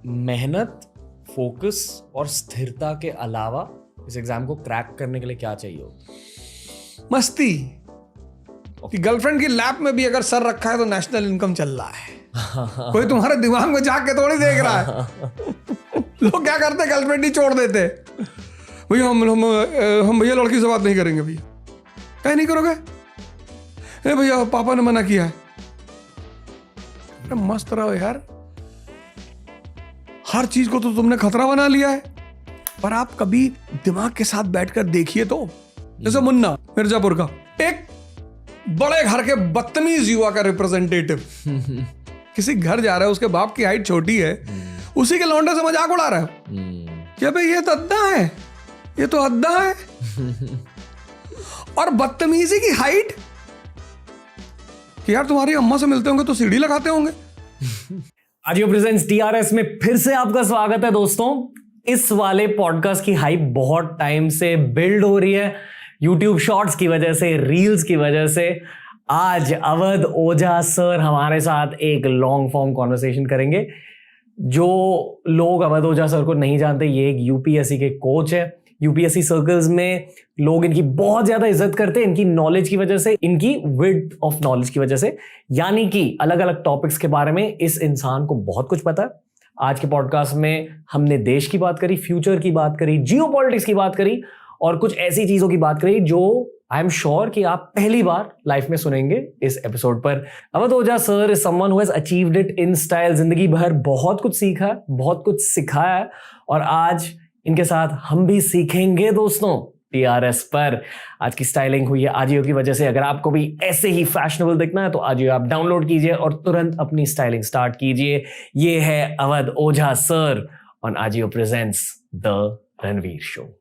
मेहनत, फोकस और स्थिरता के अलावा इस एग्जाम को क्रैक करने के लिए क्या चाहिए हो? मस्ती कि गर्लफ्रेंड की लैप में भी अगर सर रखा है तो नेशनल इनकम चल रहा है। कोई तुम्हारे दिमाग में जाके थोड़ी देख रहा है। लोग क्या करते, गर्लफ्रेंड ही छोड़ देते। भैया हम भैया लड़की से बात नहीं करेंगे भैया। क्या नहीं करोगे? ए भैया पापा ने मना किया है। मस्त रहो यार, हर चीज को तो तुमने खतरा बना लिया है। पर आप कभी दिमाग के साथ बैठकर देखिए तो, जैसे मुन्ना मिर्जापुर का एक बड़े घर के बदतमीज युवा का रिप्रेजेंटेटिव किसी घर जा रहा है, उसके बाप की हाइट छोटी है, उसी के लौंडे से मजाक उड़ा रहा है कि भाई ये तो अद्दा है, ये तो अद्दा है। और बदतमीजी की हाइट कि यार तुम्हारी अम्मा से मिलते होंगे तो सीढ़ी लगाते होंगे। आजियो प्रेजेंट्स टीआरएस में फिर से आपका स्वागत है दोस्तों। इस वाले पॉडकास्ट की हाइप बहुत टाइम से बिल्ड हो रही है, यूट्यूब शॉर्ट्स की वजह से, रील्स की वजह से। आज अवध ओझा सर हमारे साथ एक लॉन्ग फॉर्म कॉन्वर्सेशन करेंगे। जो लोग अवध ओझा सर को नहीं जानते, ये एक यूपीएससी के कोच है। यूपीएससी सर्कल्स में लोग इनकी बहुत ज्यादा इज्जत करते हैं, इनकी नॉलेज की वजह से, इनकी विड्थ ऑफ नॉलेज की वजह से। यानी कि अलग अलग टॉपिक्स के बारे में इस इंसान को बहुत कुछ पता है। आज के पॉडकास्ट में हमने देश की बात करी, फ्यूचर की बात करी, जियोपॉलिटिक्स की बात करी और कुछ ऐसी चीजों की बात करी जो आई एम श्योर कि आप पहली बार लाइफ में सुनेंगे इस एपिसोड पर। Awadh Ojha sir is someone who has achieved it in style. जिंदगी भर बहुत कुछ सीखा है, बहुत कुछ सिखाया है और आज इनके साथ हम भी सीखेंगे दोस्तों टीआरएस पर। आज की स्टाइलिंग हुई है आजियो की वजह से। अगर आपको भी ऐसे ही फैशनेबल दिखना है तो आजियो आप डाउनलोड कीजिए और तुरंत अपनी स्टाइलिंग स्टार्ट कीजिए। ये है Awadh Ojha sir on Ajio presents the Ranveer show.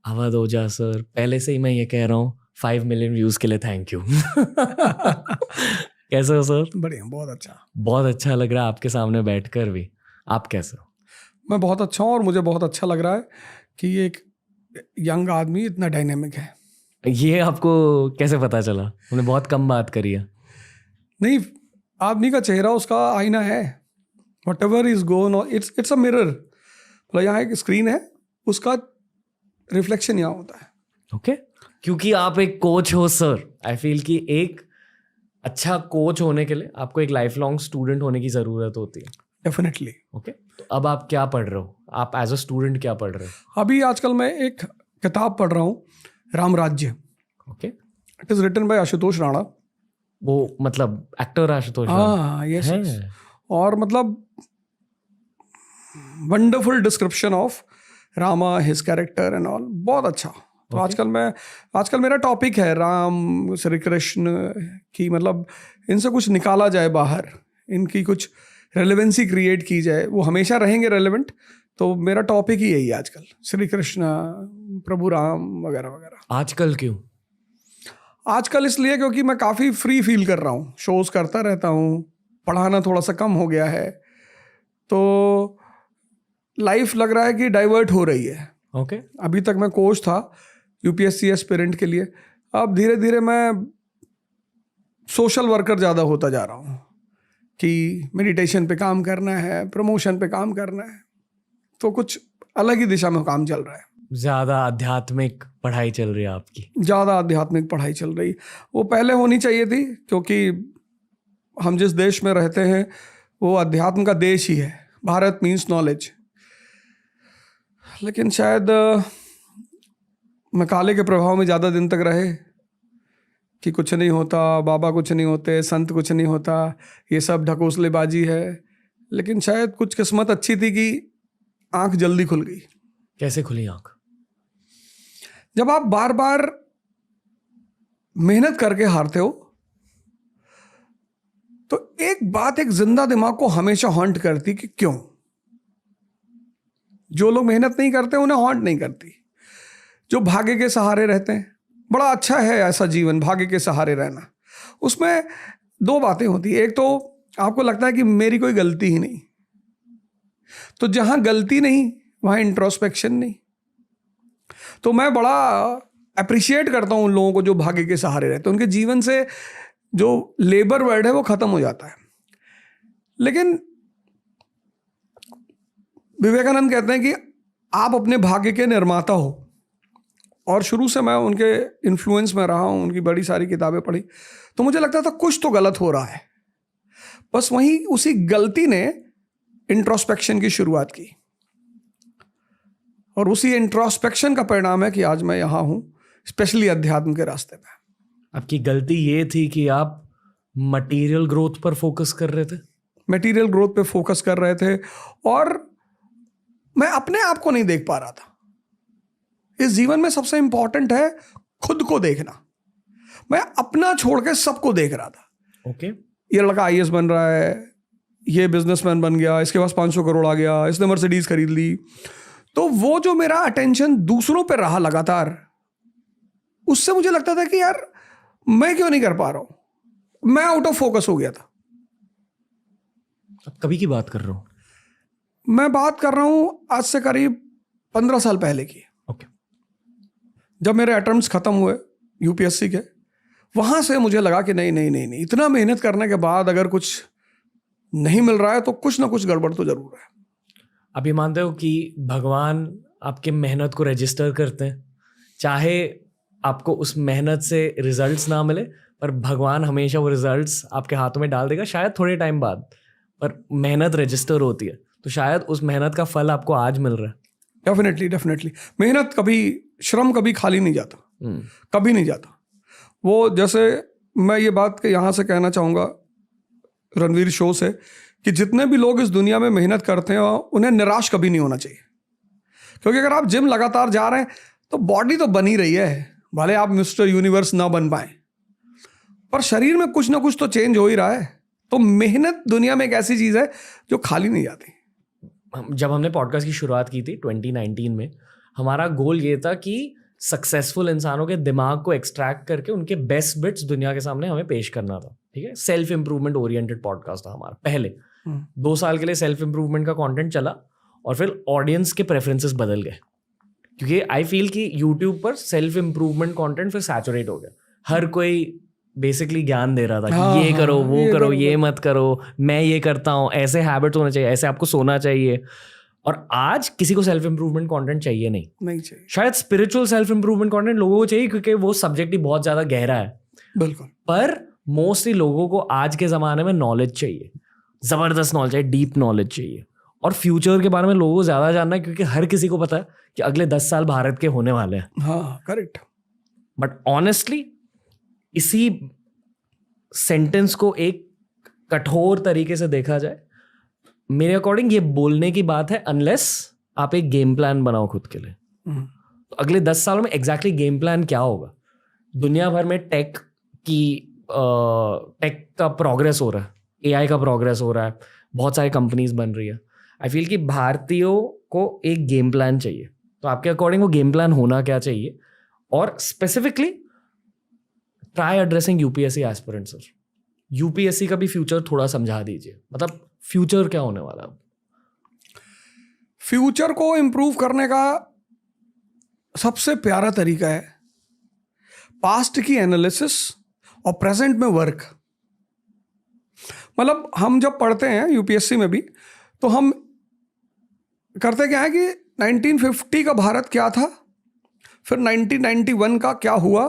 Awadh Ojha sir, पहले से ही मैं ये कह रहा हूँ 5 मिलियन व्यूज के लिए थैंक यू। कैसे हो सर? बढ़िया, बहुत अच्छा। बहुत अच्छा लग रहा है आपके सामने बैठकर भी। आप कैसे हो? मैं बहुत अच्छा हूँ और मुझे बहुत अच्छा लग रहा है कि ये एक यंग आदमी इतना डायनेमिक है। ये आपको कैसे पता चला? हमने बहुत कम बात करी है। नहीं, आदमी का चेहरा उसका आईना है। Whatever is going on, it's a mirror. मतलब यहाँ एक स्क्रीन है, उसका रिफ्लेक्शन यहाँ होता है। ओके क्योंकि आप एक कोच हो सर, आई फील कि एक अच्छा कोच होने के लिए आपको एक लाइफ लॉन्ग स्टूडेंट होने की जरूरत होती है। डेफिनेटली। ओके तो अब आप क्या पढ़ रहे हो? आप एज अ स्टूडेंट क्या पढ़ रहे हो? अभी आजकल मैं एक किताब पढ़ रहा हूँ, Ram Rajya. Okay it is written by Ashutosh Rana. वो मतलब एक्टर आशुतोष? हाँ, यस। और मतलब wonderful description of Rama, his character and all, बहुत अच्छा। तो आजकल मेरा टॉपिक है राम, श्री कृष्ण की, मतलब इनसे कुछ निकाला जाए बाहर, इनकी कुछ रेलेवेंसी क्रिएट की जाए। वो हमेशा रहेंगे रेलेवेंट, तो मेरा टॉपिक ही यही आजकल, श्री कृष्ण, प्रभु राम वगैरह वगैरह। आजकल क्यों? आजकल इसलिए क्योंकि मैं काफ़ी फ्री फील कर रहा हूँ, शोज़ करता रहता हूँ, पढ़ाना थोड़ा सा कम हो गया है, तो लाइफ लग रहा है कि डाइवर्ट हो रही है। ओके अभी तक मैं कोच था यूपीएससी एस्पिरेंट के लिए, अब धीरे धीरे मैं सोशल वर्कर ज़्यादा होता जा रहा हूँ कि मेडिटेशन पे काम करना है, प्रमोशन पे काम करना है, तो कुछ अलग ही दिशा में काम चल रहा है। ज्यादा आध्यात्मिक पढ़ाई चल रही है आपकी? ज़्यादा आध्यात्मिक पढ़ाई चल रही, वो पहले होनी चाहिए थी, क्योंकि हम जिस देश में रहते हैं वो अध्यात्म का देश ही है। Bharat means knowledge. लेकिन शायद मकाले के प्रभाव में ज़्यादा दिन तक रहे कि कुछ नहीं होता, बाबा कुछ नहीं होते, संत कुछ नहीं होता, ये सब ढकोसलेबाजी है। लेकिन शायद कुछ किस्मत अच्छी थी कि आंख जल्दी खुल गई। कैसे खुली आंख? जब आप बार बार मेहनत करके हारते हो तो एक बात, एक जिंदा दिमाग को हमेशा हॉन्ट करती कि क्यों। जो लोग मेहनत नहीं करते उन्हें हॉन्ट नहीं करती। जो भाग्य के सहारे रहते हैं, बड़ा अच्छा है ऐसा जीवन, भाग्य के सहारे रहना। उसमें दो बातें होती है। एक तो आपको लगता है कि मेरी कोई गलती ही नहीं। तो जहां गलती नहीं वहां इंट्रोस्पेक्शन नहीं। तो मैं बड़ा अप्रिशिएट करता हूं उन लोगों को जो भाग्य के सहारे रहते हैं। उनके जीवन से जो लेबर वर्ड है वो खत्म हो जाता है। लेकिन विवेकानंद कहते हैं कि आप अपने भाग्य के निर्माता हो, और शुरू से मैं उनके इन्फ्लुएंस में रहा हूं, उनकी बड़ी सारी किताबें पढ़ी, तो मुझे लगता था कुछ तो गलत हो रहा है। बस वहीं उसी गलती ने इंट्रोस्पेक्शन की शुरुआत की, और उसी इंट्रोस्पेक्शन का परिणाम है कि आज मैं यहां हूं, स्पेशली अध्यात्म के रास्ते पे। आपकी गलती ये थी कि आप मटेरियल ग्रोथ पर फोकस कर रहे थे। मटेरियल ग्रोथ पे फोकस कर रहे थे, और मैं अपने आप को नहीं देख पा रहा था। इस जीवन में सबसे इंपॉर्टेंट है खुद को देखना। मैं अपना छोड़ के सबको देख रहा था। ओके। ये लड़का आईएएस बन रहा है, ये बिजनेसमैन बन गया, इसके पास 500 करोड़ आ गया, इसने मर्सिडीज खरीद ली। तो वो जो मेरा अटेंशन दूसरों पे रहा लगातार, उससे मुझे लगता था कि यार मैं क्यों नहीं कर पा रहा हूं। मैं आउट ऑफ फोकस हो गया था। अब कभी की बात कर रहा हूं? मैं बात कर रहा हूं आज से करीब 15 साल पहले की। ओके। जब मेरे अटेम्प्ट्स खत्म हुए यूपीएससी के, वहां से मुझे लगा कि नहीं नहीं नहीं नहीं, इतना मेहनत करने के बाद अगर कुछ नहीं मिल रहा है तो कुछ ना कुछ गड़बड़ तो जरूर है। आप ये मानते हो कि भगवान आपके मेहनत को रजिस्टर करते हैं, चाहे आपको उस मेहनत से रिजल्ट्स ना मिले, पर भगवान हमेशा वो रिजल्ट्स आपके हाथों में डाल देगा, शायद थोड़े टाइम बाद, पर मेहनत रजिस्टर होती है, तो शायद उस मेहनत का फल आपको आज मिल रहा है। Definitely definitely. मेहनत कभी, श्रम कभी खाली नहीं जाता, कभी नहीं जाता। वो जैसे मैं ये बात यहाँ से कहना चाहूँगा रणवीर शो से, कि जितने भी लोग इस दुनिया में मेहनत करते हैं उन्हें निराश कभी नहीं होना चाहिए। क्योंकि अगर आप जिम लगातार जा रहे हैं तो बॉडी तो बनी रही है, भले आप मिस्टर यूनिवर्स ना बन पाए, पर शरीर में कुछ ना कुछ तो चेंज हो ही रहा है। तो मेहनत दुनिया में एक ऐसी चीज़ है जो खाली नहीं जाती। जब हमने पॉडकास्ट की शुरुआत की थी 2019 में, हमारा गोल ये था कि सक्सेसफुल इंसानों के दिमाग को एक्सट्रैक्ट करके उनके बेस्ट बिट्स दुनिया के सामने हमें पेश करना था। ठीक है, सेल्फ इंप्रूवमेंट ओरिएंटेड पॉडकास्ट था हमारा। पहले 2 साल के लिए सेल्फ इंप्रूवमेंट का कंटेंट चला, और फिर ऑडियंस के प्रेफरेंसेस बदल गए, क्योंकि आई फील कि यूट्यूब पर सेल्फ इंप्रूवमेंट कंटेंट फिर सैचुरेट हो गया। हर कोई बेसिकली ज्ञान दे रहा था कि ये करो, वो करो, ये मत करो, मैं ये करता हूँ, ऐसे हैबिट्स होने चाहिए, ऐसे आपको सोना चाहिए। और आज किसी को सेल्फ इंप्रूवमेंट कंटेंट चाहिए नहीं चाहिए। शायद स्पिरिचुअल सेल्फ इंप्रूवमेंट कंटेंट लोगों को चाहिए, क्योंकि वो सब्जेक्ट ही बहुत ज्यादा गहरा है। बिल्कुल। पर मोस्टली लोगों को आज के जमाने में नॉलेज चाहिए, जबरदस्त नॉलेज चाहिए, डीप नॉलेज चाहिए, और फ्यूचर के बारे में लोगों को ज्यादा जानना है, क्योंकि हर किसी को पता है कि अगले 10 साल भारत के होने वाले हैं। हाँ, करेक्ट। बट ऑनेस्टली इसी सेंटेंस को एक कठोर तरीके से देखा जाए, मेरे अकॉर्डिंग ये बोलने की बात है, अनलेस आप एक गेम प्लान बनाओ खुद के लिए। तो अगले 10 सालों में एग्जैक्टली गेम प्लान क्या होगा? दुनिया भर में टेक का प्रोग्रेस हो रहा है, एआई का प्रोग्रेस हो रहा है, बहुत सारी कंपनीज बन रही है। आई फील कि भारतीयों को एक गेम प्लान चाहिए। तो आपके अकॉर्डिंग वो गेम प्लान होना क्या चाहिए? और specifically try addressing UPSC aspirants. Sir, UPSC का भी फ्यूचर थोड़ा समझा दीजिए, मतलब फ्यूचर क्या होने वाला है? फ्यूचर को इम्प्रूव करने का सबसे प्यारा तरीका है पास्ट की एनालिसिस और प्रेजेंट में वर्क। मतलब हम जब पढ़ते हैं यूपीएससी में भी, तो हम करते क्या है कि 1950 का भारत क्या था, फिर 1991 का क्या हुआ,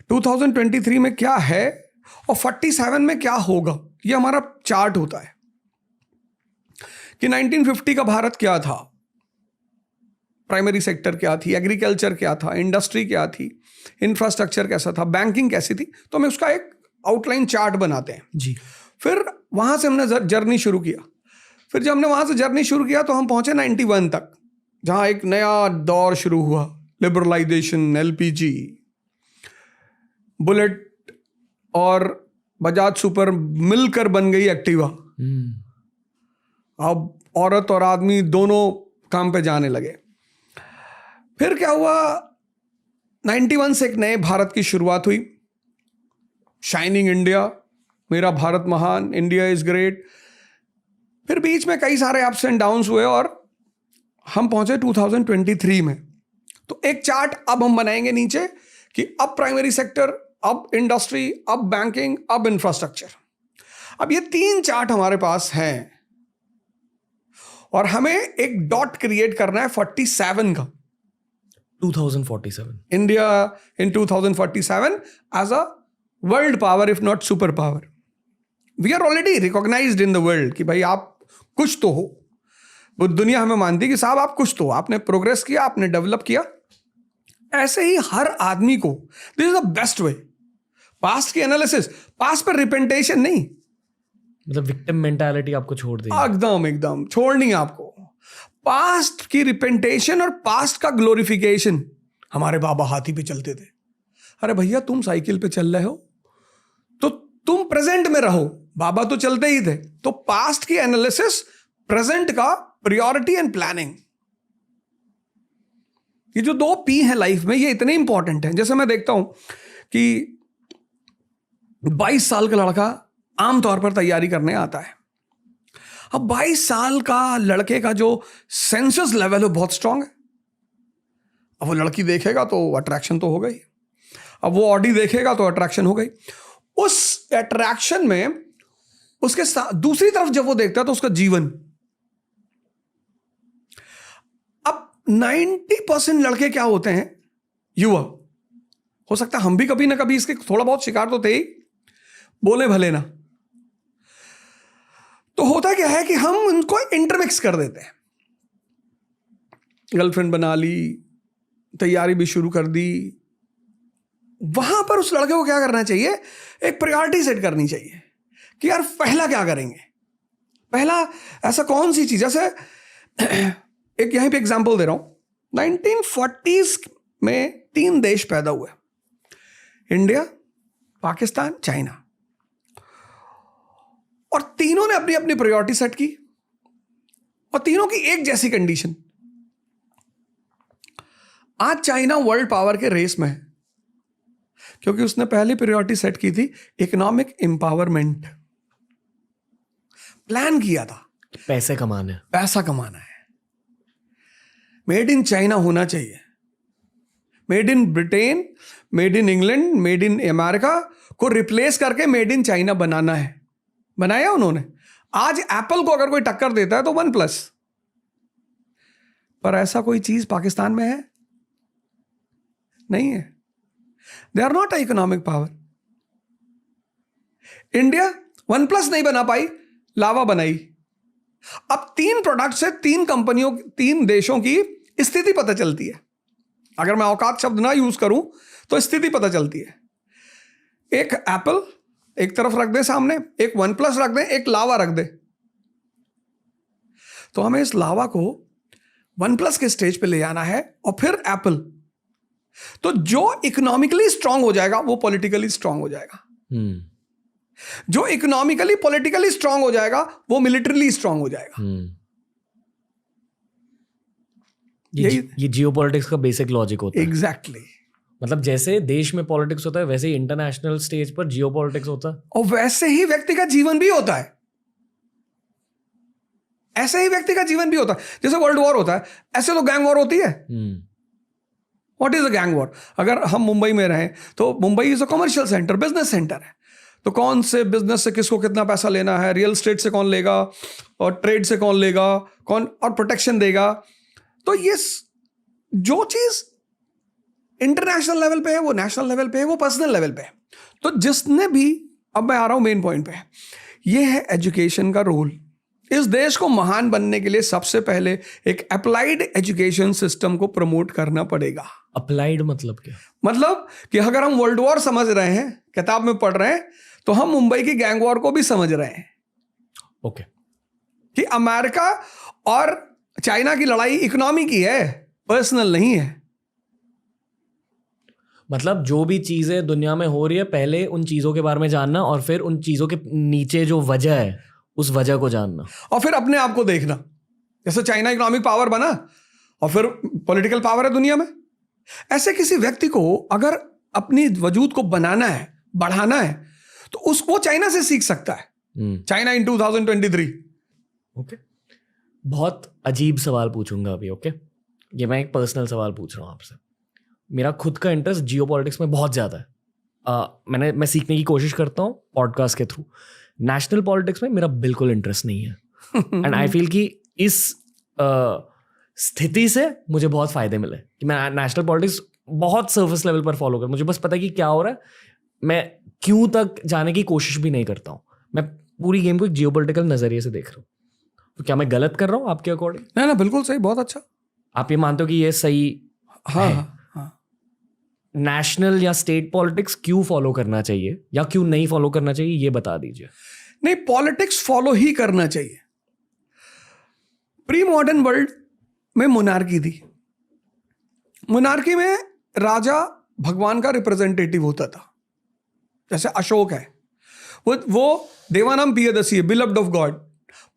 2023 में क्या है, और 47 में क्या होगा। ये हमारा चार्ट होता है कि 1950 का भारत क्या था, प्राइमरी सेक्टर क्या थी, एग्रीकल्चर क्या था, इंडस्ट्री क्या थी, इंफ्रास्ट्रक्चर कैसा था, बैंकिंग कैसी थी। तो हमें उसका एक आउटलाइन चार्ट बनाते हैं जी। फिर वहां से हमने जर्नी शुरू किया। फिर जब हमने वहां से जर्नी शुरू किया तो हम पहुंचे 91 तक, जहां एक नया दौर शुरू हुआ, लिबरलाइजेशन, एलपीजी, बुलेट और बजाज सुपर मिलकर बन गई एक्टिवा। अब औरत और आदमी दोनों काम पे जाने लगे। फिर क्या हुआ, 91 से एक नए भारत की शुरुआत हुई, शाइनिंग इंडिया, मेरा भारत महान, इंडिया इज ग्रेट। फिर बीच में कई सारे अप्स एंड डाउन्स हुए और हम पहुंचे 2023 में। तो एक चार्ट अब हम बनाएंगे नीचे कि अब प्राइमरी सेक्टर, अब इंडस्ट्री, अब बैंकिंग, अब इंफ्रास्ट्रक्चर। अब ये 3 चार्ट हमारे पास हैं और हमें एक डॉट क्रिएट करना है 47 का, 2047 India in 2047 as a world power if not super power. We are already recognised in the world कि भाई आप कुछ तो हो। वो दुनिया हमें मानती है कि साहब आप कुछ तो हो, आपने प्रोग्रेस किया, आपने डेवलप किया। ऐसे ही हर आदमी को this is the best way. Past की एनालिसिस, पास्ट पर रिपेंटेशन नहीं, मतलब विक्टिम मेंटालिटी आपको छोड़ देगी। एकदम छोड़नी है आपको। पास्ट की रिपेंटेशन और पास्ट का ग्लोरिफिकेशन। हमारे बाबा हाथी पे चलते थे, अरे भैया तुम साइकिल पे चल रहे हो तो तुम प्रेजेंट में रहो, बाबा तो चलते ही थे। तो पास्ट की एनालिसिस, प्रेजेंट का प्रायोरिटी एंड प्लानिंग, ये जो 2 P है लाइफ में, ये इतने इंपॉर्टेंट है। जैसे मैं देखता हूं कि 22 साल का लड़का आमतौर पर तैयारी करने आता है। अब 22 साल का लड़के का जो सेंसस लेवल है बहुत स्ट्रांग है। अब वो लड़की देखेगा तो अट्रैक्शन तो हो गई, अब वो ऑडी देखेगा तो अट्रैक्शन हो गई। उस अट्रैक्शन में उसके साथ दूसरी तरफ जब वो देखता है तो उसका जीवन। अब 90% लड़के क्या होते हैं, युवा। हो सकता है हम भी कभी ना कभी इसके थोड़ा बहुत शिकार तो थे ही, बोले भले ना। तो होता क्या है कि हम उनको इंटरमिक्स कर देते हैं। गर्लफ्रेंड बना ली, तैयारी भी शुरू कर दी। वहां पर उस लड़के को क्या करना चाहिए, एक प्रायोरिटी सेट करनी चाहिए कि यार पहला क्या करेंगे। पहला ऐसा कौन सी चीज, जैसे एक यहीं पे एग्जांपल दे रहा हूं। 1940s में 3 देश पैदा हुए, इंडिया, पाकिस्तान, चाइना, और तीनों ने अपनी अपनी प्रायोरिटी सेट की और तीनों की एक जैसी कंडीशन। आज चाइना वर्ल्ड पावर के रेस में है क्योंकि उसने पहली प्रायोरिटी सेट की थी इकोनॉमिक एम्पावरमेंट। प्लान किया था पैसा कमाना है, मेड इन चाइना होना चाहिए, made in Britain, made in England, made in America को रिप्लेस करके मेड इन चाइना बनाना है। बनाया उन्होंने। आज एप्पल को अगर कोई टक्कर देता है तो OnePlus, पर ऐसा कोई चीज पाकिस्तान में है नहीं है। They are not a economic power. India OnePlus नहीं बना पाई, लावा बनाई। अब 3 प्रोडक्ट से 3 कंपनियों, 3 देशों की स्थिति पता चलती है। अगर मैं औकात शब्द ना यूज करूं तो स्थिति पता चलती है। एक एप्पल एक तरफ रख दे सामने, एक OnePlus रख दे, एक लावा रख दे, तो हमें इस लावा को OnePlus के स्टेज पे ले जाना है और फिर एप्पल। तो जो इकोनॉमिकली स्ट्रांग हो जाएगा वो पॉलिटिकली स्ट्रांग हो जाएगा। जो इकोनॉमिकली पॉलिटिकली स्ट्रांग हो जाएगा वो मिलिटरीली स्ट्रांग हो जाएगा। ये जियोपॉलिटिक्स का बेसिक लॉजिक होता है। एग्जैक्टली। मतलब जैसे देश में पॉलिटिक्स होता है वैसे ही इंटरनेशनल स्टेज पर जियोपॉलिटिक्स होता है, और वैसे ही व्यक्ति का जीवन भी होता है। ऐसे ही व्यक्ति का जीवन भी होता है। जैसे वर्ल्ड वॉर होता है, ऐसे तो गैंग वॉर होती है। What is a gang war? अगर हम मुंबई में रहें तो Mumbai is a commercial centre, business centre है। तो कौन से बिजनेस से किसको कितना पैसा लेना है, रियल एस्टेट से कौन लेगा और ट्रेड से कौन लेगा, कौन और प्रोटेक्शन देगा। तो ये जो चीज इंटरनेशनल लेवल पे है, वो नेशनल लेवल पे है, वो पर्सनल लेवल पे है। तो जिसने भी, अब मैं आ रहा हूं मेन पॉइंट पे, ये है एजुकेशन का रोल। इस देश को महान बनने के लिए सबसे पहले एक अप्लाइड एजुकेशन सिस्टम को प्रमोट करना पड़ेगा। अप्लाइड मतलब क्या? मतलब कि अगर हम वर्ल्ड वॉर समझ रहे हैं, किताब में पढ़ रहे हैं, तो हम मुंबई की गैंग वॉर को भी समझ रहे हैं। ओके। कि अमेरिका और चाइना की लड़ाई इकोनॉमी की है, पर्सनल नहीं है। मतलब जो भी चीजें दुनिया में हो रही है, पहले उन चीजों के बारे में जानना और फिर उन चीजों के नीचे जो वजह है उस वजह को जानना, और फिर अपने आप को देखना। जैसे चाइना इकोनॉमिक पावर बना और फिर पॉलिटिकल पावर है दुनिया में, ऐसे किसी व्यक्ति को अगर अपनी वजूद को बनाना है, बढ़ाना है, तो तो वो चाइना से सीख सकता है, चाइना इन 2023। ओके, बहुत अजीब सवाल पूछूंगा अभी। ओके, ये मैं एक पर्सनल सवाल पूछ रहा हूँ आपसे। मेरा खुद का इंटरेस्ट जियो पॉलिटिक्स में बहुत ज़्यादा है। मैं सीखने की कोशिश करता हूँ पॉडकास्ट के थ्रू। नेशनल पॉलिटिक्स में मेरा बिल्कुल इंटरेस्ट नहीं है एंड आई फील कि इस स्थिति से मुझे बहुत फायदे मिले कि मैं नेशनल पॉलिटिक्स बहुत सर्फेस लेवल पर फॉलो कर, मुझे बस पता है कि क्या हो रहा है, मैं क्यों तक जाने की कोशिश भी नहीं करता हूँ। मैं पूरी गेम को जियो पॉलिटिकल नजरिए से देख रहा हूँ। तो क्या मैं गलत कर रहा हूँ आपके अकॉर्डिंग? ना, बिल्कुल सही, बहुत अच्छा। आप ये मानते हो कि ये सही? हाँ। नेशनल या स्टेट पॉलिटिक्स क्यों फॉलो करना चाहिए या क्यों नहीं फॉलो करना चाहिए, ये बता दीजिए। नहीं, पॉलिटिक्स फॉलो ही करना चाहिए। प्री मॉडर्न वर्ल्ड में मोनार्की थी। मोनार्की में राजा भगवान का रिप्रेजेंटेटिव होता था। जैसे अशोक है, वो देवानाम पियदसी है, बिलव्ड ऑफ गॉड।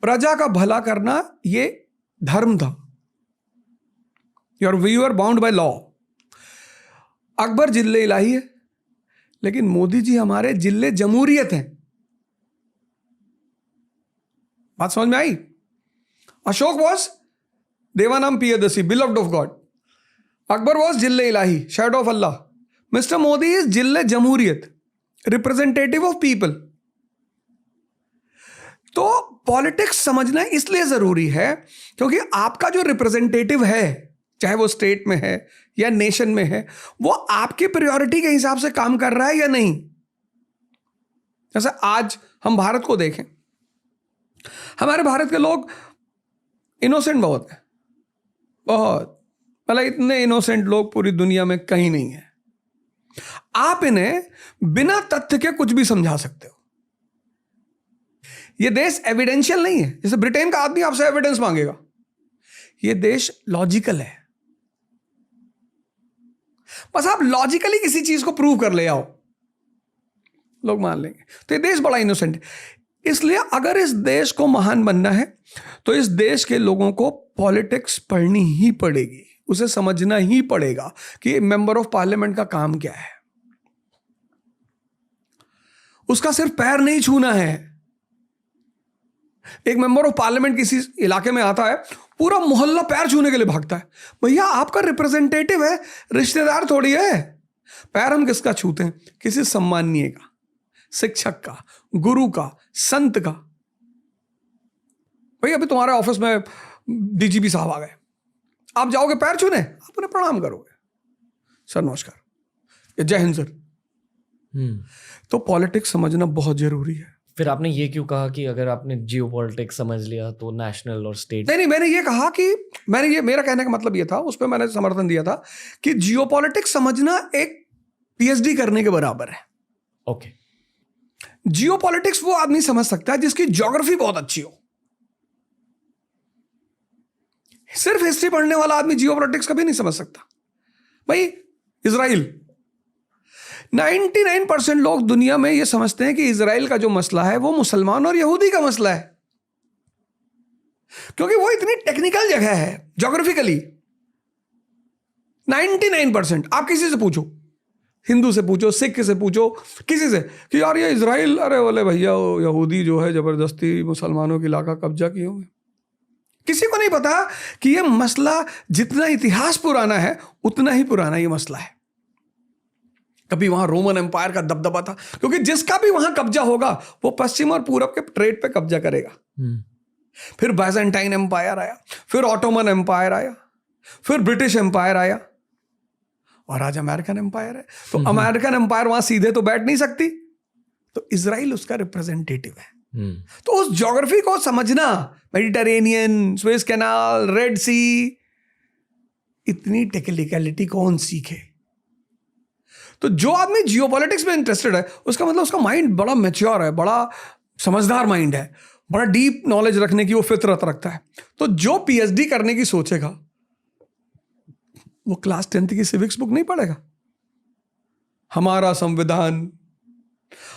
प्रजा का भला करना ये धर्म था। We are bound by law. Akbar जिल्ले इलाही है, लेकिन मोदी जी हमारे जिल्ले जमहूरियत हैं। बात समझ में आई? Ashok was Devanam Piyadasi, beloved of God. Akbar was जिल्ले इलाही, shadow of Allah. Mister Modi is जिल्ले जमहूरियत, रिप्रेजेंटेटिव ऑफ पीपल। तो पॉलिटिक्स समझना इसलिए जरूरी है क्योंकि आपका जो रिप्रेजेंटेटिव है, चाहे वो स्टेट में है या नेशन में है, वो आपकी प्रायोरिटी के हिसाब से काम कर रहा है या नहीं। जैसे आज हम भारत को देखें, हमारे भारत के लोग इनोसेंट बहुत हैं, बहुत, मतलब इतने इनोसेंट लोग पूरी दुनिया में कहीं नहीं है। आप इन्हें बिना तथ्य के कुछ भी समझा सकते हो। यह देश एविडेंशियल नहीं है। जैसे ब्रिटेन का आदमी आपसे एविडेंस मांगेगा, यह देश लॉजिकल है। बस आप लॉजिकली किसी चीज को प्रूव कर ले आओ, लोग मान लेंगे। तो ये देश बड़ा इनोसेंट है। इसलिए अगर इस देश को महान बनना है तो इस देश के लोगों को पॉलिटिक्स पढ़नी ही पड़ेगी, उसे समझना ही पड़ेगा कि मेंबर ऑफ पार्लियामेंट का काम क्या है। उसका सिर्फ पैर नहीं छूना है। एक मेंबर ऑफ पार्लियामेंट किसी इलाके में आता है, पूरा मोहल्ला पैर छूने के लिए भागता है। भैया आपका रिप्रेजेंटेटिव है, रिश्तेदार थोड़ी है। पैर हम किसका छूते हैं? किसी सम्माननीय का, शिक्षक का, गुरु का, संत का। भैया अभी तुम्हारे ऑफिस में डीजीपी साहब आ गए, आप जाओगे पैर छूने? आप उन्हें प्रणाम करोगे, सर नमस्कार या जय हिंद सर। तो पॉलिटिक्स समझना बहुत जरूरी है। फिर आपने ये क्यों कहा कि अगर आपने जियो पॉलिटिक्स समझ लिया तो नेशनल और स्टेट? नहीं, मैंने ये कहा कि मेरा कहने का मतलब ये था, उस पर मैंने समर्थन दिया था कि जियो पॉलिटिक्स समझना एक पीएचडी करने के बराबर है। ओके। जियो पॉलिटिक्स वो आदमी समझ सकता है जिसकी ज्योग्राफी बहुत अच्छी हो। सिर्फ हिस्ट्री पढ़ने वाला आदमी जियो पॉलिटिक्स कभी नहीं समझ सकता। भाई इजराइल, 99% लोग दुनिया में यह समझते हैं कि इजराइल का जो मसला है वो मुसलमान और यहूदी का मसला है, क्योंकि वो इतनी टेक्निकल जगह है ज्योग्राफिकली। 99% आप किसी से पूछो, हिंदू से पूछो, सिख से पूछो, किसी से, कि यार ये इजराइल, अरे बोले भैया यहूदी जो है जबरदस्ती मुसलमानों की इलाका कब्जा किए हुए। किसी को नहीं पता कि ये मसला जितना इतिहास पुराना है उतना ही पुराना ये मसला है। कभी वहां रोमन एम्पायर का दबदबा था, क्योंकि जिसका भी वहां कब्जा होगा वो पश्चिम और पूरब के ट्रेड पे कब्जा करेगा। फिर बाइजेंटाइन एम्पायर आया, फिर ऑटोमन एम्पायर आया, फिर ब्रिटिश एम्पायर आया, और आज अमेरिकन एम्पायर है। तो अमेरिकन एम्पायर वहां सीधे तो बैठ नहीं सकती, तो इजराइल उसका रिप्रेजेंटेटिव है। तो उस ज्योग्राफी को समझना, मेडिटेरेनियन, स्वेज कैनाल, रेड सी, इतनी टेक्निकलिटी कौन सीखे? तो जो आदमी जियोपॉलिटिक्स में इंटरेस्टेड है उसका मतलब उसका माइंड बड़ा मैच्योर है, बड़ा समझदार माइंड है, बड़ा डीप नॉलेज रखने की वो फितरत रखता है। तो जो पीएचडी करने की सोचेगा वो क्लास 10th की सिविक्स बुक नहीं पढ़ेगा। हमारा संविधान,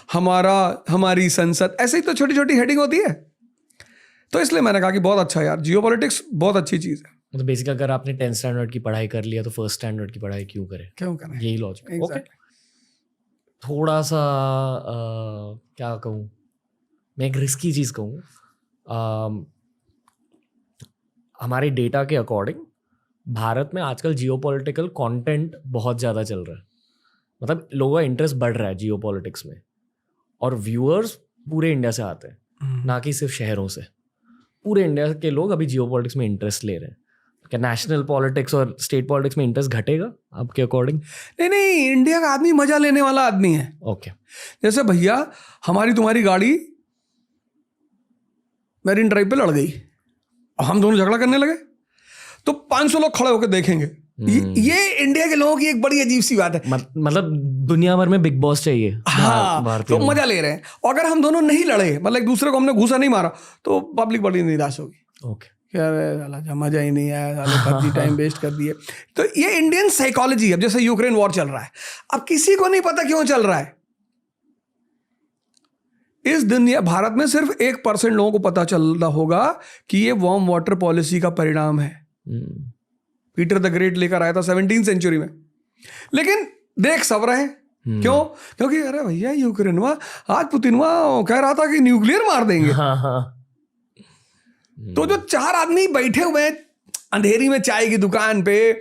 हमारी संसद, ऐसे ही तो छोटी छोटी हेडिंग होती है। तो इसलिए मैंने कहा कि बहुत अच्छा यार, जियोपॉलिटिक्स बहुत अच्छी चीज है। तो बेसिकली अगर आपने 10th स्टैंडर्ड की पढ़ाई कर लिया तो फर्स्ट स्टैंडर्ड की पढ़ाई क्यों करें? क्यों करें? यही लॉजिक। ओके, थोड़ा सा क्या कहूँ, मैं एक रिस्की चीज़ कहूँ, हमारे डेटा के अकॉर्डिंग भारत में आजकल जियोपॉलिटिकल कंटेंट बहुत ज़्यादा चल रहा है, मतलब लोगों का इंटरेस्ट बढ़ रहा है जियोपॉलिटिक्स में, और व्यूअर्स पूरे इंडिया से आते हैं, ना कि सिर्फ शहरों से। पूरे इंडिया के लोग अभी जियोपॉलिटिक्स में इंटरेस्ट ले रहे हैं। क्या नेशनल पॉलिटिक्स और स्टेट पॉलिटिक्स में इंटरेस्ट घटेगा आपके अकॉर्डिंग? नहीं, इंडिया का आदमी मजा लेने वाला आदमी है। ओके, जैसे भैया हमारी तुम्हारी गाड़ी मैरीन ड्राइव पे लड़ गई और हम दोनों झगड़ा करने लगे, तो 500 लोग खड़े होकर देखेंगे। ये इंडिया के लोगों की एक बड़ी अजीब सी बात है। मतलब दुनिया भर में बिग बॉस चाहिए। हाँ, तो मजा ले रहे हैं। और अगर हम दोनों नहीं लड़े, मतलब एक दूसरे को हमने घूसा नहीं मारा, तो पब्लिक बड़ी निराश होगी। ओके, क्या मजा ही नहीं आया, साले टाइम वेस्ट कर दिए। तो ये इंडियन साइकोलॉजी है। अब जैसे यूक्रेन वॉर चल रहा है, अब किसी को नहीं पता क्यों चल रहा है। इस दुनिया भारत में सिर्फ 1% लोगों को पता चल रहा होगा कि ये वार्म वाटर पॉलिसी का परिणाम है। पीटर द ग्रेट लेकर आया था 17वीं सेंचुरी में, लेकिन देख सब रहे हैं। क्यों? क्योंकि अरे भैया यूक्रेन आज पुतिन कह रहा था कि न्यूक्लियर मार देंगे। तो जो 4 आदमी बैठे हुए हैं अंधेरी में चाय की दुकान पे,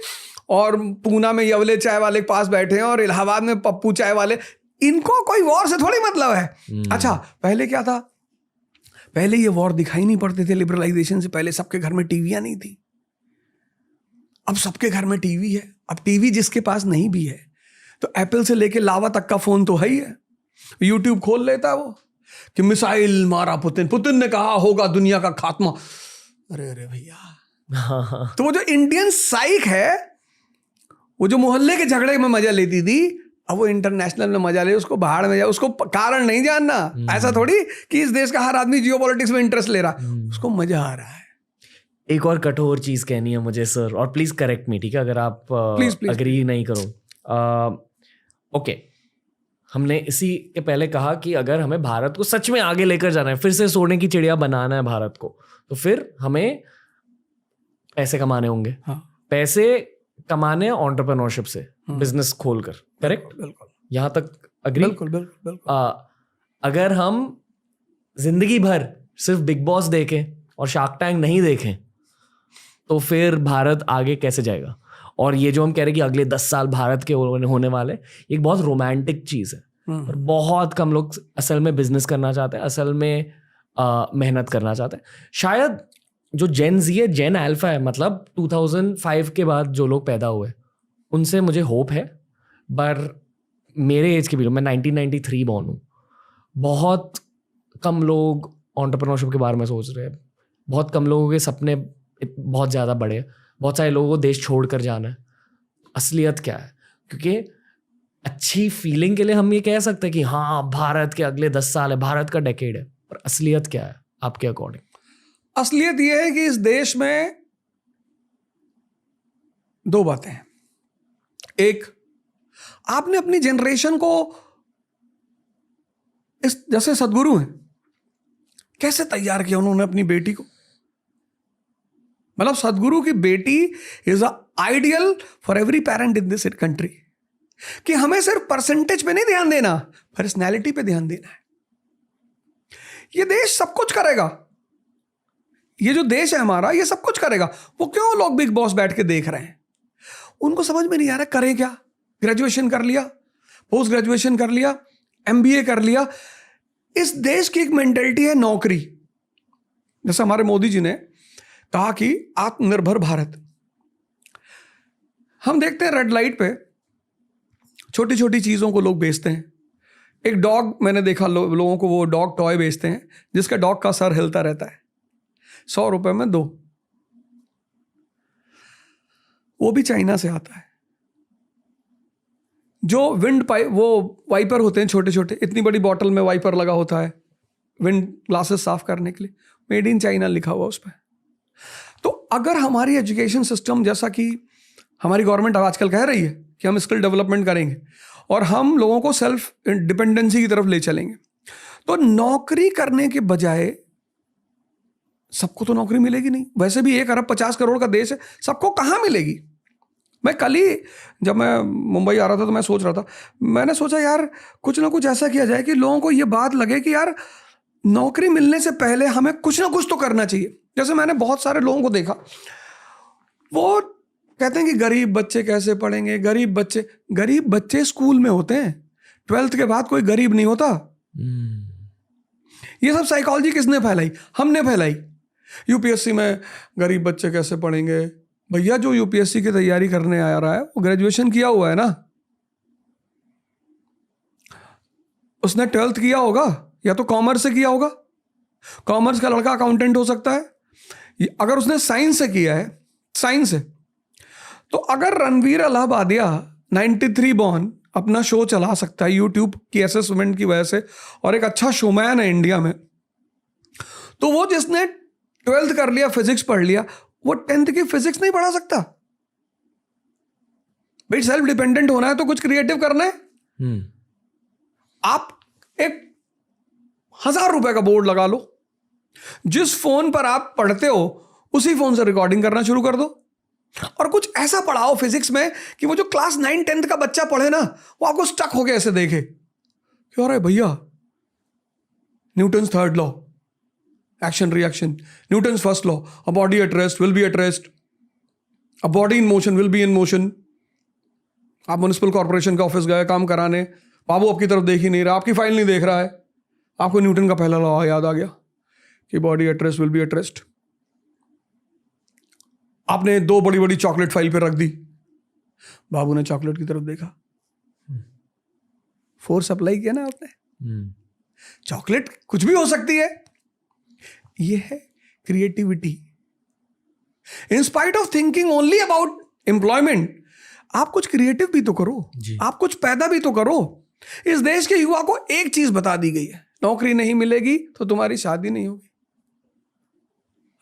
और पूना में यवले चाय वाले के पास बैठे हैं, और इलाहाबाद में पप्पू चाय वाले, इनको कोई वॉर से थोड़ी मतलब है। अच्छा, पहले क्या था? पहले ये वॉर दिखाई नहीं पड़ते थे। लिबरलाइजेशन से पहले सबके घर में टीवियां नहीं थी। अब सबके घर में टीवी है। अब टीवी जिसके पास नहीं भी है, तो एप्पल से लेके लावा तक का फोन तो है ही है। यूट्यूब खोल लेता है वो कि मिसाइल मारा पुतिन ने कहा होगा दुनिया का खात्मा। अरे भैया। तो वो जो इंडियन साइक है, वो जो मोहल्ले के झगड़े में मजा लेती थी, अब वो इंटरनेशनल में मजा ले, उसको बाहर में जाए, उसको कारण नहीं जानना। ऐसा थोड़ी कि इस देश का हर आदमी जियोपॉलिटिक्स में इंटरेस्ट ले रहा, उसको मजा आ रहा है। एक और कठोर चीज कहनी है मुझे सर, और प्लीज करेक्ट मी, ठीक है, अगर आप अग्री नहीं करो। ओके, हमने इसी के पहले कहा कि अगर हमें भारत को सच में आगे लेकर जाना है, फिर से सोने की चिड़िया बनाना है भारत को, तो फिर हमें पैसे कमाने होंगे। हाँ। पैसे कमाने एंटरप्रेन्योरशिप से, बिजनेस खोलकर। करेक्ट? बिल्कुल। यहाँ तक अग्री? बिल्कुल। अगर हम जिंदगी भर सिर्फ बिग बॉस देखें और शार्क टैंक नहीं देखें, तो फिर भारत आगे कैसे जाएगा? और ये जो हम कह रहे हैं कि अगले 10 साल भारत के होने वाले, एक बहुत रोमांटिक चीज़ है, और बहुत कम लोग असल में बिजनेस करना चाहते हैं, असल में मेहनत करना चाहते हैं। शायद जो जेन जी है, जेन अल्फा है, मतलब 2005 के बाद जो लोग पैदा हुए, उनसे मुझे होप है। पर मेरे एज के भी लोग, मैं 1993 बॉर्न हूँ, बहुत कम लोग एंटरप्रेन्योरशिप के बारे में सोच रहे हैं। बहुत कम लोगों के सपने बहुत ज़्यादा बड़े हैं। बहुत सारे लोगों को देश छोड़ कर जाना है। असलियत क्या है? क्योंकि अच्छी फीलिंग के लिए हम ये कह सकते हैं कि हाँ भारत के अगले 10 साल है, भारत का डेकेड है, पर असलियत क्या है आपके अकॉर्डिंग? असलियत ये है कि इस देश में 2 बातें हैं। एक, आपने अपनी जनरेशन को, इस जैसे सदगुरु हैं, कैसे तैयार किया उन्होंने अपनी बेटी को। मतलब सदगुरु की बेटी is a ideal for every parent in this country, कि हमें सिर्फ परसेंटेज पे नहीं ध्यान देना, पर्सनैलिटी पे ध्यान देना है। ये देश सब कुछ करेगा। ये जो देश है हमारा, ये सब कुछ करेगा। वो क्यों लोग बिग बॉस बैठ के देख रहे हैं? उनको समझ में नहीं आ रहा करें क्या। ग्रेजुएशन कर लिया, पोस्ट ग्रेजुएशन कर लिया, MBA कर लिया। इस देश की एक मेंटालिटी है नौकरी। जैसे हमारे मोदी जी ने कहा कि आत्मनिर्भर भारत। हम देखते हैं रेड लाइट पे छोटी छोटी चीजों को लोग बेचते हैं। एक डॉग मैंने देखा, लोगों को वो डॉग टॉय बेचते हैं जिसका डॉग का सर हिलता रहता है, 100 रुपए में 2। वो भी चाइना से आता है। जो विंड पाइप, वो वाइपर होते हैं छोटे छोटे, इतनी बड़ी बॉटल में वाइपर लगा होता है विंड ग्लासेस साफ करने के लिए, मेड इन चाइना लिखा हुआ उस पर। तो अगर हमारी एजुकेशन सिस्टम, जैसा कि हमारी गवर्नमेंट आजकल कह रही है कि हम स्किल डेवलपमेंट करेंगे और हम लोगों को सेल्फ डिपेंडेंसी की तरफ ले चलेंगे, तो नौकरी करने के बजाय, सबको तो नौकरी मिलेगी नहीं। वैसे भी 1 अरब 50 करोड़ का देश है, सबको कहाँ मिलेगी? मैं कल ही जब मैं मुंबई आ रहा था तो मैं सोच रहा था, मैंने सोचा यार कुछ ना कुछ ऐसा किया जाए कि लोगों को ये बात लगे कि यार नौकरी मिलने से पहले हमें कुछ ना कुछ तो करना चाहिए। जैसे मैंने बहुत सारे लोगों को देखा, वो कहते हैं कि गरीब बच्चे कैसे पढ़ेंगे, गरीब बच्चे स्कूल में होते हैं, 12th के बाद कोई गरीब नहीं होता। ये सब साइकोलॉजी किसने फैलाई? हमने फैलाई। यूपीएससी में गरीब बच्चे कैसे पढ़ेंगे? भैया जो यूपीएससी की तैयारी करने आ रहा है वो ग्रेजुएशन किया हुआ है ना, उसने 12th किया होगा या तो कॉमर्स से किया होगा। कॉमर्स का लड़का अकाउंटेंट हो सकता है। अगर उसने साइंस से किया है, साइंस से, तो अगर रणवीर अलाहाबादिया 93 बॉर्न अपना शो चला सकता है यूट्यूब की असेसमेंट की वजह से और एक अच्छा शोमैन है इंडिया में, तो वो जिसने 12th कर लिया, फिजिक्स पढ़ लिया, वो 10th की फिजिक्स नहीं पढ़ा सकता। भाई सेल्फ डिपेंडेंट होना है तो कुछ क्रिएटिव करना है। आप एक 1000 रुपए का बोर्ड लगा लो, जिस फोन पर आप पढ़ते हो उसी फोन से रिकॉर्डिंग करना शुरू कर दो और कुछ ऐसा पढ़ाओ फिजिक्स में कि वो जो क्लास 9-10 का बच्चा पढ़े ना, वो आपको स्टक हो गया ऐसे देखे कि अरे भैया Newton's third law, action reaction, Newton's first law, a body at rest will be at rest, a body in motion will be in motion. आप म्युनिसिपल कॉर्पोरेशन के ऑफिस गए काम कराने, बाबू आपकी तरफ देख ही नहीं रहा, आपकी फाइल नहीं देख रहा है, आपको न्यूटन का पहला लॉ याद आ गया कि body at rest will be at rest. आपने 2 बड़ी बड़ी चॉकलेट फाइल पे रख दी, बाबू ने चॉकलेट की तरफ देखा, फोर्स अप्लाई किया ना आपने। चॉकलेट कुछ भी हो सकती है। ये है creativity. In spite of thinking only about employment, आप कुछ क्रिएटिव भी तो करो, आप कुछ पैदा भी तो करो। इस देश के युवा को एक चीज बता दी गई है, नौकरी नहीं मिलेगी तो तुम्हारी शादी नहीं होगी।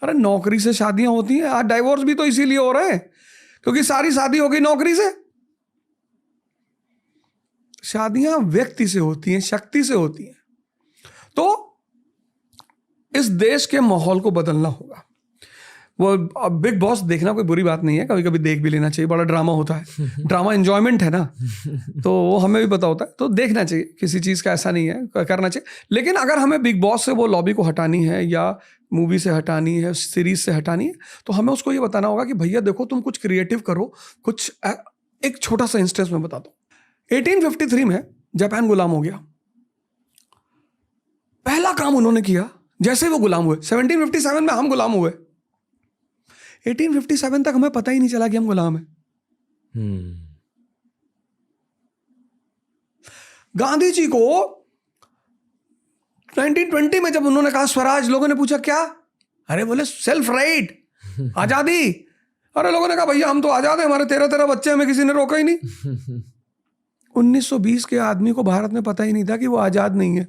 अरे नौकरी से शादियां होती हैं। आज डाइवोर्स भी तो इसीलिए हो रहे हैं क्योंकि सारी शादी हो गई नौकरी से। शादियां व्यक्ति से होती हैं, शक्ति से होती हैं। तो इस देश के माहौल को बदलना होगा। वो बिग बॉस देखना कोई बुरी बात नहीं है, कभी कभी देख भी लेना चाहिए, बड़ा ड्रामा होता है। ड्रामा एंजॉयमेंट है ना, तो वो हमें भी पता होता है, तो देखना चाहिए, किसी चीज़ का ऐसा नहीं है, करना चाहिए। लेकिन अगर हमें बिग बॉस से वो लॉबी को हटानी है या मूवी से हटानी है, सीरीज से हटानी है, तो हमें उसको ये बताना होगा कि भैया देखो तुम कुछ क्रिएटिव करो, कुछ। एक छोटा सा इंस्टेंस में बताता हूँ। 1853 में जापान गुलाम हो गया। पहला काम उन्होंने किया, जैसे वो गुलाम हुए, 1757 में हम गुलाम हुए, 1857 तक हमें पता ही नहीं चला कि हम गुलाम हैं। गांधी जी को 1920 में जब उन्होंने कहा स्वराज, लोगों ने पूछा क्या? अरे बोले सेल्फ राइट, आजादी। अरे लोगों ने कहा भैया हम तो आजाद हैं, हमारे 13 बच्चे, हमें किसी ने रोका ही नहीं। 1920 के आदमी को भारत में पता ही नहीं था कि वो आजाद नहीं है।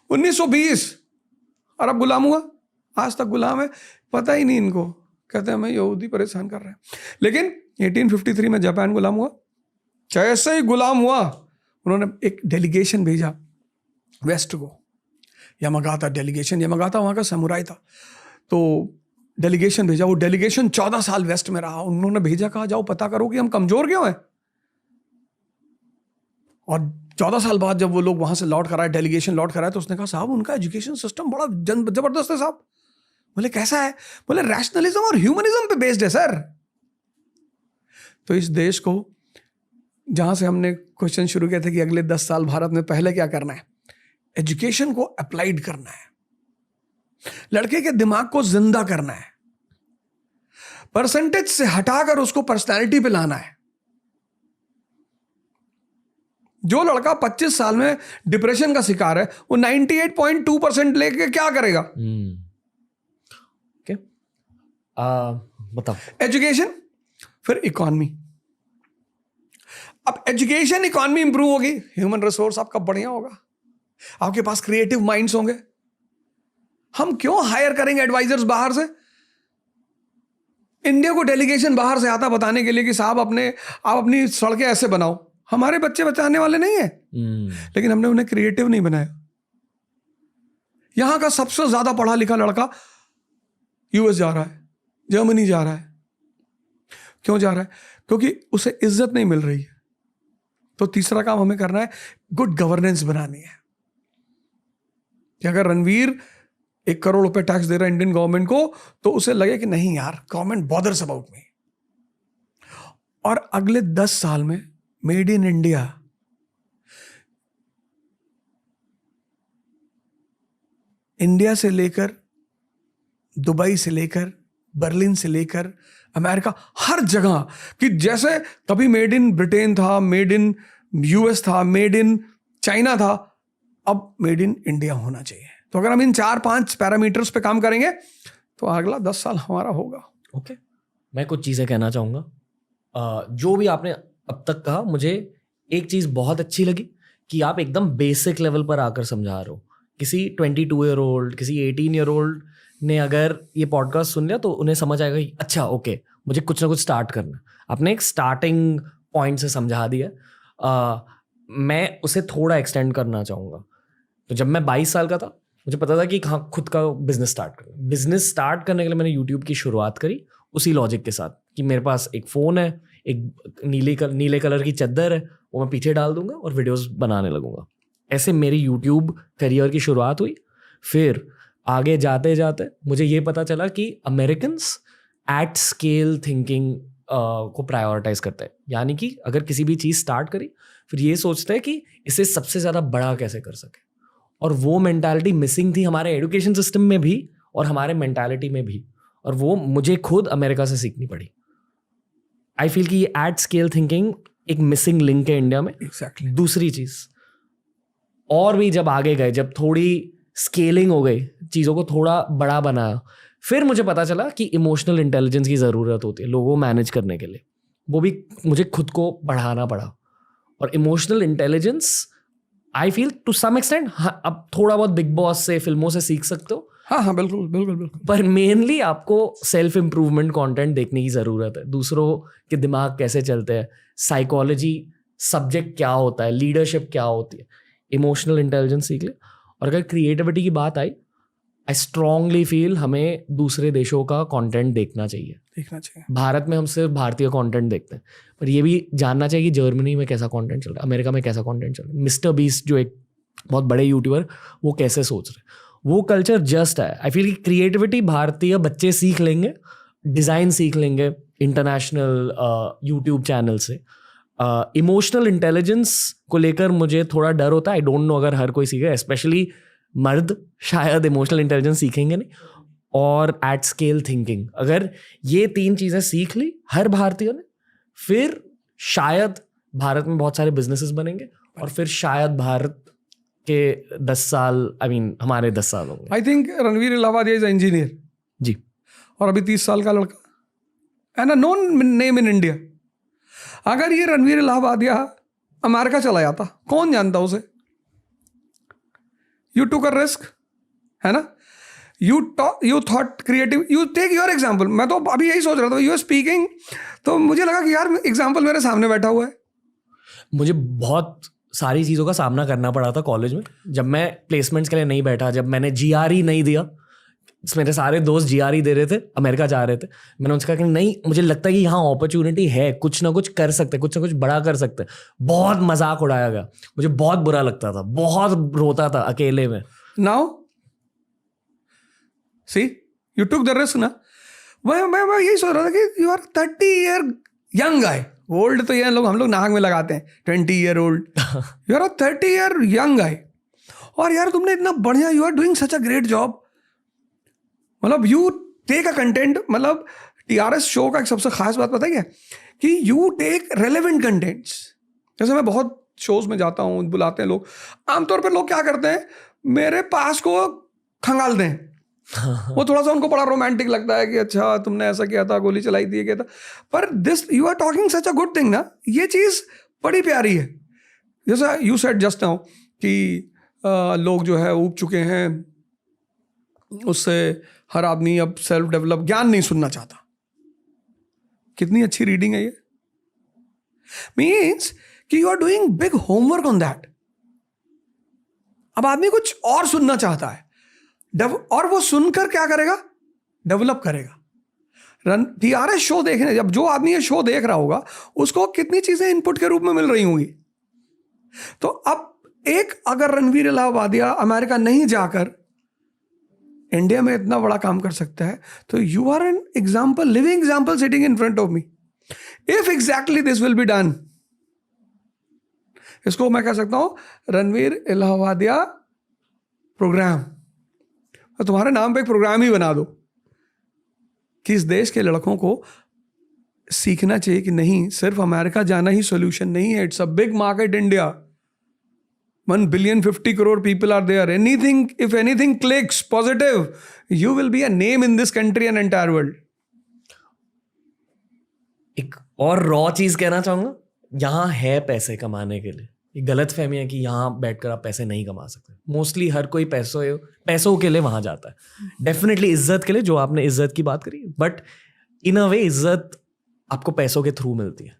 1920 और अब गुलाम हुआ, आज तक गुलाम है, पता ही नहीं इनको। कहते हैं हमें यहूदी परेशान कर रहे हैं। लेकिन 1853 में जापान गुलाम हुआ। जैसे ही गुलाम हुआ उन्होंने एक डेलीगेशन भेजा वेस्ट को, यामागाता डेलीगेशन। यामागाता वहाँ का समुराई था, तो डेलीगेशन भेजा। वो डेलीगेशन 14 साल वेस्ट में रहा। उन्होंने भेजा, कहा जाओ पता करो कि हम कमजोर क्यों हैं। और 14 साल बाद जब वो लोग वहां से लौट कर आए, डेलीगेशन लौट कर आए, तो उसने कहा साहब उनका एजुकेशन सिस्टम बड़ा जबरदस्त है साहब। बोले कैसा है? बोले रैशनलिज्म और ह्यूमनिज्म पे बेस्ड है सर। तो इस देश को, जहां से हमने क्वेश्चन शुरू किया था कि अगले 10 साल भारत में पहले क्या करना है, एजुकेशन को अप्लाइड करना है, लड़के के दिमाग को जिंदा करना है, परसेंटेज से हटाकर उसको पर्सनैलिटी पे लाना है। जो लड़का 25 साल में डिप्रेशन का शिकार है, वो 98.2% लेके क्या करेगा? बताओ। एजुकेशन, फिर इकॉनमी। अब एजुकेशन इकॉनमी इंप्रूव होगी, ह्यूमन रिसोर्स आपका बढ़िया होगा, आपके पास क्रिएटिव माइंड्स होंगे। हम क्यों हायर करेंगे एडवाइजर्स बाहर से? इंडिया को डेलीगेशन बाहर से आता बताने के लिए कि साहब आप अपनी सड़कें ऐसे बनाओ। हमारे बच्चे बचाने वाले नहीं है, लेकिन हमने उन्हें क्रिएटिव नहीं बनाया। यहां का सबसे ज्यादा पढ़ा लिखा लड़का यूएस जा रहा है, जर्मनी जा रहा है। क्यों जा रहा है? क्योंकि उसे इज्जत नहीं मिल रही है। तो तीसरा काम हमें करना है, गुड गवर्नेंस बनानी है कि अगर रणवीर 1 करोड़ रुपए टैक्स दे रहा है इंडियन गवर्नमेंट को, तो उसे लगे कि नहीं यार, गवर्नमेंट बॉदर्स अबाउट मी। और अगले 10 साल में मेड इन इंडिया, इंडिया से लेकर दुबई से लेकर बर्लिन से लेकर अमेरिका, हर जगह, कि जैसे कभी मेड इन ब्रिटेन था, मेड इन यूएस था, मेड इन चाइना था, अब मेड इन इंडिया होना चाहिए। तो अगर हम इन 4-5 पैरामीटर्स पे काम करेंगे तो अगला 10 साल हमारा होगा। ओके, मैं कुछ चीज़ें कहना चाहूँगा। जो भी आपने अब तक कहा, मुझे एक चीज़ बहुत अच्छी लगी कि आप एकदम बेसिक लेवल पर आकर समझा रहे हो। किसी 22 ईयर ओल्ड, किसी 18 ईयर ओल्ड ने अगर ये पॉडकास्ट सुन लिया तो उन्हें समझ आएगा कि अच्छा ओके, मुझे कुछ ना कुछ स्टार्ट करना। आपने एक स्टार्टिंग पॉइंट से समझा दिया। मैं उसे थोड़ा एक्सटेंड करना चाहूँगा। तो जब मैं 22 साल का था, मुझे पता था कि हाँ, खुद का बिजनेस स्टार्ट करना। बिजनेस स्टार्ट करने के लिए मैंने यूट्यूब की शुरुआत करी उसी लॉजिक के साथ कि मेरे पास एक फ़ोन है, एक नीले कलर की चद्दर है, वो मैं पीछे डाल दूंगा और वीडियोस बनाने लगूंगा। ऐसे मेरी यूट्यूब करियर की शुरुआत हुई। फिर आगे जाते जाते मुझे ये पता चला कि अमेरिकन्स एट स्केल थिंकिंग को प्रायोरिटाइज करते हैं। यानी कि अगर किसी भी चीज़ स्टार्ट करी, फिर ये सोचते हैं कि इसे सबसे ज़्यादा बड़ा कैसे कर सके। और वो मेंटालिटी मिसिंग थी हमारे एजुकेशन सिस्टम में भी और हमारे मेंटालिटी में भी, और वो मुझे खुद अमेरिका से सीखनी पड़ी। आई फील कि ये एट स्केल थिंकिंग एक मिसिंग लिंक है इंडिया में। Exactly. दूसरी चीज़, और भी जब आगे गए, जब थोड़ी स्केलिंग हो गई, चीज़ों को थोड़ा बड़ा बनाया, फिर मुझे पता चला कि इमोशनल इंटेलिजेंस की ज़रूरत होती है लोगों को मैनेज करने के लिए। वो भी मुझे खुद को बढ़ाना पड़ा। और emotional intelligence I feel to some extent, हाँ, अब थोड़ा बहुत बिग बॉस से, फिल्मों से सीख सकते हो। हाँ, बिल्कुल बिल्कुल बिल्कुल। पर मेनली आपको सेल्फ इम्प्रूवमेंट कंटेंट देखने की ज़रूरत है। दूसरों के दिमाग कैसे चलते हैं, साइकोलॉजी सब्जेक्ट क्या होता है, लीडरशिप क्या होती है, इमोशनल इंटेलिजेंस सीख ले। और अगर क्रिएटिविटी की बात आई, आई स्ट्रांगली फील हमें दूसरे देशों का कंटेंट देखना चाहिए। भारत में हम सिर्फ भारतीय कंटेंट देखते हैं, पर ये भी जानना चाहिए कि जर्मनी में कैसा कंटेंट चल रहा है, अमेरिका में कैसा कंटेंट चल रहा है, मिस्टर बीस्ट जो एक बहुत बड़े यूट्यूबर, वो कैसे सोच रहे हैं, वो कल्चर जस्ट है। आई फील कि क्रिएटिविटी भारतीय बच्चे सीख लेंगे, डिज़ाइन सीख लेंगे इंटरनेशनल यूट्यूब चैनल से। इमोशनल इंटेलिजेंस को लेकर मुझे थोड़ा डर होता है। आई डोंट नो अगर हर कोई सीखे, स्पेशली मर्द शायद इमोशनल इंटेलिजेंस सीखेंगे नहीं। और एट स्केल थिंकिंग, अगर ये 3 चीज़ें सीख ली हर भारतीय ने, फिर शायद भारत में बहुत सारे बिजनेसेस बनेंगे और फिर शायद भारत के 10 साल, हमारे 10 साल होंगे। I think Ranveer Allahbadia is engineer ji, और अभी 30 साल का लड़का and a known name in India. अगर ये रणवीर इलाहाबादिया अमेरिका चला जाता, कौन जानता उसे? यू टुक अ रिस्क, है ना? You thought creative, you take your example. मैं तो अभी यही सोच रहा था, यू आर स्पीकिंग, तो मुझे लगा कि यार एग्जाम्पल मेरे सामने बैठा हुआ है। मुझे बहुत सारी चीज़ों का सामना करना पड़ा था कॉलेज में। जब मैं प्लेसमेंट्स के लिए नहीं बैठा, जब मैंने GRE नहीं दिया, मेरे सारे दोस्त GRE दे रहे थे, अमेरिका जा रहे थे, मैंने उनसे कहा कि नहीं, मुझे लगता है कि यहाँ अपॉर्चुनिटी है, कुछ ना कुछ कर सकते, कुछ ना कुछ बड़ा कर सकते। बहुत मजाक उड़ाया गया, मुझे बहुत बुरा लगता था, बहुत रोता था अकेले में। Now see you took the risk ना। मैं यही सोच रहा था कि you are 30 year young guy. Old तो ये लोग, हम लोग नाक में लगाते हैं 20 year old. You are 30 year young guy, और यार तुमने इतना बढ़िया, you are doing such a great job. मतलब यू टेक अ कंटेंट, मतलब TRS शो का एक सबसे खास बात पता है क्या, कि यू टेक रेलेवेंट कंटेंट्स। जैसे मैं बहुत शोज में जाता हूँ, बुलाते हैं लोग, आमतौर पर लोग क्या करते हैं, मेरे पास को खंगालते हैं। वो थोड़ा सा उनको बड़ा रोमांटिक लगता है कि अच्छा तुमने ऐसा किया था, गोली चलाई थी, किया था। पर this you are talking such a good thing ना, ये चीज़ बड़ी प्यारी है। जैसा यू सेड जस्ट नाउ कि लोग जो है ऊब चुके हैं, उससे हर आदमी अब सेल्फ डेवलप ज्ञान नहीं सुनना चाहता। कितनी अच्छी रीडिंग है ये। मीन्स कि you are doing big homework on that. अब आदमी कुछ और सुनना चाहता है, और वो सुनकर क्या करेगा, डेवलप करेगा। TRS शो देखने, जब जो आदमी ये शो देख रहा होगा उसको कितनी चीजें इनपुट के रूप में मिल रही होंगी। तो अब एक अगर रणवीर इलाहाबादिया अमेरिका नहीं जाकर इंडिया में इतना बड़ा काम कर सकता है, तो you are an example, living example sitting in front of me. If exactly this will be done, इसको मैं कह सकता हूं रणवीर इलाहाबादिया प्रोग्राम। तुम्हारे नाम पे एक प्रोग्राम ही बना दो कि इस देश के लड़कों को सीखना चाहिए कि नहीं, सिर्फ अमेरिका जाना ही सॉल्यूशन नहीं है। It's a big market India, 1 billion 50 crore people are there. If anything clicks positive, you will be a name in this country and entire world. एक और रॉ चीज कहना चाहूंगा, यहाँ है पैसे कमाने के लिए। ये गलत फहमी है कि यहाँ बैठकर आप पैसे नहीं कमा सकते। मोस्टली हर कोई पैसों के लिए वहां जाता है। डेफिनेटली इज्जत के लिए, जो आपने इज्जत की बात करी, बट इन अ वे इज्जत आपको पैसों के थ्रू मिलती है,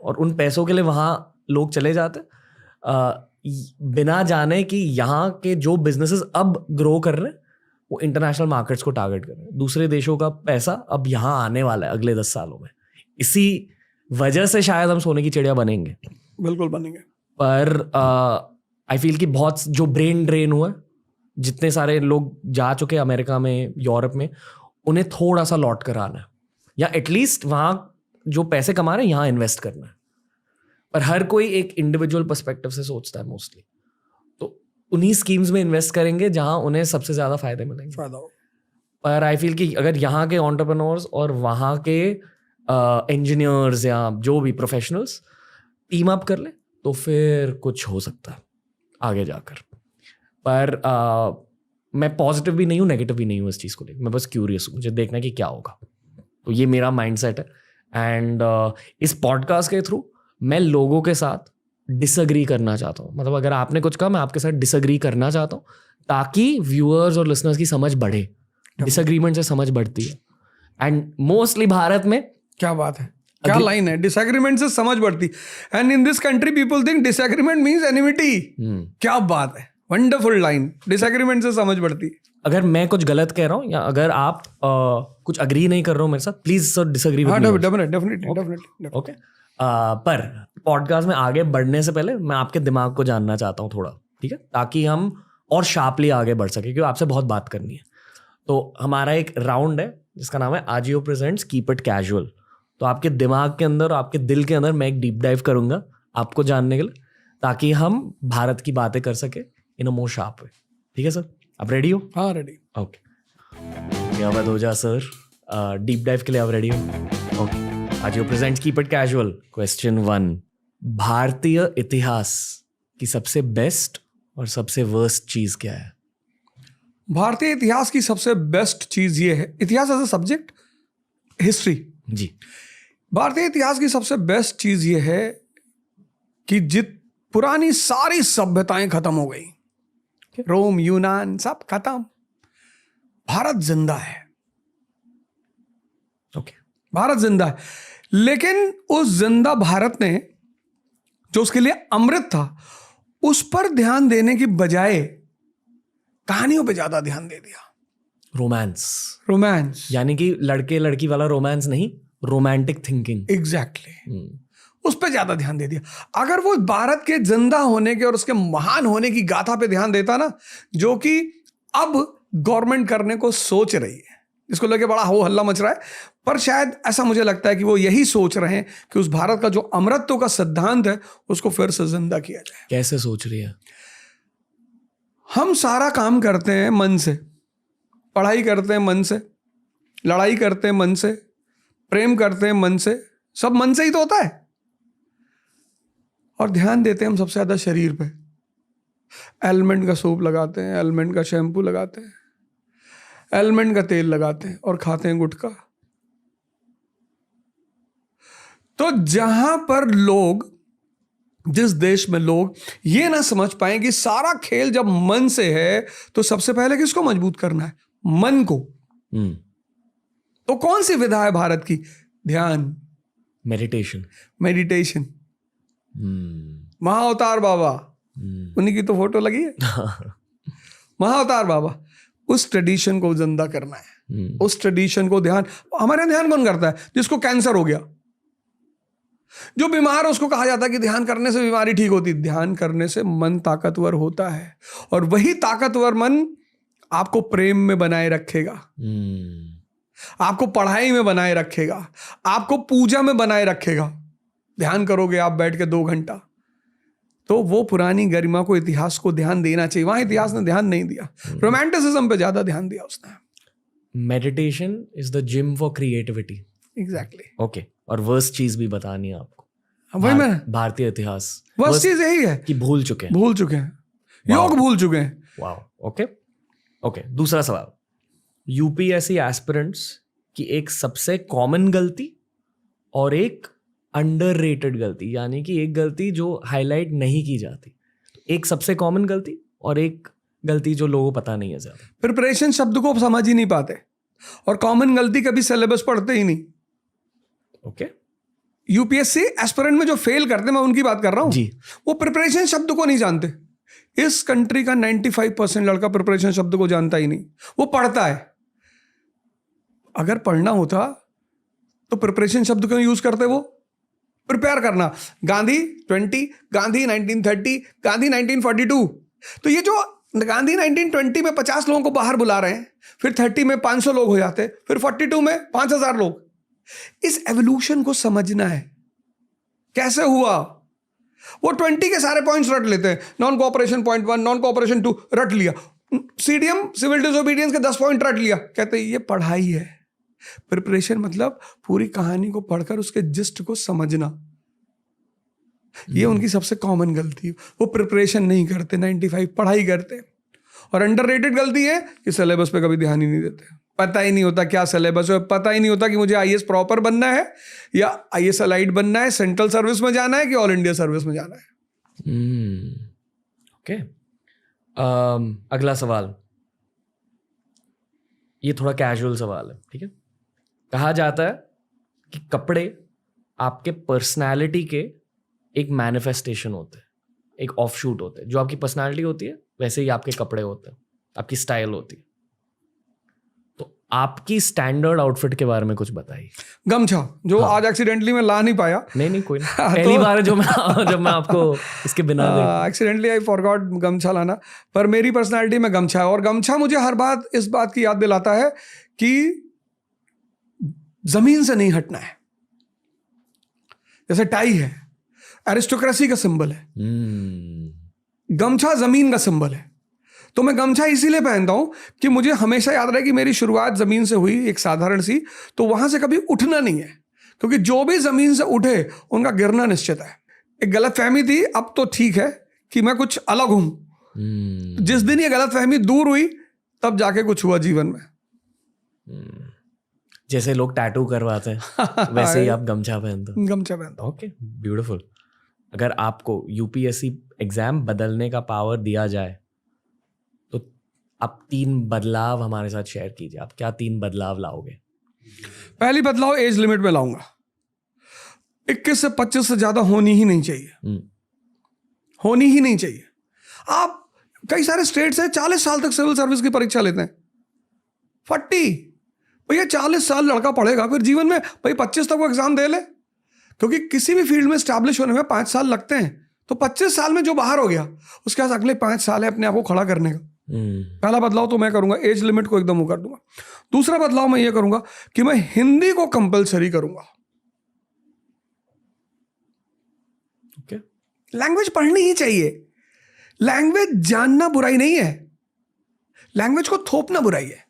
और उन पैसों के लिए वहां लोग चले जाते हैं बिना जाने कि यहाँ के जो बिजनेसेस अब ग्रो कर रहे हैं वो इंटरनेशनल मार्केट्स को टारगेट कर रहे हैं। दूसरे देशों का पैसा अब यहाँ आने वाला है अगले 10 सालों में। इसी वजह से शायद हम सोने की चिड़िया बनेंगे। बिल्कुल बनेंगे। पर आई फील कि बहुत जो ब्रेन ड्रेन हुआ, जितने सारे लोग जा चुके अमेरिका में, यूरोप में, उन्हें थोड़ा सा लौट कर आना है, या एटलीस्ट वहाँ जो पैसे कमा रहे हैं यहाँ इन्वेस्ट करना है। पर हर कोई एक इंडिविजुअल पर्सपेक्टिव से सोचता है मोस्टली, तो उन्हीं स्कीम्स में इन्वेस्ट करेंगे जहाँ उन्हें सबसे ज़्यादा फायदे मिलेंगे। पर आई फील कि अगर यहाँ के एंटरप्रेन्योर्स और वहाँ के इंजीनियर्स या जो भी प्रोफेशनल्स टीम अप कर ले तो फिर कुछ हो सकता है आगे जाकर। पर मैं पॉजिटिव भी नहीं हूँ, नेगेटिव भी नहीं हूँ इस चीज़ को लेकर। मैं बस क्यूरियस हूँ, मुझे देखना है कि क्या होगा। तो ये मेरा माइंडसेट है। एंड इस पॉडकास्ट के थ्रू मैं लोगों के साथ डिसएग्री करना चाहता हूँ। मतलब अगर आपने कुछ कहा, मैं आपके साथ डिसएग्री करना चाहता हूँ, ताकि व्यूअर्स और लिसनर्स की समझ बढ़े। डिसएग्रीमेंट से समझ बढ़ती है। एंड मोस्टली भारत में, क्या बात है, क्या लाइन है, डिसएग्रीमेंट से समझ बढ़ती। And in this country people think disagreement means enmity. क्या बात है, वंडरफुल लाइन, डिसएग्रीमेंट से समझ बढ़ती। अगर मैं कुछ गलत कह रहा हूँ या अगर आप कुछ अग्री नहीं कर रहे हो मेरे साथ, please sir disagree with me. Definitely okay. पर पॉडकास्ट में आगे बढ़ने से पहले मैं आपके दिमाग को जानना चाहता हूँ थोड़ा, ठीक है, ताकि हम और शार्पली आगे बढ़ सके, क्योंकि आपसे बहुत बात करनी है। तो हमारा एक राउंड है जिसका नाम है Ajio presents keep it casual. तो आपके दिमाग के अंदर, आपके दिल के अंदर मैं एक डीप डाइव करूंगा आपको जानने के लिए, ताकि हम भारत की बातें कर सके इन अ मोर शार्प वे। ठीक है सर, आप रेडी हो? हाँ, रेडी। ओके, क्या बात हो जा सर, डीप डाइव के लिए आप रेडी हो? Okay, Ajio presents keep it casual. Question 1, भारतीय इतिहास की सबसे बेस्ट और सबसे वर्स्ट चीज क्या है? भारतीय इतिहास की सबसे बेस्ट चीज ये है, इतिहास एज अ सब्जेक्ट, हिस्ट्री जी। भारतीय इतिहास की सबसे बेस्ट चीज ये है कि पुरानी सारी सभ्यताएं खत्म हो गई। रोम, यूनान, सब खत्म, भारत जिंदा है। ओके, भारत जिंदा है। लेकिन उस जिंदा भारत ने जो उसके लिए अमृत था, उस पर ध्यान देने की बजाय कहानियों पे ज्यादा ध्यान दे दिया। रोमांस यानी कि लड़के लड़की वाला रोमांस नहीं, रोमांटिक थिंकिंग। एग्जैक्टली उस पर ज्यादा ध्यान दे दिया। अगर वो भारत के जिंदा होने के और उसके महान होने की गाथा पे ध्यान देता ना, जो कि अब गवर्नमेंट करने को सोच रही है, इसको लेके बड़ा हो हल्ला मच रहा है, पर शायद ऐसा मुझे लगता है कि वो यही सोच रहे हैं कि उस भारत का जो अमरत्व का सिद्धांत है उसको फिर से जिंदा किया जाए। कैसे सोच रही है? हम सारा काम करते हैं मन से, पढ़ाई करते हैं मन से, लड़ाई करते हैं मन से, प्रेम करते हैं मन से, सब मन से ही तो होता है। और ध्यान देते हैं हम सबसे ज्यादा शरीर पे। एलमेंट का सूप लगाते हैं, एलमेंट का शैम्पू लगाते हैं, एलमेंट का तेल लगाते हैं और खाते हैं गुटखा। तो जहां पर लोग, जिस देश में लोग ये ना समझ पाए कि सारा खेल जब मन से है, तो सबसे पहले किसको मजबूत करना है? मन को। तो कौन सी विधा है भारत की? ध्यान, मेडिटेशन। महाअवतार बाबा, उन्हीं की तो फोटो लगी है। महाअवतार बाबा, उस ट्रेडिशन को जिंदा करना है। उस ट्रेडिशन को ध्यान, हमारे यहाँ ध्यान कौन करता है? जिसको कैंसर हो गया, जो बीमार है, उसको कहा जाता है कि ध्यान करने से बीमारी ठीक होती। ध्यान करने से मन ताकतवर होता है, और वही ताकतवर मन आपको प्रेम में बनाए रखेगा, आपको पढ़ाई में बनाए रखेगा, आपको पूजा में बनाए रखेगा। ध्यान करोगे आप बैठ के 2 घंटा, तो वो पुरानी गरिमा को, इतिहास को ध्यान देना चाहिए। वहां इतिहास ने ध्यान नहीं दिया, रोमांटिसिज्म पे ज्यादा ध्यान दिया उसने। Meditation is the gym for creativity. Exactly. Okay, और वर्स्ट चीज भी बतानी है आपको। वही मैं, भारतीय इतिहास वर्स्ट चीज यही है कि भूल चुके हैं, योग भूल चुके हैं। वाओ। ओके, दूसरा सवाल, यूपीएससी एस्पिरेंट्स की एक सबसे कॉमन गलती और एक अंडररेटेड गलती, यानी कि एक गलती जो हाईलाइट नहीं की जाती। एक सबसे कॉमन गलती और एक गलती जो लोगों को पता नहीं है ज्यादा। प्रिपरेशन शब्द को समझ ही नहीं पाते, और कॉमन गलती कभी सिलेबस पढ़ते ही नहीं। ओके, यूपीएससी एस्पिरेंट में जो फेल करते, मैं उनकी बात कर रहा हूं जी, वो प्रिपरेशन शब्द को नहीं जानते। इस कंट्री का 95% लड़का प्रिपरेशन शब्द को जानता ही नहीं, वो पढ़ता है। अगर पढ़ना होता तो प्रिपरेशन शब्द क्यों यूज करते? वो प्रिपेयर करना, गांधी 20, गांधी 1930, गांधी 1942। तो ये जो गांधी 1920 में 50 लोगों को बाहर बुला रहे हैं, फिर 30 में 500 लोग हो जाते, फिर 42 में 5000 लोग। इस एवोल्यूशन को समझना है, कैसे हुआ। वो 20 के सारे पॉइंट्स रट लेते हैं, non cooperation point 1, non cooperation 2 रट लिया, सीडीएम सिविल डिसोबीडियंस के 10 पॉइंट रट लिया। कहते ये पढ़ाई है। प्रिपरेशन मतलब पूरी कहानी को पढ़कर उसके जिस्ट को समझना। ये उनकी सबसे कॉमन गलती, वो प्रिपरेशन नहीं करते, 95 पढ़ाई करते। और अंडररेटेड गलती है कि सिलेबस पे कभी ध्यान ही नहीं देते, पता ही नहीं होता क्या सिलेबस है, पता ही नहीं होता कि मुझे आईएएस प्रॉपर बनना है या आईएएस अलाइड बनना है, सेंट्रल सर्विस में जाना है कि ऑल इंडिया सर्विस में जाना है। ओके, अगला सवाल, ये थोड़ा कैजुअल सवाल है, ठीक है। कहा जाता है कि कपड़े आपके पर्सनालिटी के एक मैनिफेस्टेशन होते हैं, एक ऑफशूट होते हैं। जो आपकी पर्सनालिटी होती है वैसे ही आपके कपड़े होते हैं, आपकी स्टाइल होती है। तो आपकी स्टैंडर्ड आउटफिट के बारे में कुछ बताइए। गमछा, जो आज एक्सीडेंटली मैं ला नहीं पाया। नहीं कोई नहीं, पहली बार है जब मैं आपको इसके बिना एक्सीडेंटली आई फॉरगॉट गमछा लाना, पर मेरी पर्सनालिटी में गमछा है। और गमछा मुझे हर बात इस बात की याद दिलाता है कि जमीन से नहीं हटना है। जैसे टाई है, एरिस्टोक्रेसी का सिंबल है, गमछा जमीन का सिंबल है। तो मैं गमछा इसीलिए पहनता हूं कि मुझे हमेशा याद रहे कि मेरी शुरुआत जमीन से हुई, एक साधारण सी, तो वहां से कभी उठना नहीं है, क्योंकि जो भी जमीन से उठे उनका गिरना निश्चित है। एक गलतफहमी थी, अब तो ठीक है कि मैं कुछ अलग हूं। जिस दिन ये गलतफहमी दूर हुई तब जाके कुछ हुआ जीवन में। जैसे लोग टैटू करवाते हैं वैसे ही आप गमछा पहनते हो। गमछा पहनता हूं। Okay, beautiful. अगर आपको यूपीएससी एग्जाम बदलने का पावर दिया जाए तो आप 3 बदलाव हमारे साथ शेयर कीजिए। आप क्या 3 बदलाव लाओगे? पहली बदलाव एज लिमिट में लाऊंगा। 21 से 25 से ज्यादा होनी ही नहीं चाहिए, होनी ही नहीं चाहिए। आप कई सारे स्टेट से 40 साल तक सिविल सर्विस की परीक्षा लेते हैं। 40 भैया 40 साल लड़का पढ़ेगा, फिर जीवन में भाई 25 तक वो एग्जाम दे ले, क्योंकि किसी भी फील्ड में स्टैब्लिश होने में 5 साल लगते हैं। तो 25 साल में जो बाहर हो गया उसके पास अगले 5 साल है अपने आप को खड़ा करने का। पहला बदलाव तो मैं करूंगा, एज लिमिट को एकदम वो कर दूंगा। दूसरा बदलाव मैं ये करूंगा कि मैं हिंदी को कंपलसरी करूंगा। ओके, लैंग्वेज पढ़नी ही चाहिए। लैंग्वेज जानना बुराई नहीं है, लैंग्वेज को थोपना बुराई है।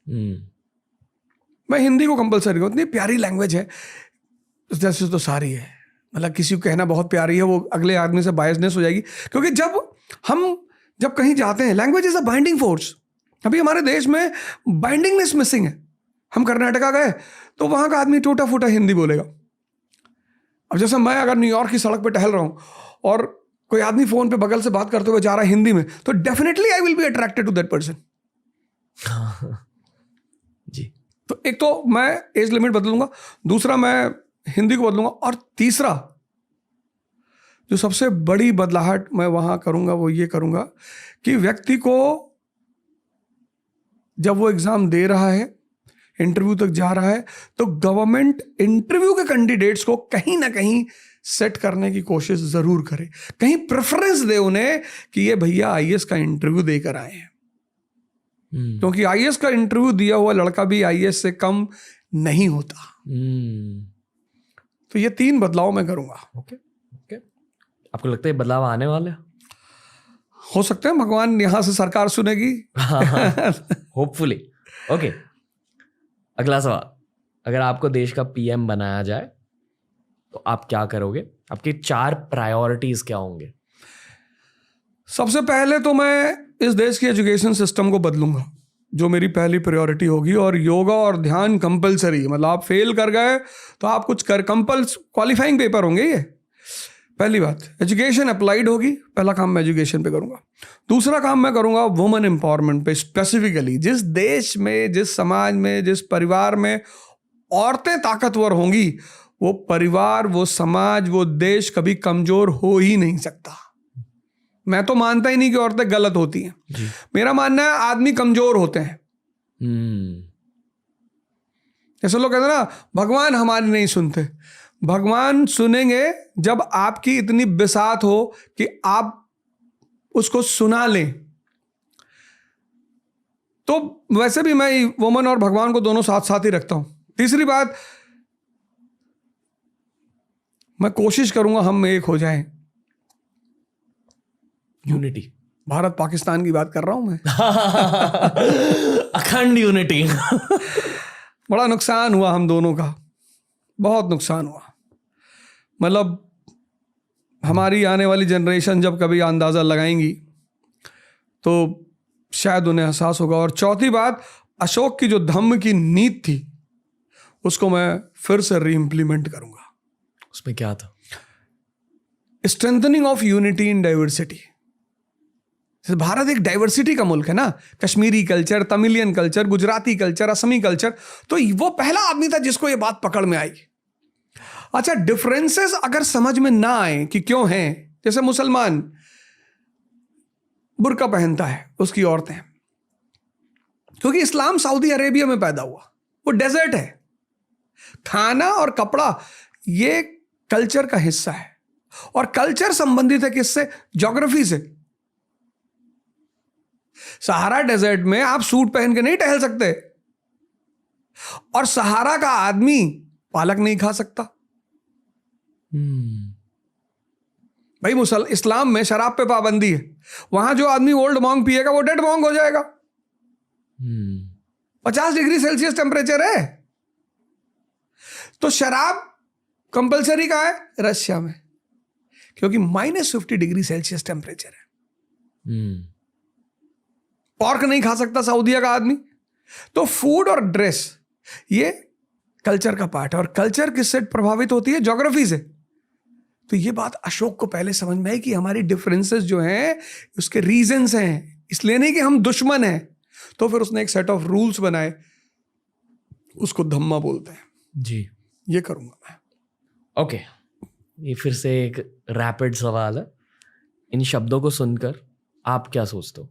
मैं हिंदी को कंपलसरी करूं। इतनी प्यारी लैंग्वेज है, जैसे तो सारी है, मतलब किसी को कहना बहुत प्यारी है वो अगले आदमी से बायसनेस हो जाएगी। क्योंकि जब कहीं जाते हैं, language is a binding force. अभी हमारे देश में बाइंडिंगनेस मिसिंग है। हम कर्नाटका गए तो वहां का आदमी टूटा फूटा हिंदी बोलेगा। अब जैसे मैं अगर न्यूयॉर्क की सड़क पे टहल रहा हूं और कोई आदमी फोन पे बगल से बात करते हुए जा रहा है हिंदी में, तो definitely I will be attracted to that person. जी। तो एक तो मैं एज लिमिट बदलूंगा, दूसरा मैं हिंदी को बदलूंगा, और तीसरा जो सबसे बड़ी बदलाहट मैं वहां करूंगा वो ये करूंगा कि व्यक्ति को जब वो एग्जाम दे रहा है इंटरव्यू तक जा रहा है, तो गवर्नमेंट इंटरव्यू के कैंडिडेट्स को कहीं ना कहीं सेट करने की कोशिश जरूर करे, कहीं प्रेफरेंस दे उन्हें कि ये भैया आईएएस का इंटरव्यू देकर आए हैं, क्योंकि आईएएस का इंटरव्यू दिया हुआ लड़का भी आईएएस से कम नहीं होता। तो ये 3 बदलाव मैं करूंगा। ओके, आपको लगता है बदलाव आने वाले? हो सकते हैं भगवान यहां से सरकार सुनेगी। होपफुली। ओके, अगला सवाल, अगर आपको देश का पीएम बनाया जाए तो आप क्या करोगे? आपकी 4 प्रायोरिटीज क्या होंगे? सबसे पहले तो मैं इस देश की एजुकेशन सिस्टम को बदलूंगा, जो मेरी पहली प्रायोरिटी होगी। और योगा और ध्यान कंपलसरी, मतलब आप फेल कर गए तो आप कुछ कर, क्वालिफाइंग पेपर होंगे ये। पहली बात, एजुकेशन अप्लाइड होगी, पहला काम मैं एजुकेशन पे करूंगा। दूसरा काम मैं करूंगा वुमेन एम्पावरमेंट पे, स्पेसिफिकली जिस देश में, जिस समाज में, जिस परिवार में औरतें ताकतवर होंगी, वो परिवार, वो समाज, वो देश कभी कमजोर हो ही नहीं सकता। मैं तो मानता ही नहीं कि औरतें गलत होती हैं, मेरा मानना है आदमी कमजोर होते हैं। जैसे लोग कहते हैं ना, भगवान हमारी नहीं सुनते। भगवान सुनेंगे जब आपकी इतनी बिसात हो कि आप उसको सुना लें। तो वैसे भी मैं वुमन और भगवान को दोनों साथ साथ ही रखता हूं। तीसरी बात, मैं कोशिश करूंगा हम एक हो जाएं। यूनिटी। भारत पाकिस्तान की बात कर रहा हूं मैं। अखंड यूनिटी। बड़ा नुकसान हुआ हम दोनों का, बहुत नुकसान हुआ। मतलब हमारी आने वाली जनरेशन जब कभी अंदाज़ा लगाएंगी तो शायद उन्हें एहसास होगा। और चौथी बात, अशोक की जो धम्म की नीति थी उसको मैं फिर से रीइम्प्लीमेंट करूंगा। उसमें क्या था? Strengthening of unity in diversity. Bharat एक डाइवर्सिटी का मुल्क है ना, Kashmiri culture, Tamilian culture, Gujarati culture, Asami culture. तो वो पहला आदमी था जिसको ये बात पकड़ में आई। अच्छा, डिफरेंसेस अगर समझ में ना आए कि क्यों हैं, जैसे मुसलमान बुर्का पहनता है उसकी औरतें, क्योंकि इस्लाम सऊदी अरेबिया में पैदा हुआ, वो डेजर्ट है। खाना और कपड़ा ये कल्चर का हिस्सा है, और कल्चर संबंधित है किससे? ज्योग्राफी से। सहारा डेजर्ट में आप सूट पहन के नहीं टहल सकते, और सहारा का आदमी पालक नहीं खा सकता। भाई इस्लाम में शराब पे पाबंदी है, वहां जो आदमी ओल्ड मॉन्ग पिएगा वो डेड मॉन्ग हो जाएगा। 50 डिग्री सेल्सियस टेम्परेचर है। तो शराब कंपलसरी कहाँ है? रशिया में, क्योंकि -50 डिग्री सेल्सियस टेम्परेचर है। पॉर्क नहीं खा सकता सऊदीया का आदमी। तो फूड और ड्रेस ये कल्चर का पार्ट है, और कल्चर किससे प्रभावित होती है? ज्योग्राफी से। तो ये बात अशोक को पहले समझ में आई कि हमारी डिफरेंसेस जो हैं उसके रीजंस हैं, इसलिए नहीं कि हम दुश्मन हैं। तो फिर उसने एक सेट ऑफ रूल्स बनाए, उसको धम्मा बोलते हैं जी। ये करूंगा मैं। ओके, ये फिर से एक रैपिड सवाल है। इन शब्दों को सुनकर आप क्या सोचते हो?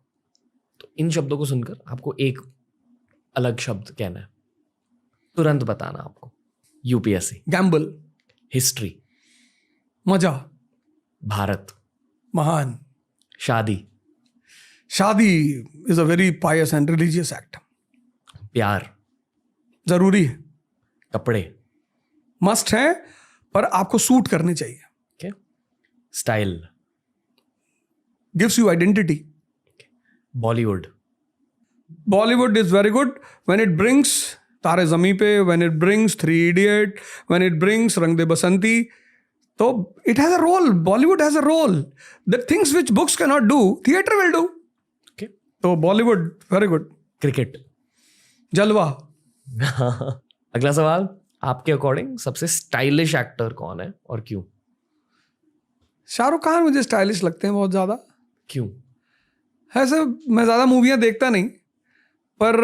तो इन शब्दों को सुनकर आपको एक अलग शब्द कहना है, तुरंत बताना आपको। यूपीएससी। गैम्बल। हिस्ट्री। मजा। भारत। महान। शादी। शादी is a very Payas and religious act. प्यार जरूरी है। कपड़े मस्ट है, पर आपको सूट करने चाहिए। okay. Style gives you identity. Bollywood. Bollywood is very good when it brings Taare Zameen Par, when it brings 3 idiot, when it brings Rang De Basanti. तो it has a role, Bollywood has a role. The things which books can not do, theatre will do. तो Bollywood very good. Cricket. जलवा। अगला सवाल, आपके according सबसे stylish actor कौन है और क्यों? शाहरुख खान मुझे स्टाइलिश लगते हैं बहुत ज़्यादा। क्यों? ऐसे मैं ज़्यादा मूवियाँ देखता नहीं, पर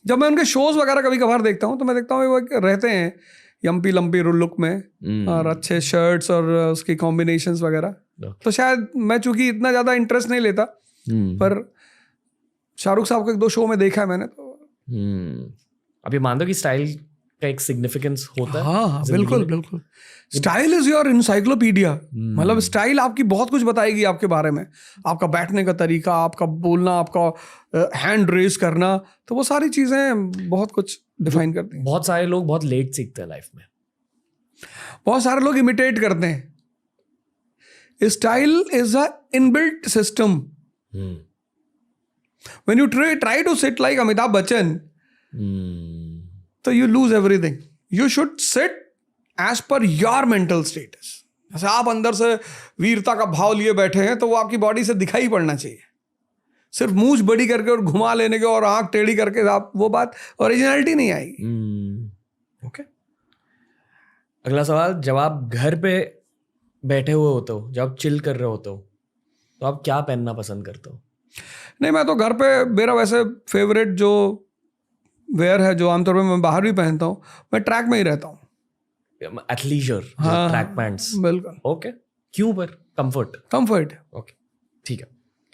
जब मैं उनके शोज वगैरह कभी कभार देखता हूँ तो मैं देखता हूँ वो रहते हैं यम्पी लंपी लुक में, और अच्छे शर्ट्स और उसकी कॉम्बिनेशंस वगैरह। तो शायद मैं चूंकि इतना ज़्यादा इंटरेस्ट नहीं लेता, पर शाहरुख साहब को 1-2 शो में देखा है मैंने। तो आप ये मानते हो कि स्टाइल का एक सिग्निफिकेंस होता है? हाँ हाँ, जिंदगी बिल्कुल में? बिल्कुल। Style is your encyclopedia. मतलब स्टाइल आपकी बहुत कुछ बताएगी आपके बारे में, आपका बैठने का तरीका, आपका बोलना, आपका हैंड रेज करना, तो वो सारी चीजें बहुत कुछ डिफाइन करती हैं। बहुत सारे लोग बहुत लेट सीखते हैं लाइफ में। बहुत सारे लोग इमिटेट करते हैं। Style is a inbuilt system. When you try to sit like Amitabh Bachchan, तो you lose everything. You should sit as per your mental status. जैसे आप अंदर से वीरता का भाव लिए बैठे हैं, तो वो आपकी बॉडी से दिखाई पड़ना चाहिए। सिर्फ मूंछ बड़ी करके और घुमा लेने के और आंख टेढ़ी करके आप, वो बात ओरिजिनलिटी नहीं आएगी। ओके। अगला सवाल, जब आप घर पे बैठे हुए होते हो, जब आप चिल कर रहे होते हो, तो आप क्या पहनना पसंद करते हो? नहीं, मैं तो घर पे, मेरा वैसे फेवरेट जो वेयर है, जो आमतौर पे मैं बाहर भी पहनता हूँ, मैं ट्रैक में ही रहता हूँ। एथलीजर, हाँ, ट्रैक पैंट्स। बिल्कुल। ओके, क्यों? पर कंफर्ट। कंफर्ट। ओके, ठीक है।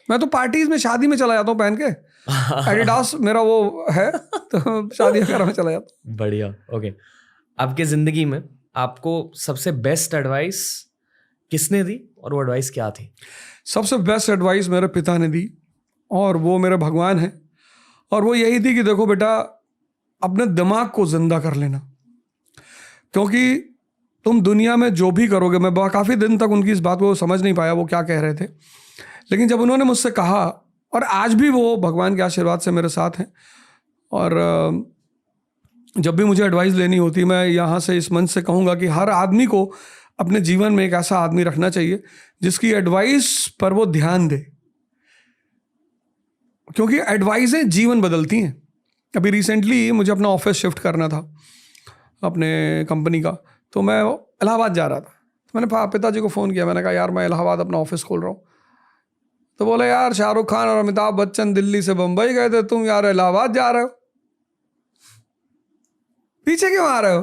मैं तो पार्टीज में, शादी में चला जाता हूँ पहन के। एडिडास मेरा वो है, तो शादी वगैरह में चला जाता हूँ। बढ़िया। ओके, आपके जिंदगी में आपको सबसे बेस्ट एडवाइस किसने दी और वो एडवाइस क्या थी? सबसे बेस्ट एडवाइस मेरे पिता ने दी, और वो मेरे भगवान हैं। और वो यही थी कि देखो बेटा, अपने दिमाग को जिंदा कर लेना, क्योंकि तुम दुनिया में जो भी करोगे, मैं काफ़ी दिन तक उनकी इस बात को समझ नहीं पाया वो क्या कह रहे थे, लेकिन जब उन्होंने मुझसे कहा, और आज भी वो भगवान के आशीर्वाद से मेरे साथ हैं, और जब भी मुझे एडवाइस लेनी होती, मैं यहाँ से इस मंच से कहूँगा कि हर आदमी को अपने जीवन में एक ऐसा आदमी रखना चाहिए जिसकी एडवाइस पर वो ध्यान दे, क्योंकि एडवाइसें जीवन बदलती हैं। अभी रिसेंटली मुझे अपना ऑफिस शिफ्ट करना था अपने कंपनी का, तो मैं इलाहाबाद जा रहा था। तो मैंने पिताजी को फ़ोन किया, मैंने कहा यार मैं इलाहाबाद अपना ऑफिस खोल रहा हूँ। तो बोले यार शाहरुख खान और अमिताभ बच्चन दिल्ली से बम्बई गए थे, तुम यार इलाहाबाद जा रहे हो, पीछे क्यों आ रहे हो?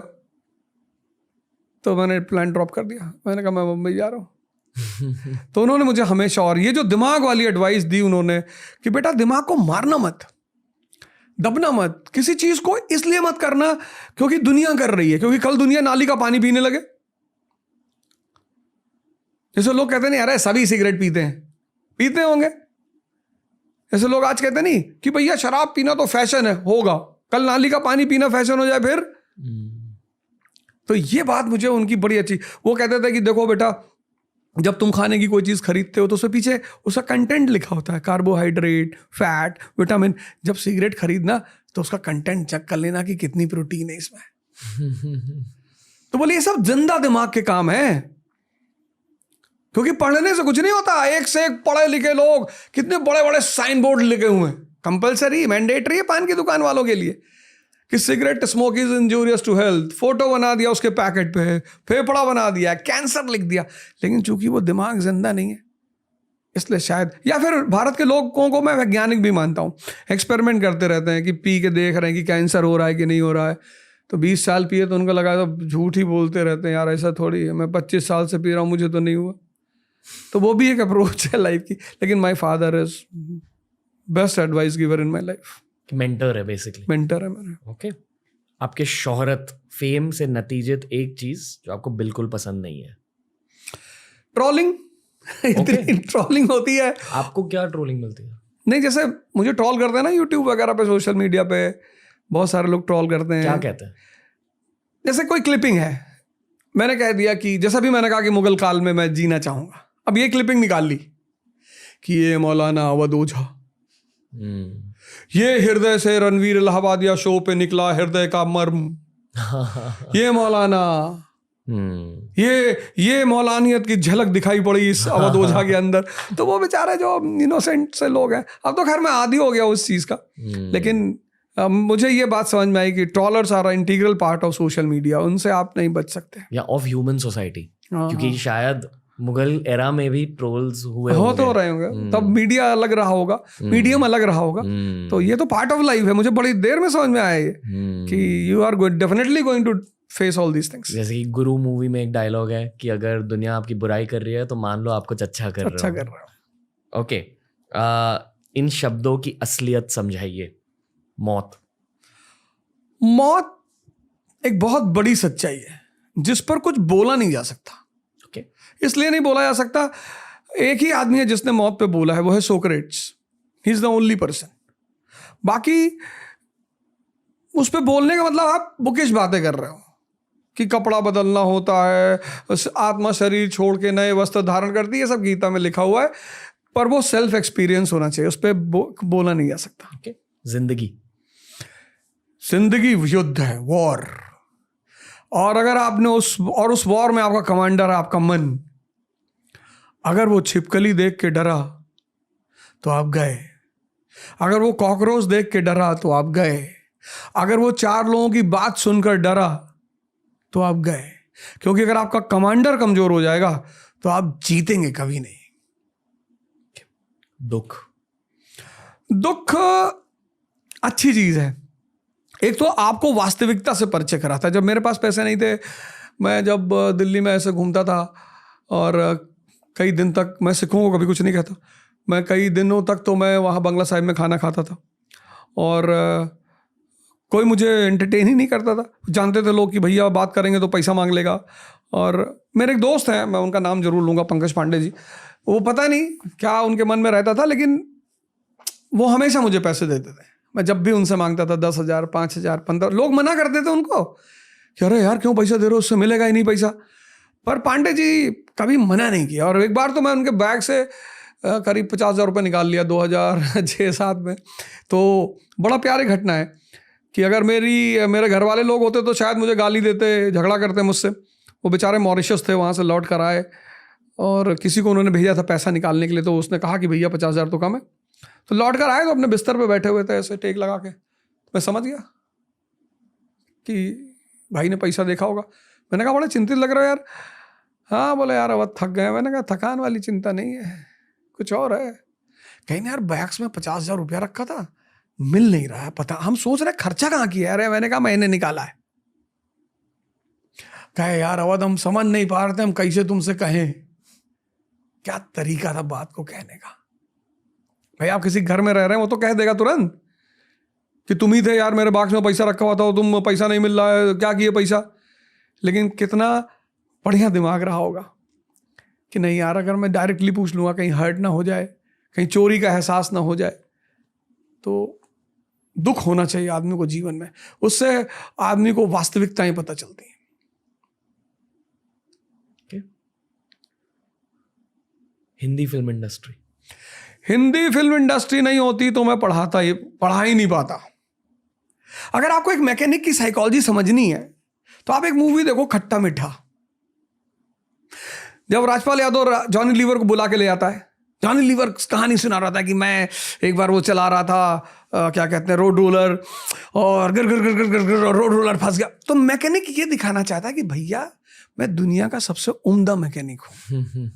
तो मैंने प्लान ड्रॉप कर दिया, मैंने कहा मैं मुंबई जा रहा हूँ। तो उन्होंने मुझे हमेशा, और ये जो दिमाग वाली एडवाइस दी उन्होंने कि बेटा दिमाग को मारना मत, दबना मत, किसी चीज को इसलिए मत करना क्योंकि दुनिया कर रही है, क्योंकि कल दुनिया नाली का पानी पीने लगे। जैसे लोग कहते नहीं अरे सभी सिगरेट पीते हैं, पीते होंगे। ऐसे लोग आज कहते नहीं कि भैया शराब पीना तो फैशन है, होगा, कल नाली का पानी पीना फैशन हो जाए फिर। तो ये बात मुझे उनकी बड़ी अच्छी, वो कहते थे कि देखो बेटा, जब तुम खाने की कोई चीज़ खरीदते हो तो उसके पीछे उसका कंटेंट लिखा होता है, कार्बोहाइड्रेट, फैट, विटामिन। जब सिगरेट खरीदना तो उसका कंटेंट चेक कर लेना कि कितनी प्रोटीन है इसमें। तो बोले ये सब जिंदा दिमाग के काम है, क्योंकि पढ़ने से कुछ नहीं होता। एक से एक पढ़े लिखे लोग, कितने बड़े बड़े साइन बोर्ड लिखे हुए हैं, कंपलसरी मैंडेटरी है पान की दुकान वालों के लिए कि cigarette smoke is injurious to health, photo बना दिया उसके पैकेट पे, फेफड़ा बना दिया, कैंसर लिख दिया। लेकिन चूंकि वो दिमाग जिंदा नहीं है, इसलिए शायद, या फिर भारत के लोगों को मैं वैज्ञानिक भी मानता हूँ, एक्सपेरिमेंट करते रहते हैं कि पी के देख रहे हैं कि कैंसर हो रहा है कि नहीं हो रहा है। तो 20 साल पिए तो उनको लगा तो झूठ ही बोलते रहते हैं, यार ऐसा थोड़ी है, मैं 25 साल से पी रहा हूँ, मुझे तो नहीं हुआ। तो वो भी एक अप्रोच है लाइफ की। लेकिन my father is best advice giver in my life. Mentor है बेसिकली। मेंटर है मेरा। ओके, आपके शोहरत, फेम से नतीजत एक चीज जो आपको बिल्कुल पसंद नहीं है? ट्रोलिंग। इतनी ट्रोलिंग होती है। आपको क्या ट्रोलिंग मिलती है? नहीं, जैसे मुझे ट्रोल करते हैं ना यूट्यूब वगैरह पे, सोशल मीडिया पे बहुत सारे लोग ट्रोल करते हैं। क्या कहते हैं? जैसे कोई क्लिपिंग है, मैंने कह दिया कि जैसा भी मैंने कहा कि मुगल काल में मैं जीना चाहूंगा, अब ये क्लिपिंग निकाल ली कि ये मौलाना अवध ओझा, ये हृदय से रणवीर इलाहाबादिया शो पे निकला हृदय का मर्म, ये मौलाना, ये मौलानियत की झलक दिखाई पड़ी इस अवध ओझा के अंदर। तो वो बेचारे जो इनोसेंट से लोग हैं, अब तो खैर मैं आदी हो गया उस चीज का। लेकिन मुझे ये बात समझ में आई कि trollers are integral part of social media, उनसे आप नहीं बच सकते, या ऑफ ह्यूमन सोसाइटी। क्योंकि शायद मुगल एरा में भी ट्रोल्स हुए तो रहे होंगे, तब मीडिया अलग रहा होगा, मीडियम अलग रहा होगा। तो ये तो पार्ट ऑफ लाइफ है। मुझे बड़ी देर में समझ में आया ये कि you are definitely going to face all these things. जैसे कि गुरु मूवी में एक डायलॉग है कि अगर दुनिया आपकी बुराई कर रही है तो मान लो आप कुछ अच्छा कर रहे हो। ओके, इन शब्दों की असलियत समझाइए। मौत। मौत एक बहुत बड़ी सच्चाई है जिस पर कुछ बोला नहीं जा सकता। ओके। इसलिए नहीं बोला जा सकता, एक ही आदमी है जिसने मौत पे बोला है, वो है Socrates. He is the only person. बाकी उस पे बोलने का मतलब आप बुकिश बातें कर रहे हो कि कपड़ा बदलना होता है, आत्मा शरीर छोड़ के नए वस्त्र धारण करती है, ये सब गीता में लिखा हुआ है, पर वो सेल्फ एक्सपीरियंस होना चाहिए, उस पर बोला नहीं जा सकता। ओके। जिंदगी युद्ध है, वॉर। और अगर आपने उस वॉर में आपका कमांडर है आपका मन, अगर वो छिपकली देख के डरा तो आप गए, अगर वो कॉकरोच देख के डरा तो आप गए, अगर वो 4 लोगों की बात सुनकर डरा तो आप गए। क्योंकि अगर आपका कमांडर कमजोर हो जाएगा तो आप जीतेंगे कभी नहीं। दुख अच्छी चीज है। एक तो आपको वास्तविकता से परिचय कराता है। जब मेरे पास पैसे नहीं थे, मैं जब दिल्ली में ऐसे घूमता था और कई दिन तक, मैं सिखों को कभी कुछ नहीं कहता, मैं कई दिनों तक तो मैं वहाँ बंगला साहिब में खाना खाता था और कोई मुझे एंटरटेन ही नहीं करता था। जानते थे लोग कि भैया बात करेंगे तो पैसा मांग लेगा। और मेरे एक दोस्त हैं, मैं उनका नाम जरूर लूँगा, पंकज पांडे जी। वो पता नहीं क्या उनके मन में रहता था, लेकिन वो हमेशा मुझे पैसे देते थे। मैं जब भी उनसे मांगता था 10,000, 5,000, 15, लोग मना करते थे उनको कि अरे यार क्यों पैसा दे रहे हो, उससे मिलेगा ही नहीं पैसा। पर पांडे जी कभी मना नहीं किया। और एक बार तो मैं उनके बैग से करीब 50,000 रुपये निकाल लिया 2006-07 में। तो बड़ा प्यारी घटना है कि अगर मेरे घर वाले लोग होते तो शायद मुझे गाली देते, झगड़ा करते मुझसे। वो बेचारे मॉरिशस थे, वहाँ से लौट कर आए और किसी को उन्होंने भेजा था पैसा निकालने के लिए, तो उसने कहा कि भैया 50,000 तो कम है। तो लौट कर आए तो अपने बिस्तर पे बैठे हुए थे ऐसे टेक लगा के। मैं समझ गया कि भाई ने पैसा देखा होगा। मैंने कहा बड़े चिंतित लग रहे हो यार। हाँ बोले यार अब थक गए। मैंने कहा थकान वाली चिंता नहीं है, कुछ और है। कहीं ना यार बैग्स में 50,000 रुपया रखा था, मिल नहीं रहा है, पता हम सोच रहे खर्चा कहाँ किया है। मैंने कहा मैंने निकाला है। कहे यार अवध हम समझ नहीं पा रहे थे, हम कैसे तुमसे कहें। क्या तरीका था बात को कहने का। भाई आप किसी घर में रह रहे हैं, वो तो कह देगा तुरंत कि तुम ही थे यार, मेरे बॉक्स में पैसा रखा हुआ था, तुम पैसा नहीं मिल रहा है, क्या किए पैसा। लेकिन कितना बढ़िया दिमाग रहा होगा कि नहीं यार, अगर मैं डायरेक्टली पूछ लूँगा कहीं हर्ट ना हो जाए, कहीं चोरी का एहसास ना हो जाए। तो दुख होना चाहिए आदमी को जीवन में, उससे आदमी को वास्तविकताएं पता चलती हैं। हिंदी फिल्म इंडस्ट्री नहीं होती तो मैं पढ़ा ही नहीं पाता। अगर आपको एक मैकेनिक की साइकोलॉजी समझनी है तो आप एक मूवी देखो, खट्टा मीठा। जब राजपाल यादव जॉनी लीवर को बुला के ले आता है, जॉनी लीवर कहानी सुना रहा था कि मैं एक बार वो चला रहा था क्या कहते हैं, रोड रोलर, और गिर गिर गिर गिर गिर गिर रोड रोलर फंस गया। तो मैकेनिक ये दिखाना चाहता है कि भैया मैं दुनिया का सबसे उम्दा मैकेनिक हूं।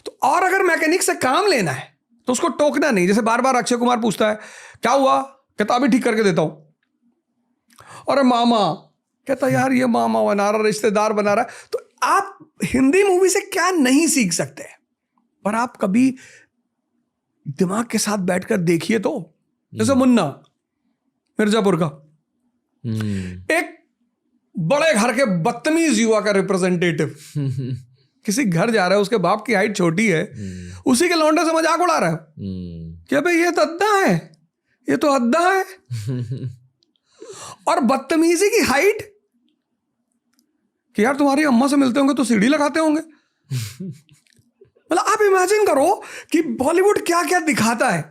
तो और अगर मैकेनिक से काम लेना है तो उसको टोकना नहीं। जैसे बार बार अक्षय कुमार पूछता है क्या हुआ, कहता अभी ठीक करके देता हूं। और मामा कहता यार ये मामा बना रहा, रिश्तेदार बना रहा है। तो आप हिंदी मूवी से क्या नहीं सीख सकते, पर आप कभी दिमाग के साथ बैठकर देखिए तो। जैसे मुन्ना मिर्जापुर का एक बड़े घर के बदतमीज युवा का रिप्रेजेंटेटिव किसी घर जा रहा है, उसके बाप की हाइट छोटी है, उसी के लौंडे से मजाक उड़ा रहा है कि भाई ये तो अद्दा है, ये तो अद्दा है। और बदतमीजी की हाइट कि यार तुम्हारी अम्मा से मिलते होंगे तो सीढ़ी लगाते होंगे। मतलब आप इमेजिन करो कि बॉलीवुड क्या क्या दिखाता है।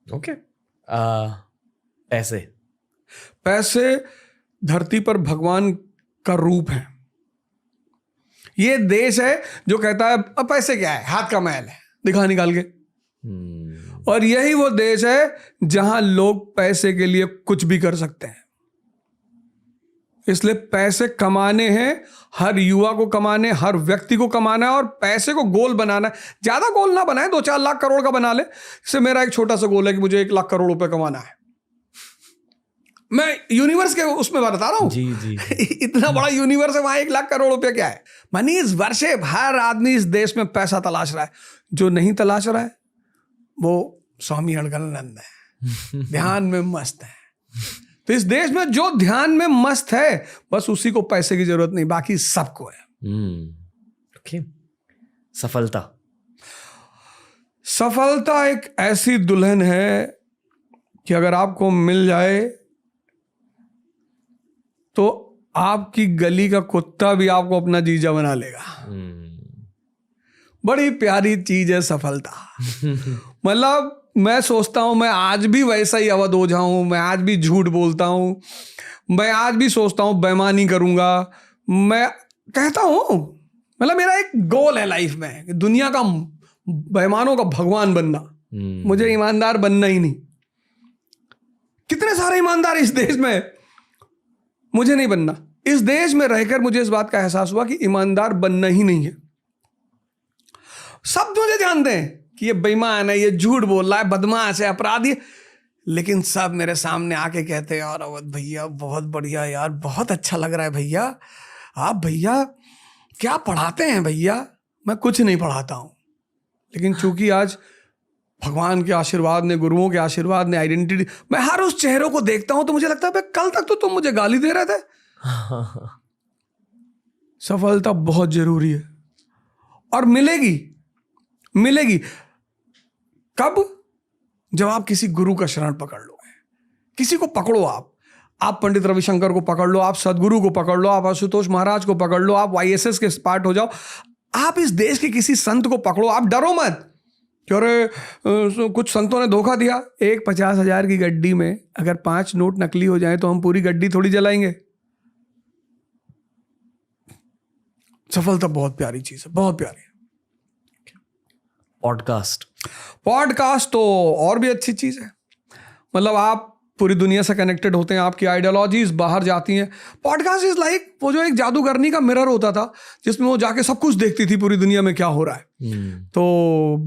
ओके। पैसे धरती पर भगवान का रूप है। ये देश है जो कहता है अब पैसे क्या है, हाथ का मैल है, दिखा निकाल के। और यही वो देश है जहां लोग पैसे के लिए कुछ भी कर सकते हैं। इसलिए पैसे कमाने हैं, हर युवा को कमाने, हर व्यक्ति को कमाना है और पैसे को गोल बनाना है। ज्यादा गोल ना बनाए, 2-4 लाख करोड़ का बना ले। इससे मेरा एक छोटा सा गोल है कि मुझे 1 लाख करोड़ रुपए कमाना है। मैं यूनिवर्स के उसमें बता रहा हूं। जी जी। इतना बड़ा यूनिवर्स है, वहां 1 लाख करोड़ रुपए क्या है। Money is worship. हर आदमी इस देश में पैसा तलाश रहा है। जो नहीं तलाश रहा है वो स्वामी अड़गलनंद है। ध्यान में मस्त है। तो इस देश में जो ध्यान में मस्त है बस उसी को पैसे की जरूरत नहीं, बाकी सबको है। ओके। सफलता एक ऐसी दुल्हन है कि अगर आपको मिल जाए तो आपकी गली का कुत्ता भी आपको अपना जीजा बना लेगा। बड़ी प्यारी चीज है सफलता। मतलब मैं सोचता हूं मैं आज भी वैसा ही अवध हो जाऊं, मैं आज भी झूठ बोलता हूं, मैं आज भी सोचता हूं बेईमानी करूंगा, मैं कहता हूं मतलब मेरा एक गोल है लाइफ में कि दुनिया का बेईमानों का भगवान बनना। मुझे ईमानदार बनना ही नहीं। कितने सारे ईमानदार इस देश में, मुझे नहीं बनना। इस देश में रहकर मुझे इस बात का एहसास हुआ कि ईमानदार बनना ही नहीं है। सब मुझे जानते हैं कि ये बेईमान है, ये झूठ बोल रहा है, बदमाश है, अपराधी है, लेकिन सब मेरे सामने आके कहते हैं यार अवध भैया बहुत बढ़िया यार, बहुत अच्छा लग रहा है भैया, आप भैया क्या पढ़ाते हैं भैया। मैं कुछ नहीं पढ़ाता हूं, लेकिन चूंकि आज भगवान के आशीर्वाद ने, गुरुओं के आशीर्वाद ने, आइडेंटिटी, मैं हर उस चेहरों को देखता हूं तो मुझे लगता है कल तक तो तुम मुझे गाली दे रहे थे। सफलता बहुत जरूरी है और मिलेगी कब? जब आप किसी गुरु का शरण पकड़ लो। किसी को पकड़ो, आप पंडित रविशंकर को पकड़ लो, आप सदगुरु को पकड़ लो, आप आशुतोष महाराज को पकड़ लो, आप YSS के पार्ट हो जाओ, आप इस देश के किसी संत को पकड़ो। आप डरो मत कि अरे कुछ संतों ने धोखा दिया। एक 50,000 की गड्डी में अगर 5 नोट नकली हो जाए तो हम पूरी गड्डी थोड़ी जलाएंगे। सफलता बहुत प्यारी चीज है, बहुत प्यारी। पॉडकास्ट तो और भी अच्छी चीज है। मतलब आप पूरी दुनिया से कनेक्टेड होते हैं, आपकी आइडियोलॉजीज बाहर जाती हैं। पॉडकास्ट इज लाइक वो जो एक जादूगरनी का मिरर होता था जिसमें वो जाके सब कुछ देखती थी पूरी दुनिया में क्या हो रहा है। तो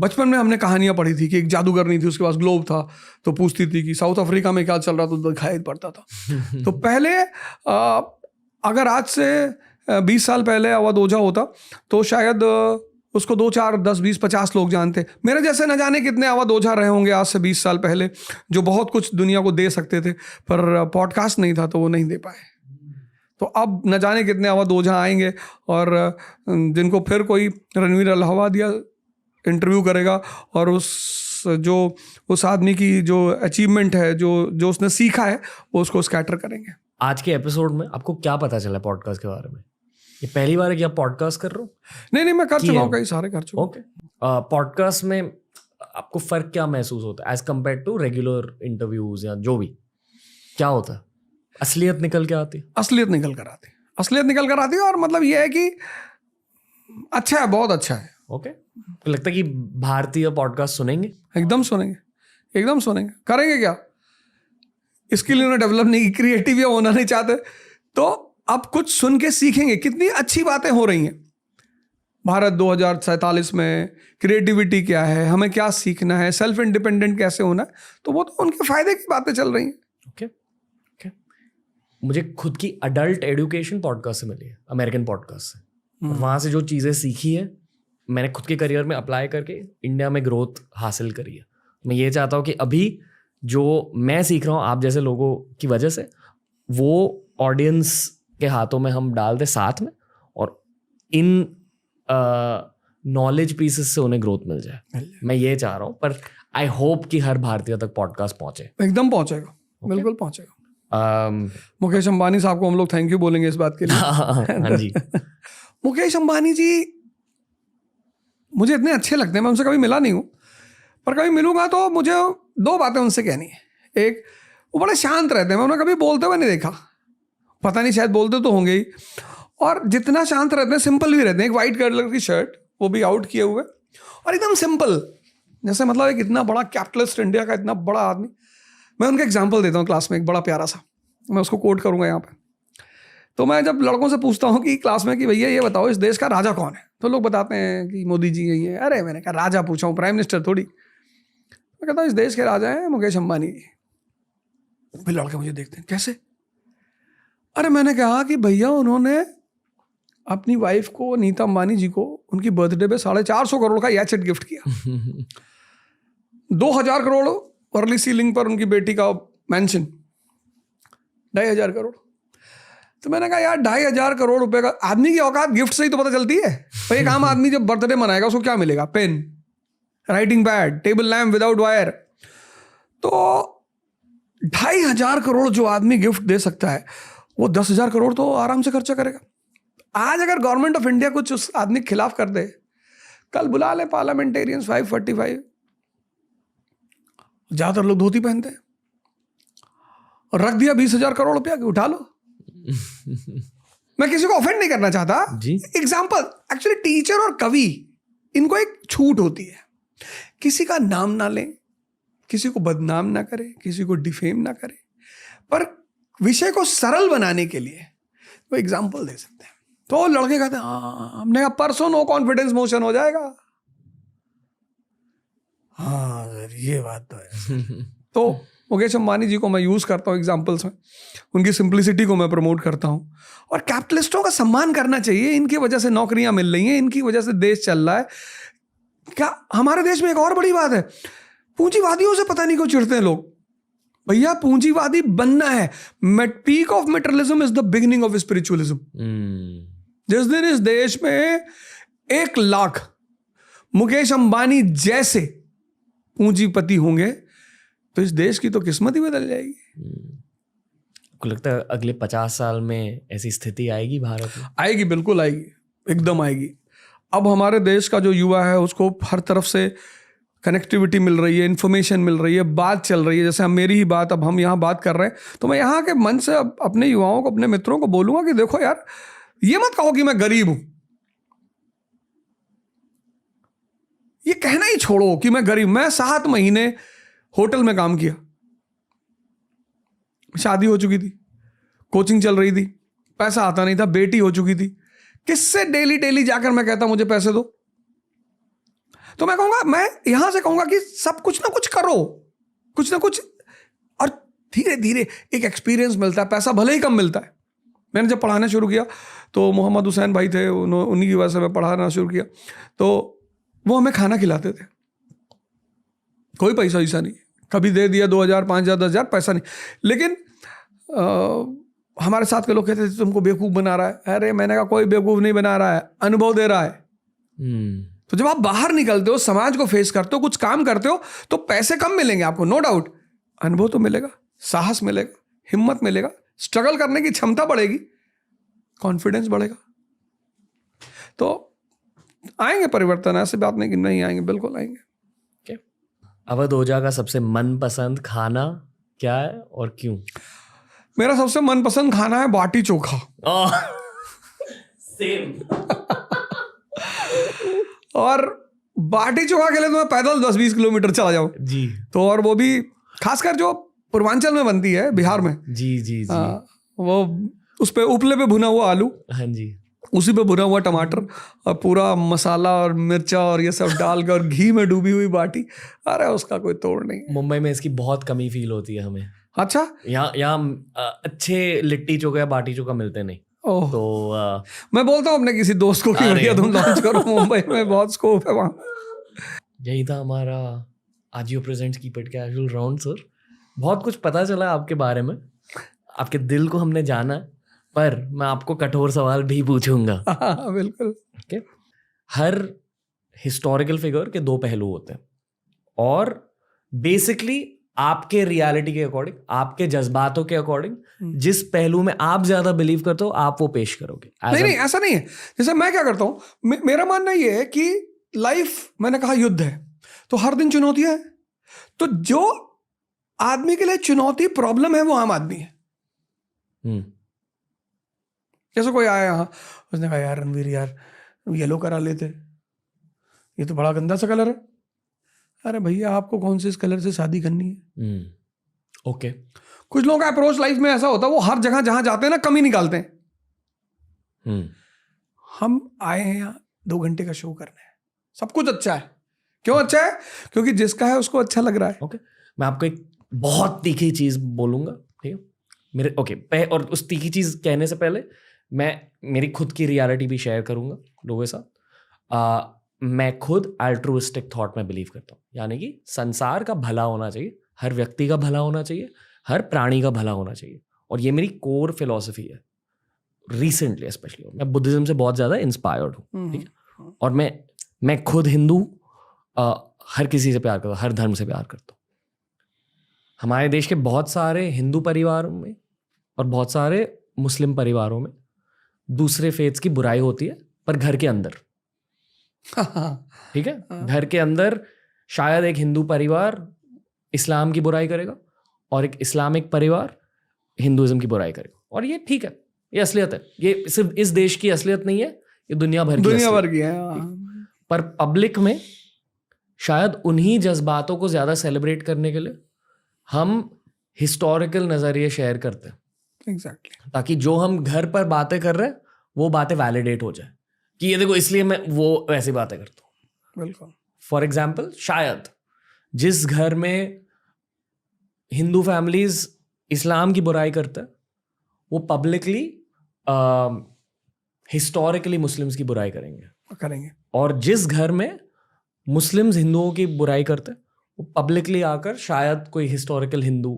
बचपन में हमने कहानियां पढ़ी थी कि एक जादूगरनी थी, उसके पास ग्लोब था, तो पूछती थी कि साउथ अफ्रीका में क्या चल रहा, तो दिखाई पड़ता था। तो पहले अगर आज से 20 साल पहले अवध ओझा होता तो शायद उसको 2, 4, 10, 20, 50 लोग जानते। मेरे जैसे न जाने कितने अवध ओझा रहे होंगे आज से 20 साल पहले जो बहुत कुछ दुनिया को दे सकते थे, पर पॉडकास्ट नहीं था तो वो नहीं दे पाए। तो अब न जाने कितने अवध ओझा आएंगे और जिनको फिर कोई रणवीर अलाहाबादिया इंटरव्यू करेगा और उस आदमी की जो अचीवमेंट है, जो उसने सीखा है, वो उसको स्कैटर करेंगे। आज के एपिसोड में आपको क्या पता चला पॉडकास्ट के बारे में? ये पहली बार है कि आप पॉडकास्ट कर रहे हो? नहीं, मैं कर चुका हूँ, कई सारे कर चुका हूँ। ओके। पॉडकास्ट में आपको फर्क क्या महसूस होता है as compare to regular interviews या जो भी? क्या होता है? असलियत निकल के आती? असलियत निकल कर आती है और मतलब ये है कि अच्छा है, बहुत अच्छा है। ओके। तो लगता है कि भारतीय पॉडकास्ट सुनेंगे? एकदम सुनेंगे। करेंगे क्या? इसके लिए उन्हें डेवलप नहीं, क्रिएटिव या होना नहीं चाहते तो अब कुछ सुन के सीखेंगे। कितनी अच्छी बातें हो रही हैं भारत 2047 में। क्रिएटिविटी क्या है, हमें क्या सीखना है, सेल्फ इंडिपेंडेंट कैसे होना, तो वो तो उनके फायदे की बातें चल रही हैं। ओके। मुझे खुद की अडल्ट एजुकेशन पॉडकास्ट से मिली है, अमेरिकन पॉडकास्ट से। वहां से जो चीजें सीखी है मैंने खुद के करियर में अप्लाई करके इंडिया में ग्रोथ हासिल करी है। मैं ये चाहता हूँ कि अभी जो मैं सीख रहा हूँ आप जैसे लोगों की वजह से, वो ऑडियंस के हाथों में हम डाल दे साथ में, और इन नॉलेज पीसेस से उन्हें ग्रोथ मिल जाए। मैं ये चाह रहा हूँ, पर आई होप कि हर भारतीय तक पॉडकास्ट पहुंचे। एकदम पहुंचेगा। Okay? बिल्कुल पहुंचेगा। मुकेश अंबानी साहब को हम लोग थैंक यू बोलेंगे इस बात के लिए। हाँ जी। मुकेश अंबानी जी मुझे इतने अच्छे लगते हैं। मैं उनसे कभी मिला नहीं हूँ, पर कभी मिलूंगा तो मुझे 2 बातें उनसे कहनी है। एक, वो बड़े शांत रहते हैं, मैं उन्हें कभी बोलते हुए नहीं देखा, पता नहीं शायद बोलते तो होंगे ही। और जितना शांत रहते हैं, सिंपल भी रहते हैं। एक वाइट कलर की शर्ट, वो भी आउट किए हुए, और एकदम सिंपल, जैसे मतलब एक इतना बड़ा कैपिटलिस्ट इंडिया का इतना बड़ा आदमी। मैं उनका एग्जाम्पल देता हूँ क्लास में, एक बड़ा प्यारा सा, मैं उसको कोट करूँगा यहाँ पे। तो मैं जब लड़कों से पूछता हूँ कि क्लास में कि भैया ये बताओ इस देश का राजा कौन है, तो लोग बताते हैं कि मोदी जी यही है। अरे मैंने कहा राजा पूछा हूँ, प्राइम मिनिस्टर थोड़ी। मैं कहता हूँ इस देश के राजा हैं मुकेश अंबानी जी। फिर लड़के मुझे देखते हैं कैसे? अरे मैंने कहा कि भैया उन्होंने अपनी वाइफ को, नीता अंबानी जी को, उनकी बर्थडे पे 450 करोड़ का याचेट गिफ्ट किया। 2000 करोड़ वर्ली सीलिंग पर उनकी बेटी का मैंशन, 2,500 करोड़। तो मैंने कहा यार 2,500 करोड़ रुपए का, आदमी की औकात गिफ्ट से ही तो पता चलती है भाई। एक आम आदमी जब बर्थडे मनाएगा उसको क्या मिलेगा? Pen, writing pad, table lamp without wire. तो 2,500 करोड़ जो आदमी गिफ्ट दे सकता है वो 10,000 करोड़ तो आराम से खर्चा करेगा। आज अगर गवर्नमेंट ऑफ इंडिया कुछ उस आदमी के खिलाफ कर दे, कल बुला ले पार्लियामेंटेरियंस 545, ज्यादातर लोग धोती पहनते हैं, और रख दिया 20,000 करोड़ रुपया कि उठा लो। मैं किसी को ऑफेंड नहीं करना चाहता जी। एग्जाम्पल, एक्चुअली टीचर और कवि, इनको एक छूट होती है, किसी का नाम ना लें, किसी को बदनाम ना करें, किसी को डिफेम ना करें, पर विषय को सरल बनाने के लिए वो एग्जाम्पल दे सकते हैं। तो लड़के कहते हैं हाँ, हमने कहा परसों नो कॉन्फिडेंस मोशन हो जाएगा। हाँ सर ये बात तो है। तो मुकेश अंबानी जी को मैं यूज करता हूँ एग्जाम्पल्स में, उनकी सिंप्लिसिटी को मैं प्रमोट करता हूँ। और कैपिटलिस्टों का सम्मान करना चाहिए, इनकी वजह से नौकरियां मिल रही हैं, इनकी वजह से देश चल रहा है। क्या हमारे देश में एक और बड़ी बात है, पूंजीवादियों से पता नहीं क्यों चिढ़ते हैं लोग। भैया पूंजीवादी बनना है, peak of materialism is the beginning of spiritualism. जिस दिन इस देश में 1 लाख मुकेश अंबानी जैसे पूंजीपति होंगे तो इस देश की तो किस्मत ही बदल जाएगी। आपको लगता है अगले 50 साल में ऐसी स्थिति आएगी भारत में? आएगी, बिल्कुल आएगी, एकदम आएगी। अब हमारे देश का जो युवा है उसको हर तरफ से कनेक्टिविटी मिल रही है, इन्फॉर्मेशन मिल रही है, बात चल रही है। जैसे हम, मेरी ही बात, अब हम यहाँ बात कर रहे हैं, तो मैं यहाँ के मन से अपने युवाओं को, अपने मित्रों को बोलूंगा कि देखो यार, ये मत कहो कि मैं गरीब हूं, ये कहना ही छोड़ो कि मैं गरीब। मैं 7 महीने होटल में काम किया, शादी हो चुकी थी, कोचिंग चल रही थी, पैसा आता नहीं था, बेटी हो चुकी थी, किससे डेली जाकर मैं कहता मुझे पैसे दो? तो मैं कहूंगा, मैं यहां से कहूंगा कि सब कुछ ना कुछ करो, कुछ ना कुछ, और धीरे धीरे एक एक्सपीरियंस मिलता है। पैसा भले ही कम मिलता है। मैंने जब पढ़ाना शुरू किया तो मोहम्मद हुसैन भाई थे, उन्हीं की वजह से मैं पढ़ाना शुरू किया, तो वो हमें खाना खिलाते थे, कोई पैसा वैसा नहीं, कभी दे दिया 2,000, 5,000, 10,000, पैसा नहीं। लेकिन हमारे साथ के लोग कहते थे तुमको बेवकूफ़ बना रहा है। अरे मैंने कहा कोई बेवकूफ़ नहीं बना रहा है, अनुभव दे रहा है। तो जब आप बाहर निकलते हो, समाज को फेस करते हो, कुछ काम करते हो, तो पैसे कम मिलेंगे आपको, नो डाउट, अनुभव तो मिलेगा, साहस मिलेगा, हिम्मत मिलेगा, स्ट्रगल करने की क्षमता बढ़ेगी, कॉन्फिडेंस बढ़ेगा। तो आएंगे परिवर्तन, ऐसी बात नहीं कि नहीं आएंगे, बिल्कुल आएंगे। अवध ओझा का सबसे मनपसंद खाना क्या है और क्यों? मेरा सबसे मनपसंद खाना है बाटी चोखा। सेम। और बाटी चोखा के लिए तो मैं पैदल 10-20 किलोमीटर चला जाऊं जी। तो, और वो भी खासकर जो पूर्वांचल में बनती है, बिहार में। जी जी जी। वो उस पे उपले पे भुना हुआ आलू, हाँ जी, उसी पे भुना हुआ टमाटर और पूरा मसाला और मिर्चा और ये सब डालकर और घी में डूबी हुई बाटी, अरे उसका कोई तोड़ नहीं। मुंबई में इसकी बहुत कमी फील होती है हमें। अच्छा, यहाँ अच्छे लिट्टी चोखा या बाटी चोखा मिलते नहीं। ओह, तो मैं बोलता हूँ अपने किसी दोस्त को कि भैया तुम लॉन्च करो, मुंबई में बहुत स्कोप है वहाँ। यही था हमारा Ajio presents keep it casual round. Sir, बहुत कुछ पता चला आपके बारे में, आपके दिल को हमने जाना, पर मैं आपको कठोर सवाल भी पूछूंगा। बिल्कुल। ओके। हर हिस्टोरिकल फिगर के 2 पहलू होते हैं, और बेसिकली आपके रियलिटी के अकॉर्डिंग, आपके जज्बातों के अकॉर्डिंग, जिस पहलू में आप ज्यादा बिलीव करते हो आप वो पेश करोगे। नहीं, ऐसा नहीं है। जैसे मैं क्या करता हूं, मेरा मानना ये है कि लाइफ, मैंने कहा युद्ध है, तो हर दिन चुनौतियां हैं। तो जो आदमी के लिए चुनौती प्रॉब्लम है वो आम आदमी है। जैसे कोई आया यहाँ, उसने कहा यार रणवीर यार येलो करा लेते, ये तो बड़ा गंदा सा कलर है। अरे भैया आपको कौन से इस कलर से शादी करनी है? ओके। कुछ लोगों का अप्रोच लाइफ में ऐसा होता है, वो हर जगह जहां जाते हैं ना कमी निकालते हैं। हम आए हैं यहाँ 2 घंटे का शो करने, सब कुछ अच्छा है। क्यों अच्छा है? क्योंकि जिसका है उसको अच्छा लग रहा है। ओके। मैं आपको एक बहुत तीखी चीज बोलूंगा, ठीक है मेरे? ओके। और उस तीखी चीज कहने से पहले मैं मेरी खुद की रियलिटी भी शेयर करूंगा लोगों के साथ। मैं खुद अल्ट्रुइस्टिक थॉट में बिलीव करता हूँ, यानी कि संसार का भला होना चाहिए, हर व्यक्ति का भला होना चाहिए, हर प्राणी का भला होना चाहिए। और ये मेरी कोर फिलॉसफी है रिसेंटली, स्पेशली मैं बुद्धिज्म से बहुत ज़्यादा इंस्पायर्ड हूँ, ठीक है। और मैं खुद हिंदू, हर किसी से प्यार करता हूँ, हर धर्म से प्यार करता हूँ। हमारे देश के बहुत सारे हिंदू परिवारों में और बहुत सारे मुस्लिम परिवारों में दूसरे फेथ्स की बुराई होती है, पर घर के अंदर, ठीक है, घर के अंदर शायद एक हिंदू परिवार इस्लाम की बुराई करेगा और एक इस्लामिक परिवार हिंदुइज्म की बुराई करेगा, और ये ठीक है, ये असलियत है। ये सिर्फ इस देश की असलियत नहीं है, ये दुनिया भर की है। पर पब्लिक में शायद उन्हीं जज्बातों को ज्यादा सेलिब्रेट करने के लिए हम हिस्टोरिकल नजरिए शेयर करते हैं। एग्जैक्टली। ताकि जो हम घर पर बातें कर रहे हैं वो बातें वैलिडेट हो जाए कि ये देखो इसलिए मैं वो वैसी बातें करता हूँ। बिल्कुल। फॉर एग्जाम्पल, शायद जिस घर में हिंदू फैमिलीज इस्लाम की बुराई करते हैं वो पब्लिकली हिस्टोरिकली मुस्लिम्स की बुराई करेंगे, और जिस घर में मुस्लिम्स हिंदुओं की बुराई करते हैं वो पब्लिकली आकर शायद कोई हिस्टोरिकल हिंदू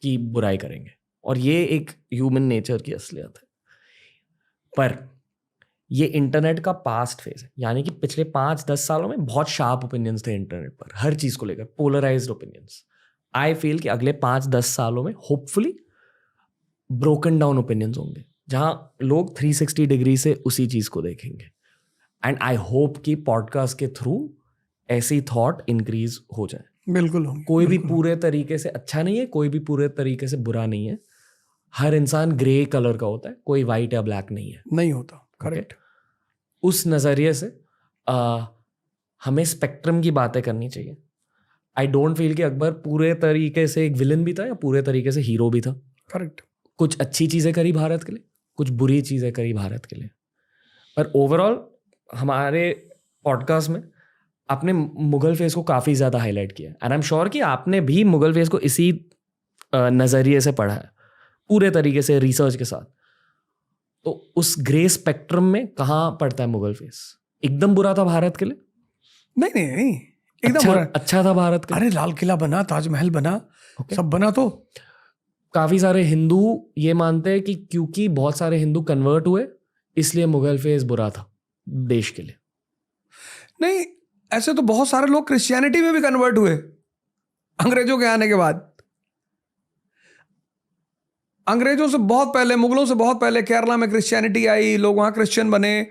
की बुराई करेंगे। और ये एक ह्यूमन नेचर की असलियत है। पर ये इंटरनेट का पास्ट फेज है, यानी कि पिछले 5-10 सालों में बहुत शार्प ओपिनियंस थे इंटरनेट पर, हर चीज को लेकर पोलराइज्ड ओपिनियंस। आई फील कि अगले 5-10 सालों में होपफुली ब्रोकन डाउन ओपिनियंस होंगे, जहां लोग 360 डिग्री से उसी चीज को देखेंगे। एंड आई होप कि पॉडकास्ट के थ्रू ऐसी थॉट इंक्रीज हो जाए। बिल्कुल होंगे। कोई भी पूरे तरीके से अच्छा नहीं है, कोई भी पूरे तरीके से बुरा नहीं है। हर इंसान ग्रे कलर का होता है, कोई वाइट या ब्लैक नहीं है, नहीं होता। करेक्ट। उस नजरिए से हमें स्पेक्ट्रम की बातें करनी चाहिए। आई डोंट फील कि अकबर पूरे तरीके से एक विलन भी था या पूरे तरीके से हीरो भी था। करेक्ट। कुछ अच्छी चीजें करी भारत के लिए, कुछ बुरी चीजें करी भारत के लिए, पर ओवरऑल हमारे पॉडकास्ट में आपने मुगल फेस को काफी ज्यादा हाईलाइट किया, एंड आई एम श्योर कि आपने भी मुगल फेस को इसी नजरिए से पढ़ा है, पूरे तरीके से रिसर्च के साथ। तो उस ग्रे स्पेक्ट्रम में कहाँ पड़ता है मुगल फेस? एकदम बुरा था भारत के लिए? नहीं, एकदम अच्छा था भारत के लिए। अरे लाल किला बना, ताजमहल बना, सब बना। तो काफी सारे हिंदू ये मानते हैं कि क्योंकि बहुत सारे हिंदू कन्वर्ट हुए इसलिए मुगल फेस बुरा था देश के लिए। नहीं, ऐसे तो बहुत सारे लोग क्रिश्चियनिटी में भी कन्वर्ट हुए अंग्रेजों के आने के बाद। अंग्रेजों से बहुत पहले, मुगलों से बहुत पहले केरला में क्रिश्चियनिटी आई, लोग वहां क्रिश्चियन बने।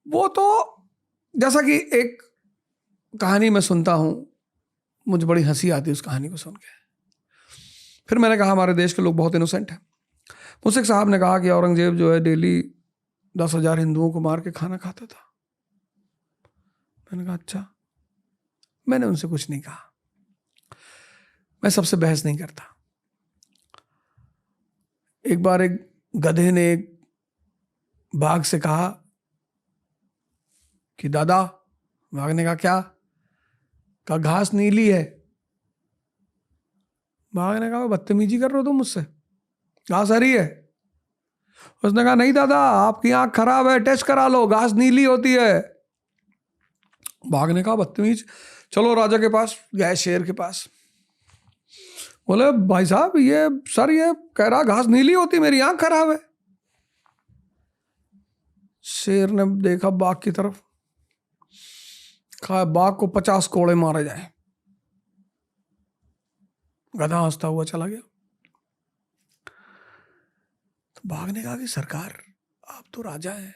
वो तो जैसा कि एक कहानी मैं सुनता हूं, मुझे बड़ी हंसी आती है उस कहानी को सुन के। फिर मैंने कहा हमारे देश के लोग बहुत इनोसेंट हैं। मुझसे एक साहब ने कहा कि औरंगजेब जो है डेली 10,000 हिंदुओं को मार के खाना खाता था। मैंने कहा अच्छा। मैंने उनसे कुछ नहीं कहा, मैं सबसे बहस नहीं करता। एक बार एक गधे ने एक बाघ से कहा कि दादा, बाघ ने कहा क्या? कहा घास नीली है। बाघ ने कहा बदतमीजी कर रहे हो तुम मुझसे, घास हरी है। उसने कहा नहीं दादा, आपकी आंख खराब है, टेस्ट करा लो, घास नीली होती है। बाघ ने कहा बदतमीज, चलो राजा के पास गए, शेर के पास। बोले भाई साहब, ये कह रहा घास नीली होती, मेरी आंख खराब है। शेर ने देखा बाघ की तरफ, कहा बाघ को 50 कोड़े मारे जाए। गधा हंसता हुआ चला गया। तो बाघ ने कहा कि सरकार, आप तो राजा हैं,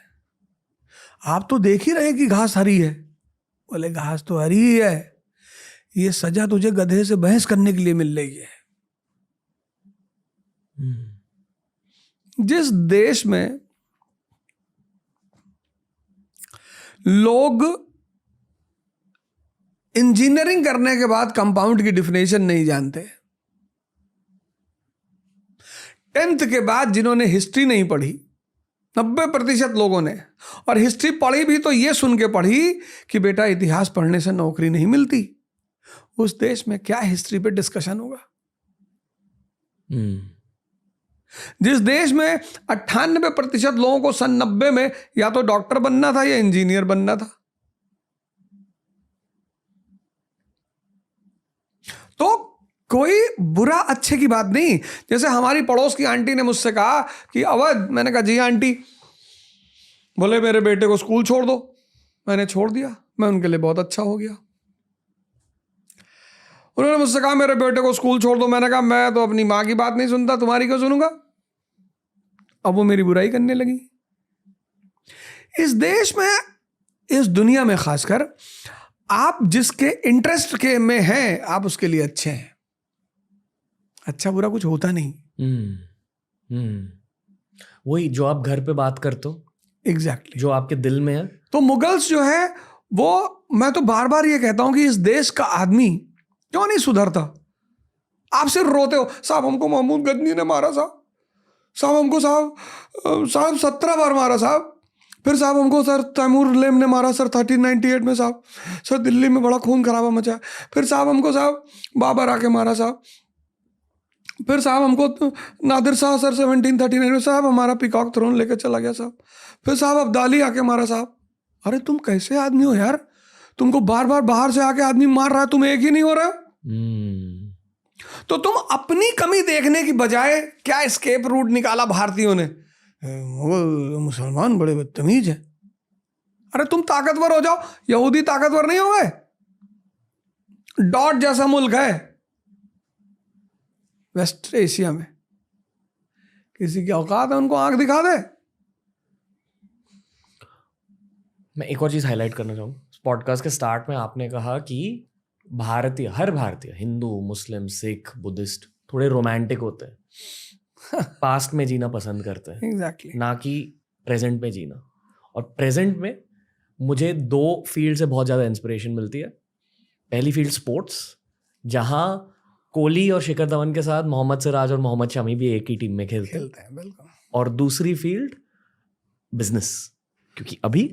आप तो देख ही रहे कि घास हरी है। बोले घास तो हरी ही है, ये सजा तुझे गधे से बहस करने के लिए मिल रही है। जिस देश में लोग इंजीनियरिंग करने के बाद कंपाउंड की डिफिनेशन नहीं जानते, 10th के बाद जिन्होंने हिस्ट्री नहीं पढ़ी 90% लोगों ने, और हिस्ट्री पढ़ी भी तो ये सुन के पढ़ी कि बेटा इतिहास पढ़ने से नौकरी नहीं मिलती, उस देश में क्या हिस्ट्री पे डिस्कशन होगा? जिस देश में 98% लोगों को सन 90 में या तो डॉक्टर बनना था या इंजीनियर बनना था। तो कोई बुरा अच्छे की बात नहीं। जैसे हमारी पड़ोस की आंटी ने मुझसे कहा कि अवध, मैंने कहा जी आंटी, बोले मेरे बेटे को स्कूल छोड़ दो। मैंने छोड़ दिया, मैं उनके लिए बहुत अच्छा हो गया। उन्होंने मुझसे कहा मेरे बेटे को स्कूल छोड़ दो। मैंने कहा मैं तो अपनी माँ की बात नहीं सुनता, तुम्हारी क्यों सुनूंगा। अब वो मेरी बुराई करने लगी। इस देश में, इस दुनिया में खासकर, आप जिसके इंटरेस्ट के में हैं आप उसके लिए अच्छे हैं। अच्छा बुरा कुछ होता नहीं। वही जो आप घर पे बात करते हो, एग्जैक्टली जो आपके दिल में है। तो मुगल्स जो है वो, मैं तो बार बार ये कहता हूं कि इस देश का आदमी क्यों नहीं सुधरता। आप सिर्फ रोते हो, साहब हमको महमूद गजनी ने मारा, साहब हमको साहब 17 बार मारा साहब, फिर साहब हमको सर तैमूर लेम ने मारा सर 1398 में, साहब सर दिल्ली में बड़ा खून खराबा मचा, फिर साहब हमको साहब बाबर आके मारा साहब, फिर साहब हमको नादिर शाह सर 1739 में साहब हमारा पीकॉक थ्रोन लेके चला गया साहब, फिर साहब अब्दाली आके मारा साहब। अरे तुम कैसे आदमी हो यार, तुमको बार बार बाहर से आके आदमी मार रहा है, तुम एक ही नहीं हो रहा। तो तुम अपनी कमी देखने की बजाय क्या एस्केप रूट निकाला भारतीयों ने, वो मुसलमान बड़े बदतमीज हैं। अरे तुम ताकतवर हो जाओ, यहूदी ताकतवर नहीं हो गए? डॉट जैसा मुल्क है वेस्ट एशिया में, किसी की औकात है उनको आंख दिखा दे। मैं एक और चीज हाईलाइट करना चाहूंगा। पॉडकास्ट के स्टार्ट में आपने कहा कि भारतीय, हर भारतीय, हिंदू, मुस्लिम, सिख, बुद्धिस्ट, थोड़े रोमांटिक होते हैं, पास्ट में जीना पसंद करते हैं, एग्जैक्टली ना कि प्रेजेंट में जीना। और प्रेजेंट में मुझे 2 फील्ड से बहुत ज़्यादा इंस्पिरेशन मिलती है। पहली फील्ड स्पोर्ट्स, जहाँ कोहली और शिखर धवन के साथ मोहम्मद सिराज और मोहम्मद शमी भी एक ही टीम में खेलते हैं, बिल्कुल। और दूसरी फील्ड बिजनेस, क्योंकि अभी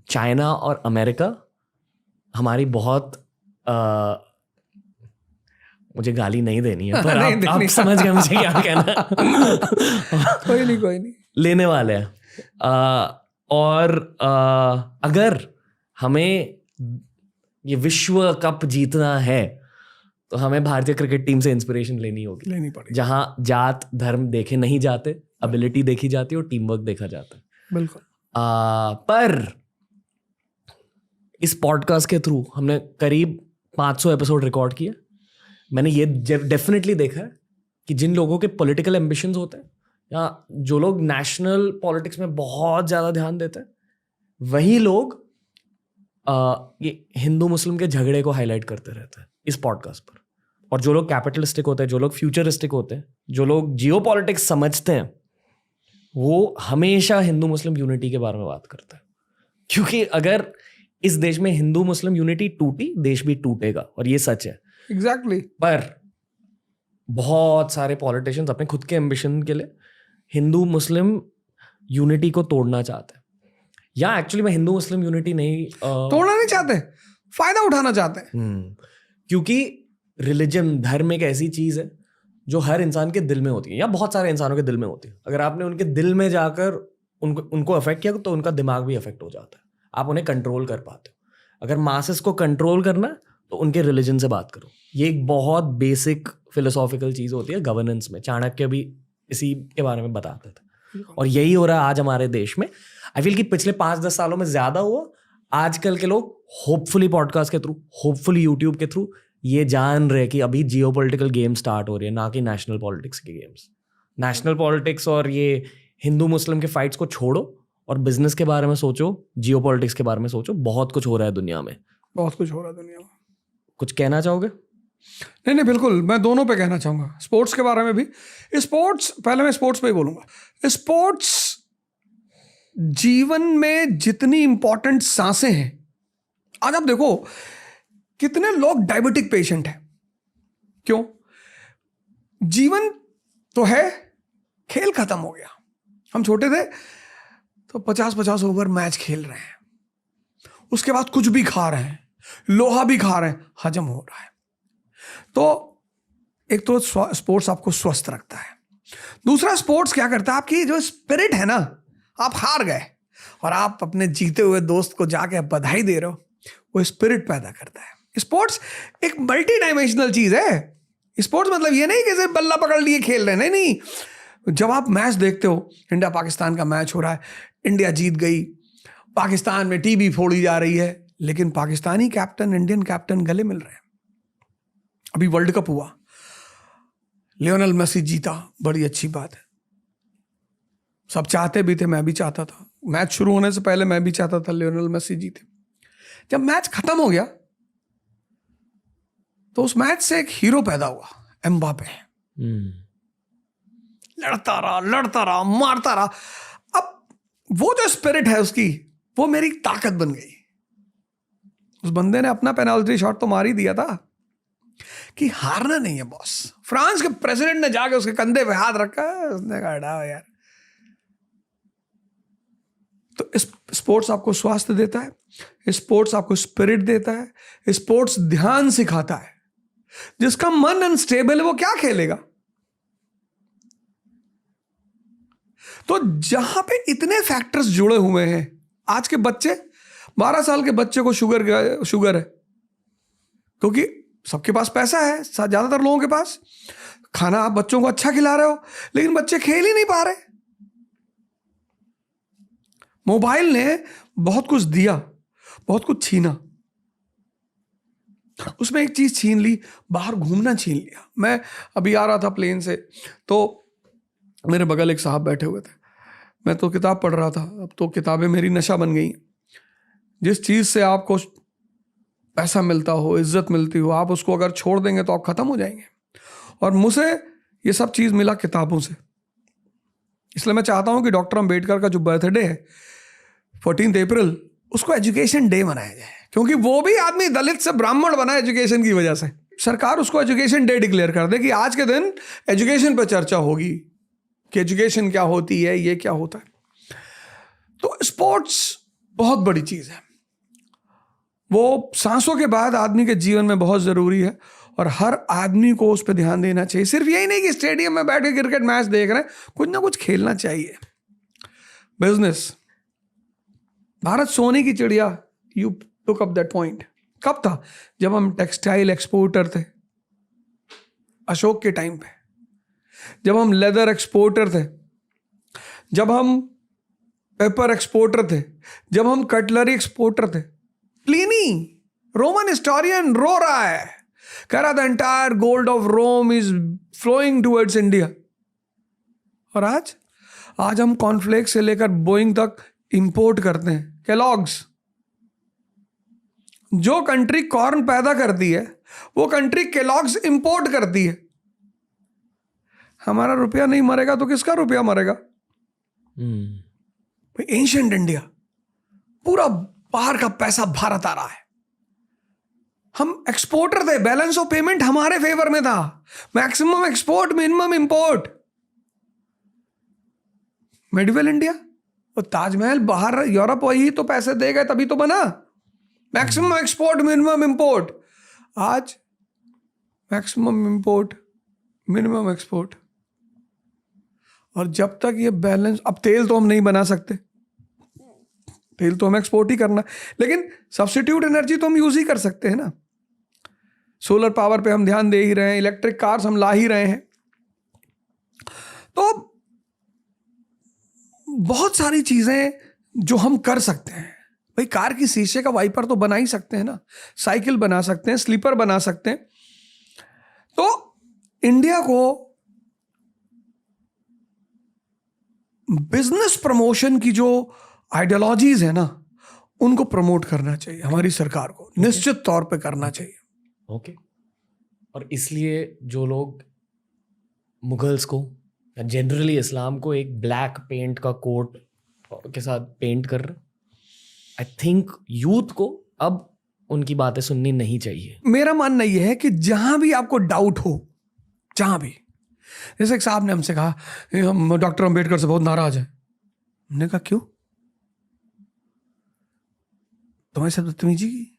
चाइना और अमेरिका हमारी बहुत मुझे गाली नहीं देनी है, पर आप समझ गए मुझे क्या कहना। कोई नहीं लेने वाले हैं। और अगर हमें ये विश्व कप जीतना है तो हमें भारतीय क्रिकेट टीम से इंस्पिरेशन लेनी पड़ेगी, जहां जात धर्म देखे नहीं जाते, एबिलिटी देखी जाती है और टीम वर्क देखा जाता है। बिल्कुल। पर इस पॉडकास्ट के थ्रू हमने करीब 500 एपिसोड रिकॉर्ड किए। मैंने ये डेफिनेटली देखा है कि जिन लोगों के पॉलिटिकल एम्बिशंस होते हैं या जो लोग नेशनल पॉलिटिक्स में बहुत ज़्यादा ध्यान देते हैं, वही लोग ये हिंदू मुस्लिम के झगड़े को हाईलाइट करते रहते हैं इस पॉडकास्ट पर। और जो लोग कैपिटलिस्टिक होते हैं, जो लोग फ्यूचरिस्टिक होते हैं, जो लोग जियो पॉलिटिक्स समझते हैं, वो हमेशा हिंदू मुस्लिम यूनिटी के बारे में बात करते हैं। क्योंकि अगर इस देश में हिंदू मुस्लिम यूनिटी टूटी, देश भी टूटेगा, और ये सच है। एग्जैक्टली। पर बहुत सारे पॉलिटिशियंस अपने खुद के एम्बिशन के लिए हिंदू मुस्लिम यूनिटी को तोड़ना चाहते हैं। या एक्चुअली मैं हिंदू मुस्लिम यूनिटी नहीं तोड़ना नहीं चाहते, फायदा उठाना चाहते हैं। क्योंकि रिलीजन, धर्म एक ऐसी चीज है जो हर इंसान के दिल में होती है, या बहुत सारे इंसानों के दिल में होती है। अगर आपने उनके दिल में जाकर उनको अफेक्ट किया तो उनका दिमाग भी अफेक्ट हो जाता है, आप उन्हें कंट्रोल कर पाते हो। अगर मासेस को कंट्रोल करना है तो उनके रिलीजन से बात करो। ये एक बहुत बेसिक फिलोसॉफिकल चीज होती है गवर्नेंस में। चाणक्य भी इसी के बारे में बताते थे, और यही हो रहा है आज हमारे देश में। आई फील कि पिछले 5-10 सालों में ज्यादा हुआ। आजकल के लोग होपफुली पॉडकास्ट के थ्रू, होपफुली यूट्यूब के थ्रू ये जान रहे कि अभी जियोपॉलिटिकल गेम स्टार्ट हो रही है, ना कि नेशनल पॉलिटिक्स के गेम्स। नेशनल पॉलिटिक्स और ये हिंदू मुस्लिम के फाइट्स को छोड़ो और बिजनेस के बारे में सोचो, जियोपॉलिटिक्स के बारे में सोचो। बहुत कुछ हो रहा है दुनिया में, बहुत कुछ हो रहा है दुनिया में। कुछ कहना चाहोगे? नहीं, बिल्कुल, मैं दोनों पे कहना चाहूँगा। स्पोर्ट्स के बारे में भी। स्पोर्ट्स, पहले मैं स्पोर्ट्स पे ही बोलूँगा। स्पोर्ट्स जीवन में जितनी इंपॉर्टेंट सांसें हैं, आज आप देखो कितने लोग डायबिटिक पेशेंट हैं। क्यों? जीवन तो है, खेल खत्म हो गया। हम छोटे थे तो 50-50 ओवर मैच खेल रहे हैं, उसके बाद कुछ भी खा रहे हैं, लोहा भी खा रहे हैं, हजम हो रहा है। तो एक तो स्पोर्ट्स आपको स्वस्थ रखता है। दूसरा, स्पोर्ट्स क्या करता है, आपकी जो स्पिरिट है ना, आप हार गए और आप अपने जीते हुए दोस्त को जाके बधाई दे रहे हो, वो स्पिरिट पैदा करता है। स्पोर्ट्स एक मल्टी डायमेंशनल चीज है। स्पोर्ट्स मतलब ये नहीं कि सिर्फ बल्ला पकड़ लिए खेल रहे हैं, नहीं। जब आप मैच देखते हो, इंडिया पाकिस्तान का मैच हो रहा है, इंडिया जीत गई, पाकिस्तान में टीवी फोड़ी जा रही है, लेकिन पाकिस्तानी कैप्टन, इंडियन कैप्टन गले मिल रहे हैं। अभी वर्ल्ड कप हुआ, लियोनेल मेसी जीता, बड़ी अच्छी बात है। सब चाहते भी थे, मैं भी चाहता था। मैच शुरू होने से पहले मैं भी चाहता था लियोनेल मेसी जीते। जब मैच खत्म हो गया तो उस मैच से एक हीरो पैदा हुआ, एम्बापे। लड़ता रहा, मारता रहा। अब वो जो स्पिरिट है उसकी, वो मेरी ताकत बन गई। उस बंदे ने अपना पेनल्टी शॉट तो मार ही दिया था कि हारना नहीं है बॉस। फ्रांस के प्रेसिडेंट ने जाके उसके कंधे पे हाथ रखा, उसने कहा हटाओ यार। तो स्पोर्ट्स आपको स्वास्थ्य देता है, स्पोर्ट्स आपको स्पिरिट देता है, स्पोर्ट्स ध्यान सिखाता है। जिसका मन अनस्टेबल है वो क्या खेलेगा? तो जहां पे इतने फैक्टर्स जुड़े हुए हैं, आज के बच्चे, 12 साल के बच्चे को शुगर है क्योंकि सबके पास पैसा है, ज्यादातर लोगों के पास। खाना आप बच्चों को अच्छा खिला रहे हो, लेकिन बच्चे खेल ही नहीं पा रहे। मोबाइल ने बहुत कुछ दिया, बहुत कुछ छीना। उसमें एक चीज छीन ली, बाहर घूमना छीन लिया। मैं अभी आ रहा था प्लेन से, तो मेरे बगल एक साहब बैठे हुए थे। मैं तो किताब पढ़ रहा था। अब तो किताबें मेरी नशा बन गई। जिस चीज से आपको पैसा मिलता हो, इज्जत मिलती हो, आप उसको अगर छोड़ देंगे तो आप खत्म हो जाएंगे। और मुझे ये सब चीज मिला किताबों से। इसलिए मैं चाहता हूं कि डॉक्टर अंबेडकर का जो बर्थडे है 14 अप्रैल, उसको एजुकेशन डे मनाया जाए, क्योंकि वो भी आदमी दलित से ब्राह्मण बना एजुकेशन की वजह से। सरकार उसको एजुकेशन डे डिक्लेयर कर दे कि आज के दिन एजुकेशन पर चर्चा होगी कि एजुकेशन क्या होती है, ये क्या होता है। तो स्पोर्ट्स बहुत बड़ी चीज है। वो सांसों के बाद आदमी के जीवन में बहुत जरूरी है और हर आदमी को उस पर ध्यान देना चाहिए। सिर्फ यही नहीं कि स्टेडियम में बैठ के क्रिकेट मैच देख रहे हैं, कुछ ना कुछ खेलना चाहिए। बिजनेस, भारत सोने की चिड़िया, you took up that point. कब था? जब हम टेक्सटाइल एक्सपोर्टर थे, अशोक के टाइम पे। जब हम लेदर एक्सपोर्टर थे, जब हम पेपर एक्सपोर्टर थे, जब हम कटलरी एक्सपोर्टर थे। प्लिनी, रोमन हिस्टोरियन, रो रहा है, कह रहा the entire gold of Rome is flowing towards India. और आज हम कॉर्नफ्लेक्स से लेकर बोइंग तक इंपोर्ट करते हैं। केलॉग्स, जो कंट्री कॉर्न पैदा करती है वो कंट्री केलॉग्स इंपोर्ट करती है। हमारा रुपया नहीं मरेगा तो किसका रुपया मरेगा? एंशिएंट इंडिया, पूरा बाहर का पैसा भारत आ रहा है। हम एक्सपोर्टर थे, बैलेंस ऑफ पेमेंट हमारे फेवर में था। Maximum export, minimum import. Medieval India, वो ताजमहल बाहर यूरोप वही तो पैसे दे गए तभी तो बना। Maximum export, minimum import. आज मैक्सिमम इंपोर्ट, मिनिमम एक्सपोर्ट। और जब तक ये बैलेंस, अब तेल तो हम नहीं बना सकते, तेल तो हम एक्सपोर्ट ही करना, लेकिन सब्स्टिट्यूट एनर्जी तो हम यूज ही कर सकते हैं ना। सोलर पावर पे हम ध्यान दे ही रहे हैं, इलेक्ट्रिक कार्स हम ला ही रहे हैं। तो बहुत सारी चीजें जो हम कर सकते हैं। भाई, कार की शीशे का वाइपर तो बना ही सकते हैं ना, साइकिल बना सकते हैं, स्लीपर बना सकते हैं। तो इंडिया को बिजनेस प्रमोशन की जो आइडियोलॉजीज है ना, उनको प्रमोट करना चाहिए हमारी सरकार को, निश्चित तौर पे करना चाहिए। ओके। और इसलिए जो लोग मुगल्स को या जनरली इस्लाम को एक ब्लैक पेंट का कोट के साथ पेंट कर रहे, आई थिंक यूथ को अब उनकी बातें सुननी नहीं चाहिए। मेरा मानना यह है कि जहां भी आपको डाउट हो, जहां भी, जैसे एक साहब ने हमसे कहा हम डॉक्टर अंबेडकर से बहुत नाराज हैं। हमने कहा क्यों? तुम्हारे साथ बदतमीजी की,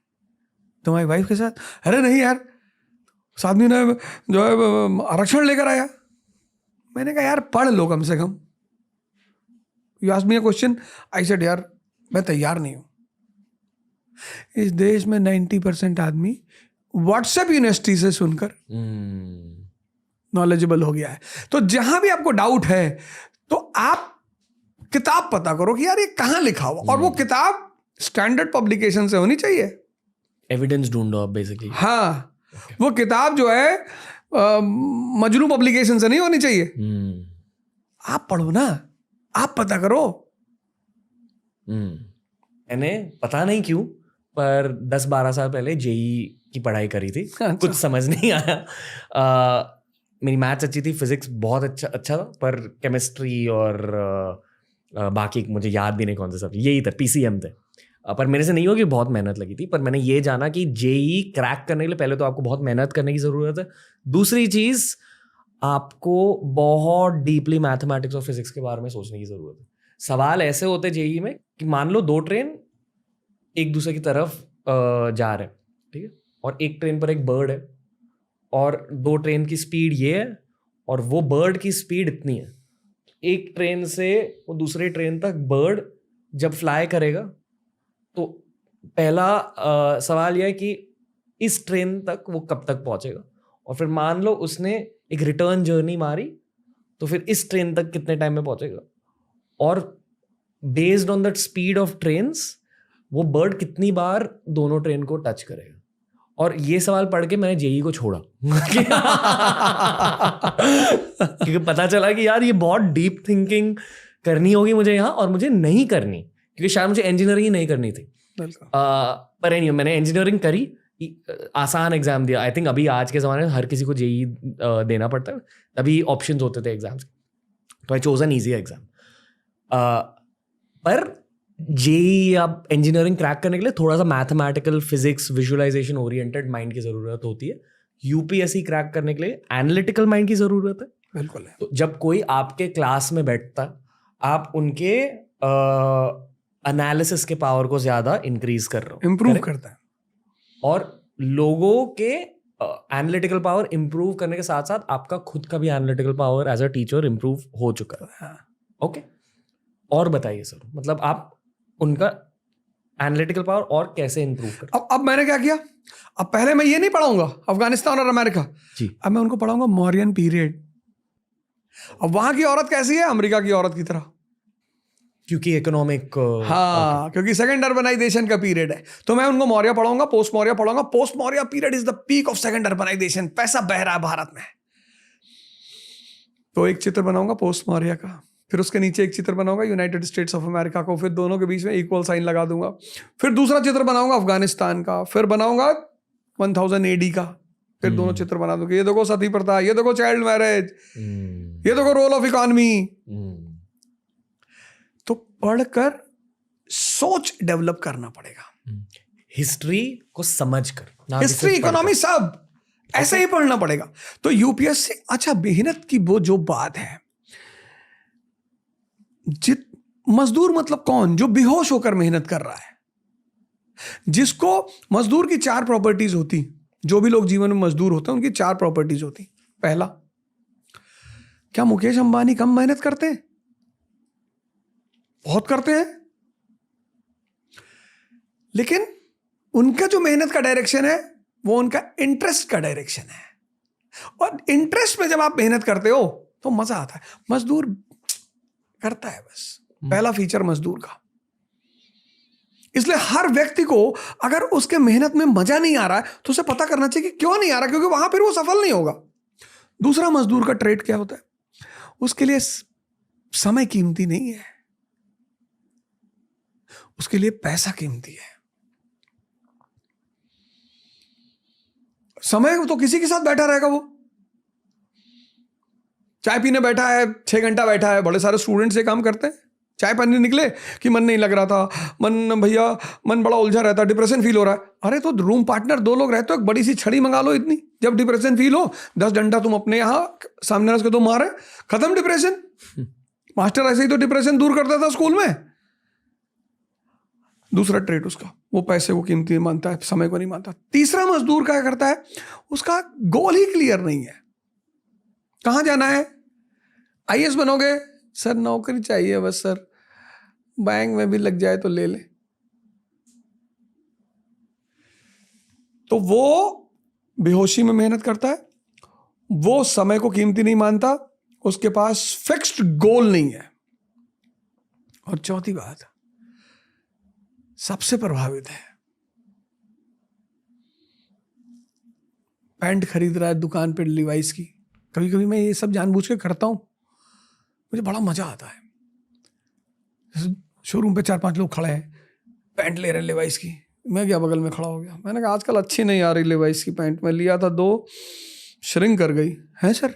तुम्हारी वाइफ के साथ? अरे नहीं यार, उस आदमी ने जो है आरक्षण लेकर आया। मैंने कहा यार पढ़ लो कम से कम। You ask me a question, I said यार मैं तैयार नहीं हूं। इस देश में 90% आदमी व्हाट्सएप यूनिवर्सिटी से सुनकर नॉलेजेबल हो गया है। तो जहां भी आपको डाउट है तो आप किताब पता करो कि यार ये कहाँ लिखा हुआ, और वो किताब स्टैंडर्ड पब्लिकेशन से होनी चाहिए। एविडेंस ढूंढो आप बेसिकली। हाँ, वो किताब जो है मजनू पब्लिकेशन से नहीं होनी चाहिए। आप पढ़ो ना, आप पता करो। मैंने पता नहीं क्यों पर 10-12 साल पहले जेई की पढ़ाई करी थी। अच्छा। कुछ समझ नहीं आया। मेरी मैथ्स अच्छी थी, फिजिक्स बहुत अच्छा था, पर केमिस्ट्री और बाकी मुझे याद भी नहीं कौन से सब यही था, पीसीएम थे। पर मेरे से नहीं होगी, बहुत मेहनत लगी थी। पर मैंने ये जाना कि जेई क्रैक करने के लिए पहले तो आपको बहुत मेहनत करने की ज़रूरत है। दूसरी चीज़, आपको बहुत डीपली मैथमेटिक्स और फिजिक्स के बारे में सोचने की ज़रूरत है। सवाल ऐसे होते जेई में कि मान लो 2 ट्रेन एक दूसरे की तरफ जा रहे हैं, ठीक है, और एक ट्रेन पर एक बर्ड है और 2 ट्रेन की स्पीड ये है और वो बर्ड की स्पीड इतनी है। एक ट्रेन से वो दूसरे ट्रेन तक बर्ड जब फ्लाई करेगा तो पहला सवाल यह है कि इस ट्रेन तक वो कब तक पहुंचेगा, और फिर मान लो उसने एक रिटर्न जर्नी मारी तो फिर इस ट्रेन तक कितने टाइम में पहुंचेगा, और based on that speed of trains वो बर्ड कितनी बार दोनों ट्रेन को टच करेगा। और ये सवाल पढ़ के मैंने जेई को छोड़ा क्योंकि पता चला कि यार ये बहुत डीप थिंकिंग करनी होगी मुझे यहाँ, और मुझे नहीं करनी, क्योंकि शायद मुझे इंजीनियरिंग ही नहीं करनी थी। पर नहीं, मैंने इंजीनियरिंग करी, आसान एग्जाम दिया। आई थिंक अभी आज के ज़माने में हर किसी को जेई देना पड़ता है, तभी ऑप्शंस होते थे एग्जाम्स, तो I chose an easy exam. पर जेई आप इंजीनियरिंग क्रैक करने के लिए थोड़ा सा mathematical, physics, visualisation oriented mind की ज़रूरत होती है। यूपीएससी क्रैक करने के लिए एनालिटिकल माइंड की ज़रूरत है। बिल्कुल है। तो जब कोई आपके क्लास में बैठता, आप उनके एनालिसिस के पावर को ज़्यादा इंक्रीज कर रहे हो, इम्प्रूव करता है। और लोगों के एनालिटिकल पावर इंप्रूव करने के साथ साथ आपका खुद का भी analytical power as a teacher improve हो चुका है। ओके, और बताइए सर, मतलब आप उनका एनालिटिकल पावर और कैसे इंप्रूव कर। अब मैंने क्या किया, अब पहले मैं ये नहीं पढ़ाऊंगा अफगानिस्तान और अमेरिका जी, अब मैं उनको पढ़ाऊंगा मौर्यन पीरियड। अब वहां की औरत कैसी है, अमेरिका की औरत की तरह, क्योंकि इकोनॉमिक हाँ, क्योंकि सेकंड अर्बनाइजेशन का पीरियड है, तो मैं उनको मौर्य पढ़ाऊंगा, पोस्ट मौर्य पढ़ाऊंगा। Post Maurya period is the peak of second urbanisation. पैसा बह रहा है भारत में, तो एक चित्र बनाऊंगा पोस्ट मौर्य का, फिर उसके नीचे एक चित्र बनाऊंगा यूनाइटेड स्टेट्स ऑफ अमेरिका को, फिर दोनों के बीच में इक्वल साइन लगा दूंगा। फिर दूसरा चित्र बनाऊंगा अफगानिस्तान का, फिर बनाऊंगा 1000 AD का, फिर दोनों चित्र बना दूंगा। ये देखो सती प्रथा, ये देखो चाइल्ड मैरिज, ये देखो रोल ऑफ इकोनॉमी। तो पढ़कर सोच डेवलप करना पड़ेगा, हिस्ट्री को समझकर, हिस्ट्री, इकोनॉमी सब ऐसे ही पढ़ना पड़ेगा। तो यूपीएससी, अच्छा मेहनत की वो जो बात है, मजदूर मतलब कौन, जो बेहोश होकर मेहनत कर रहा है, जिसको मजदूर की 4 प्रॉपर्टीज होती, जो भी लोग जीवन में मजदूर होते हैं उनकी 4 प्रॉपर्टीज होती। पहला, क्या मुकेश अंबानी कम मेहनत करते हैं? बहुत करते हैं, लेकिन उनका जो मेहनत का डायरेक्शन है वो उनका इंटरेस्ट का डायरेक्शन है, और इंटरेस्ट में जब आप मेहनत करते हो तो मजा आता है। मजदूर करता है बस, पहला फीचर मजदूर का। इसलिए हर व्यक्ति को अगर उसके मेहनत में मजा नहीं आ रहा है तो उसे पता करना चाहिए कि क्यों नहीं आ रहा, क्योंकि वहां फिर वो सफल नहीं होगा। दूसरा मजदूर का ट्रेड क्या होता है, उसके लिए समय कीमती नहीं है, उसके लिए पैसा कीमती है। समय तो किसी के साथ बैठा रहेगा, वो चाय पीने बैठा है, 6 घंटा बैठा है। बड़े सारे स्टूडेंट्स ये काम करते हैं, चाय पानी निकले कि मन नहीं लग रहा था, मन बड़ा उलझा रहता, डिप्रेशन फील हो रहा है। अरे तो रूम पार्टनर 2 लोग रहते हो, एक बड़ी सी छड़ी मंगा लो इतनी, जब डिप्रेशन फील हो 10 डंडा तुम अपने यहाँ सामने रख के तो मारे, खत्म डिप्रेशन। मास्टर ऐसे ही तो डिप्रेशन दूर करता था स्कूल में। दूसरा ट्रेड उसका, वो पैसे को कीमती मानता है, समय को नहीं मानता। तीसरा मजदूर क्या करता है, उसका गोल ही क्लियर नहीं है, कहां जाना है। आईएएस बनोगे सर, नौकरी चाहिए बस सर, बैंक में भी लग जाए तो ले ले। तो वो बेहोशी में मेहनत करता है, वो समय को कीमती नहीं मानता, उसके पास फिक्स्ड गोल नहीं है। और चौथी बात, सबसे प्रभावित है, पैंट खरीद रहा है दुकान पे लिवाइस की। कभी कभी मैं ये सब जानबूझ के करता हूं, मुझे बड़ा मजा आता है। शोरूम पे 4-5 लोग खड़े हैं, पैंट ले रहे हैं लिवाइस की, मैं क्या बगल में खड़ा हो गया। मैंने कहा आजकल अच्छी नहीं आ रही लिवाइस की पैंट, मैं लिया था 2 श्रिंक कर गई है सर।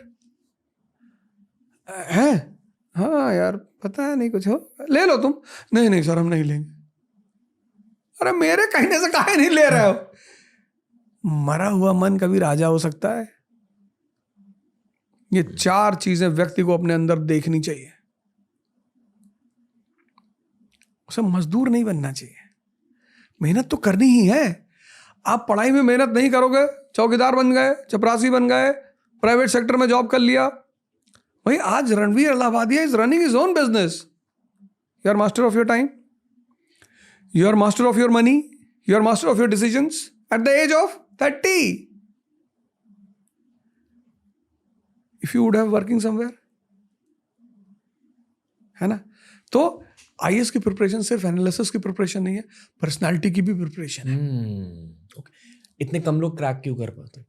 है हाँ यार पता है नहीं कुछ हो, ले लो तुम। नहीं नहीं सर हम नहीं लेंगे। अरे मेरे कहने से काहे नहीं ले रहे हो? मरा हुआ मन कभी राजा हो सकता है? ये 4 चीजें व्यक्ति को अपने अंदर देखनी चाहिए। उसे मजदूर नहीं बनना चाहिए, मेहनत तो करनी ही है। आप पढ़ाई में मेहनत नहीं करोगे, चौकीदार बन गए, चपरासी बन गए, प्राइवेट सेक्टर में जॉब कर लिया। भाई आज Ranveer Allahbadia is running his own business. You are master of your time, you are master of your money, you are master of your decisions at the age of 30. If you would have working somewhere, है ना? तो IAS की preparation सिर्फ analysis की preparation नहीं है, personality की भी प्रिपरेशन है। ओके, इतने कम लोग क्रैक क्यों कर पाते?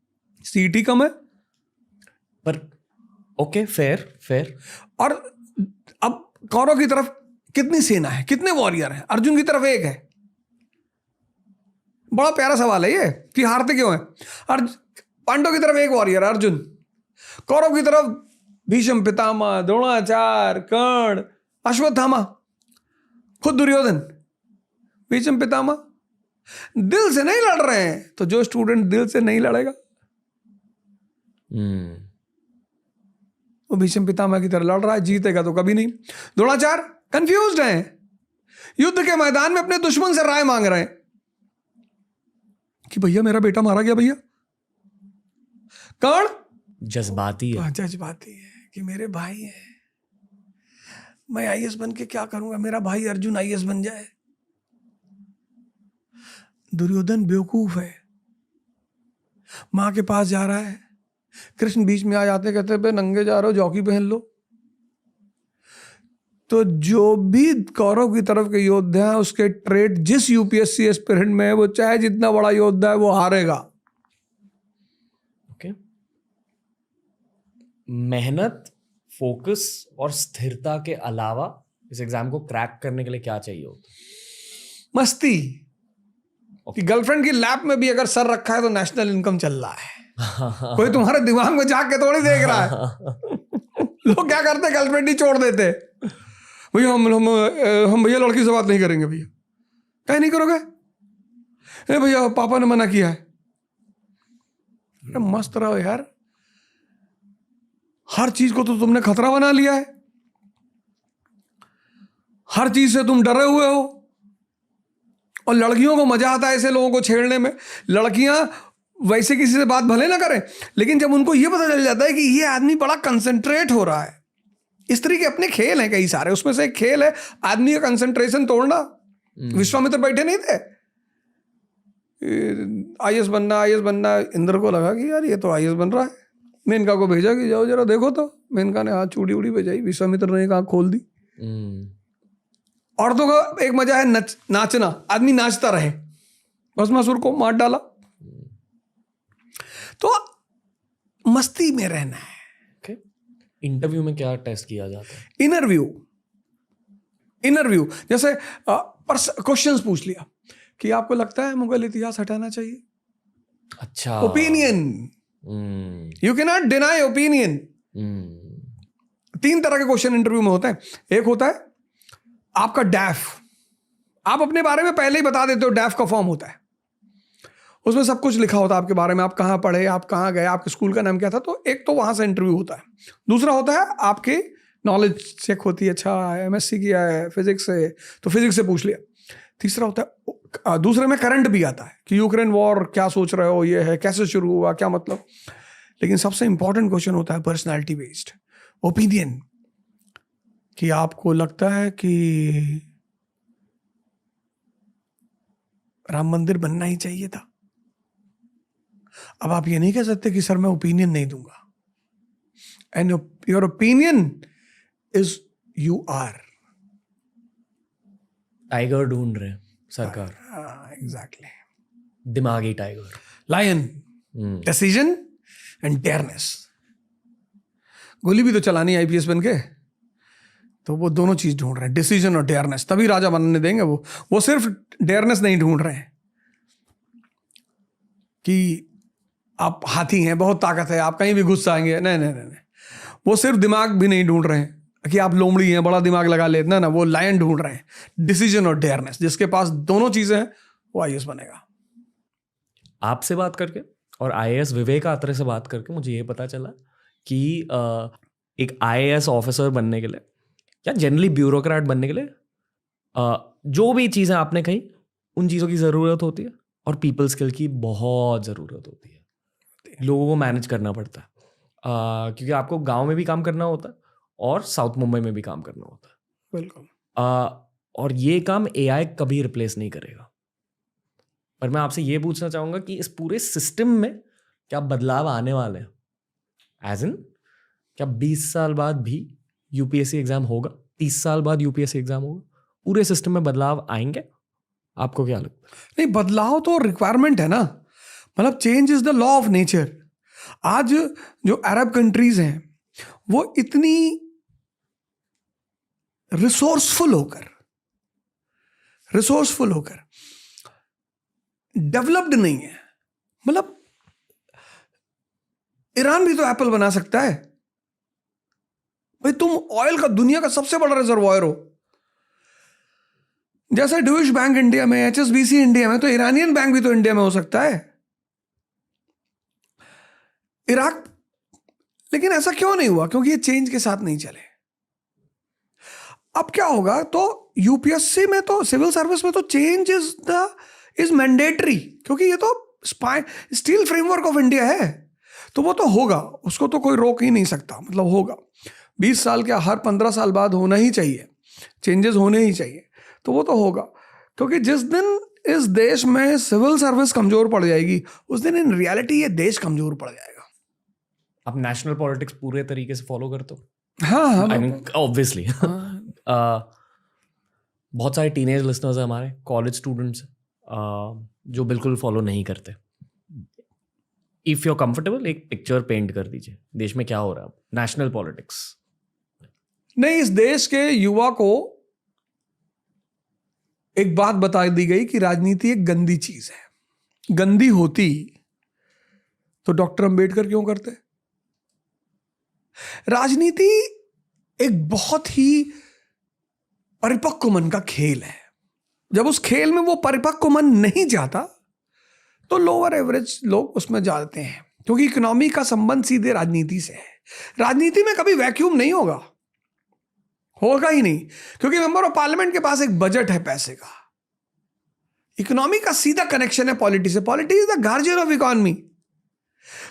सीईटी कम है, पर ओके फेयर। और अब कौरव की तरफ कितनी सेना है, कितने वॉरियर हैं? अर्जुन की तरफ एक है। बड़ा प्यारा सवाल है ये कि हारते क्यों हैं? पांडव की तरफ एक वॉरियर अर्जुन, कौरव की तरफ भीष्म पितामह, द्रोणाचार्य, कर्ण, अश्वत्थामा, खुद दुर्योधन। भीष्म पितामह दिल से नहीं लड़ रहे हैं, तो जो स्टूडेंट दिल से नहीं लड़ेगा वो भीष्म पितामह की तरह लड़ रहा है, जीतेगा तो कभी नहीं। द्रोणाचार्य कंफ्यूज्ड हैं, युद्ध के मैदान में अपने दुश्मन से राय मांग रहे हैं कि भैया मेरा बेटा मारा गया भैया। कर्ण जज्बाती है कि मेरे भाई है, मैं आईएएस बन के क्या करूंगा, मेरा भाई अर्जुन आईएएस बन जाए। दुर्योधन बेवकूफ है, मां के पास जा रहा है, कृष्ण बीच में आ जाते, कहते पे नंगे जा रहे हो, जॉकी पहन लो। तो जो भी कौरव की तरफ के योद्धा है, उसके ट्रेड जिस यूपीएससी एस्पिरेंट में है, वो चाहे जितना बड़ा योद्धा है वो हारेगा। ओके, मेहनत, फोकस और स्थिरता के अलावा इस एग्जाम को क्रैक करने के लिए क्या चाहिए होता? मस्ती। कि गर्लफ्रेंड की लैप में भी अगर सर रखा है तो नेशनल इनकम चल रहा है। कोई तुम्हारे दिमाग में जाके थोड़ी देख रहा है। लोग क्या करते, गर्लफ्रेंड ही छोड़ देते। भैया हम भैया लड़की से बात नहीं करेंगे भैया। कहीं नहीं करोगे? भैया पापा ने मना किया है। मस्त रहो यार, हर चीज को तो तुमने खतरा बना लिया है, हर चीज से तुम डरे हुए हो। और लड़कियों को मजा आता है ऐसे लोगों को छेड़ने में। लड़कियां वैसे किसी से बात भले ना करें, लेकिन जब उनको यह पता चल जाता है कि ये आदमी बड़ा कंसंट्रेट हो रहा है, इस तरह के अपने खेल हैं कई सारे, उसमें से एक खेल है आदमी का कंसंट्रेशन तोड़ना। विश्वामित्र बैठे नहीं थे, आईएएस बनना। इंद्र को लगा कि यार ये तो आईएएस बन रहा है, मेनका को भेजा कि जाओ जरा देखो। तो मेनका ने हाथ चूड़ी उड़ी बजाई, विश्वामित्र ने एक आंख खोल दी। औरतों का एक मजा है नाचना, आदमी नाचता रहे, भस्मासुर को मार डाला। तो मस्ती में रहना है। इंटरव्यू में क्या टेस्ट किया जाता है? इंटरव्यू जैसे क्वेश्चंस पूछ लिया कि आपको लगता है मुगल इतिहास हटाना चाहिए? अच्छा, opinion, you can not deny opinion. 3 तरह के क्वेश्चन इंटरव्यू में होते हैं। एक होता है आपका डैफ, आप अपने बारे में पहले ही बता देते हो, डैफ का फॉर्म होता है, उसमें सब कुछ लिखा होता है आपके बारे में, आप कहाँ पढ़े, आप कहाँ गए, आपके स्कूल का नाम क्या था। तो एक तो वहां से इंटरव्यू होता है। दूसरा होता है आपके नॉलेज चेक होती है, अच्छा एमएससी किया है फिजिक्स से, तो फिजिक्स से पूछ लिया। तीसरा होता है, दूसरे में करंट भी आता है कि यूक्रेन वॉर क्या सोच रहे हो, ये है कैसे शुरू हुआ, क्या मतलब। लेकिन सबसे इंपॉर्टेंट क्वेश्चन होता है पर्सनैलिटी बेस्ड, ओपिनियन, कि आपको लगता है कि राम मंदिर बनना ही चाहिए था। अब आप ये नहीं कह सकते कि सर मैं ओपिनियन नहीं दूंगा, and your opinion is you are. Tiger ढूंढ रहे हैं सरकार, Exactly. दिमागी tiger. Lion, decision and dareness. गोली भी तो चलानी है IPS बन के, तो वो दोनों चीज ढूंढ रहे हैं, डिसीजन और डेयरनेस. तभी राजा बनने देंगे. वो सिर्फ डेयरनेस नहीं ढूंढ रहे हैं कि आप हाथी हैं, बहुत ताकत है, आप कहीं भी घुस जाएंगे. नहीं नहीं नहीं. वो सिर्फ दिमाग भी नहीं ढूंढ रहे हैं कि आप लोमड़ी हैं, बड़ा दिमाग लगा ले. ना, वो लायन ढूंढ रहे हैं, डिसीजन और डेयरनेस. जिसके पास दोनों चीजें हैं वो IAS बनेगा. आपसे बात करके और IAS विवेक आत्रे से बात करके मुझे ये पता चला कि एक IAS ऑफिसर बनने के लिए या जनरली ब्यूरोक्रेट बनने के लिए जो भी चीज़ें आपने कही उन चीज़ों की ज़रूरत होती है और पीपल स्किल की बहुत ज़रूरत होती है. लोगों को मैनेज करना पड़ता है क्योंकि आपको गांव में भी काम करना होता है और साउथ मुंबई में भी काम करना होता है. बिल्कुल. और ये काम AI कभी रिप्लेस नहीं करेगा. पर मैं आपसे ये पूछना चाहूँगा कि इस पूरे सिस्टम में क्या बदलाव आने वाले हैं? एज इन क्या 20 साल बाद भी UPSC एग्जाम होगा? 30 साल बाद UPSC एग्जाम होगा? पूरे सिस्टम में बदलाव आएंगे? आपको क्या लगता है? नहीं, बदलाव तो रिक्वायरमेंट है ना. मतलब change is the law of nature. आज जो अरब कंट्रीज हैं वो इतनी रिसोर्सफुल होकर डेवलप्ड नहीं है. मतलब ईरान भी तो एप्पल बना सकता है भाई. तुम ऑयल का दुनिया का सबसे बड़ा रिजर्वायर हो. जैसे ड्यूश बैंक इंडिया में, HSBC इंडिया में, तो ईरानियन बैंक भी तो इंडिया में हो सकता है. इराक. लेकिन ऐसा क्यों नहीं हुआ? क्योंकि ये चेंज के साथ नहीं चले. अब क्या होगा? तो UPSC में तो, सिविल सर्विस में तो चेंज इज मैंडेटरी, क्योंकि ये तो स्टील फ्रेमवर्क ऑफ इंडिया है. तो वो तो होगा, उसको तो कोई रोक ही नहीं सकता. मतलब होगा 20 साल क्या, हर 15 साल बाद होना ही चाहिए, चेंजेस होने ही चाहिए. तो वो तो होगा, क्योंकि जिस दिन इस देश में सिविल सर्विस कमजोर पड़ जाएगी उस दिन इन रियलिटी ये देश कमजोर पड़ जाएगा. आप नेशनल पॉलिटिक्स पूरे तरीके से फॉलो करते हो? हाँ, आई मीन ऑब्वियसली. बहुत सारे टीनेज लिसनर्स हैं हमारे, कॉलेज स्टूडेंट्स जो बिल्कुल फॉलो नहीं करते. इफ यू आर कंफर्टेबल, एक पिक्चर पेंट कर दीजिए देश में क्या हो रहा है नेशनल पॉलिटिक्स. नहीं, इस देश के युवा को एक बात बता दी गई कि राजनीति एक गंदी चीज है. गंदी होती तो डॉक्टर अंबेडकर क्यों करते? राजनीति एक बहुत ही परिपक्व मन का खेल है. जब उस खेल में वो परिपक्व मन नहीं जाता तो लोअर एवरेज लोग उसमें जाते हैं, क्योंकि इकोनॉमी का संबंध सीधे राजनीति से है. राजनीति में कभी वैक्यूम नहीं होगा ही नहीं, क्योंकि मेंबर ऑफ पार्लियामेंट के पास एक बजट है पैसे का. इकोनॉमी का सीधा कनेक्शन है पॉलिटी से. Polity is the guardian of economy.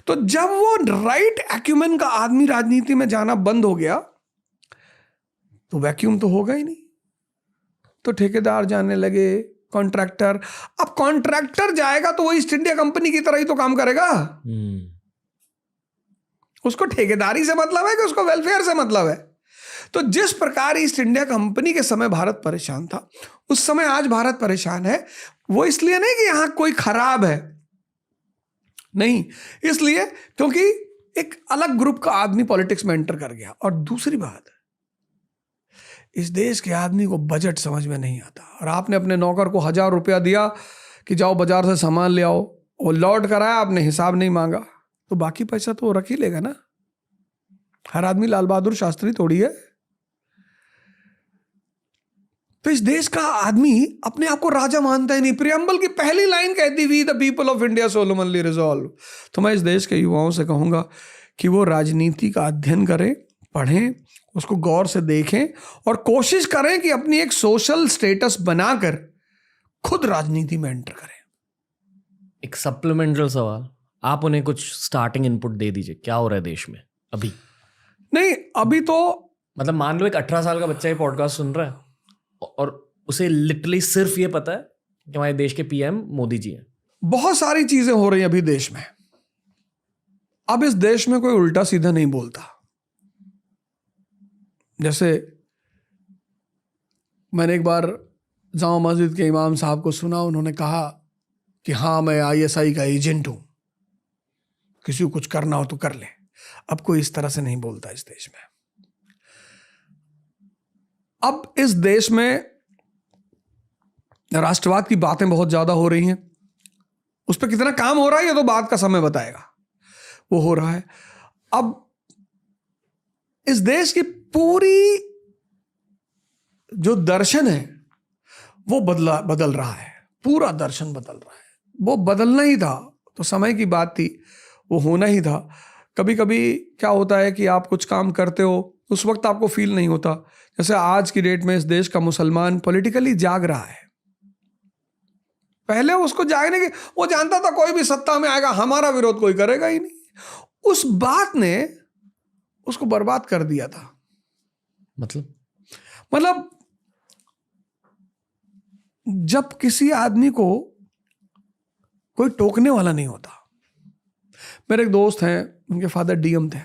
तो जब वो राइट एक्यूमेन का आदमी राजनीति में जाना बंद हो गया तो वैक्यूम तो होगा ही नहीं. तो ठेकेदार जाने लगे, कॉन्ट्रैक्टर. अब कॉन्ट्रैक्टर जाएगा तो वो ईस्ट इंडिया कंपनी की तरह ही तो काम करेगा. उसको ठेकेदारी से मतलब है कि उसको वेलफेयर से मतलब है. तो जिस प्रकार ईस्ट इंडिया कंपनी के समय भारत परेशान था, उस समय आज भारत परेशान है. वो इसलिए नहीं कि यहां कोई खराब है, नहीं, इसलिए क्योंकि एक अलग ग्रुप का आदमी पॉलिटिक्स में एंटर कर गया. और दूसरी बात, इस देश के आदमी को बजट समझ में नहीं आता. और आपने अपने नौकर को 1000 रुपया दिया कि जाओ बाजार से सामान ले आओ, वो लौट कर आया, आपने हिसाब नहीं मांगा, तो बाकी पैसा तो वो रख ही लेगा ना. हर आदमी लाल बहादुर शास्त्री थोड़ी है. तो इस देश का आदमी अपने आप को राजा मानता ही नहीं. प्रियम्बल की पहली लाइन कहती हुई the people of India solemnly resolve. तो मैं इस देश के युवाओं से कहूंगा कि वो राजनीति का अध्ययन करें, पढ़ें, उसको गौर से देखें और कोशिश करें कि अपनी एक सोशल स्टेटस बनाकर खुद राजनीति में एंटर करें. एक सप्लीमेंटल सवाल, आप उन्हें कुछ स्टार्टिंग इनपुट दे दीजिए. क्या हो रहा है देश में अभी? नहीं, अभी तो मतलब मान लो एक 18 साल का बच्चा ये पॉडकास्ट सुन रहा है और उसे लिटरली सिर्फ ये पता है कि हमारे देश के PM मोदी जी हैं. बहुत सारी चीजें हो रही हैं अभी देश में. अब इस देश में कोई उल्टा सीधा नहीं बोलता. जैसे मैंने एक बार जामा मस्जिद के इमाम साहब को सुना, उन्होंने कहा कि हाँ मैं ISI का एजेंट हूँ, किसी को कुछ करना हो तो कर ले। अब कोई इस तरह से नहीं बोलता इस देश में। अब इस देश में राष्ट्रवाद की बातें बहुत ज्यादा हो रही हैं। उस पर कितना काम हो रहा है ये तो बाद का समय बताएगा। वो हो रहा है। अब इस देश की पूरी जो दर्शन है वो बदल रहा है। पूरा दर्शन बदल रहा है। वो बदलना ही था तो समय की बात थी, वो होना ही था। कभी कभी क्या होता है कि आप कुछ काम करते हो, उस वक्त आपको फील नहीं होता। जैसे आज की डेट में इस देश का मुसलमान पॉलिटिकली जाग रहा है। पहले उसको जागने के, वो जानता था कोई भी सत्ता में आएगा हमारा विरोध कोई करेगा ही नहीं। उस बात ने उसको बर्बाद कर दिया था। मतलब जब किसी आदमी को कोई टोकने वाला नहीं होता। मेरे एक दोस्त हैं, उनके फादर DM थे,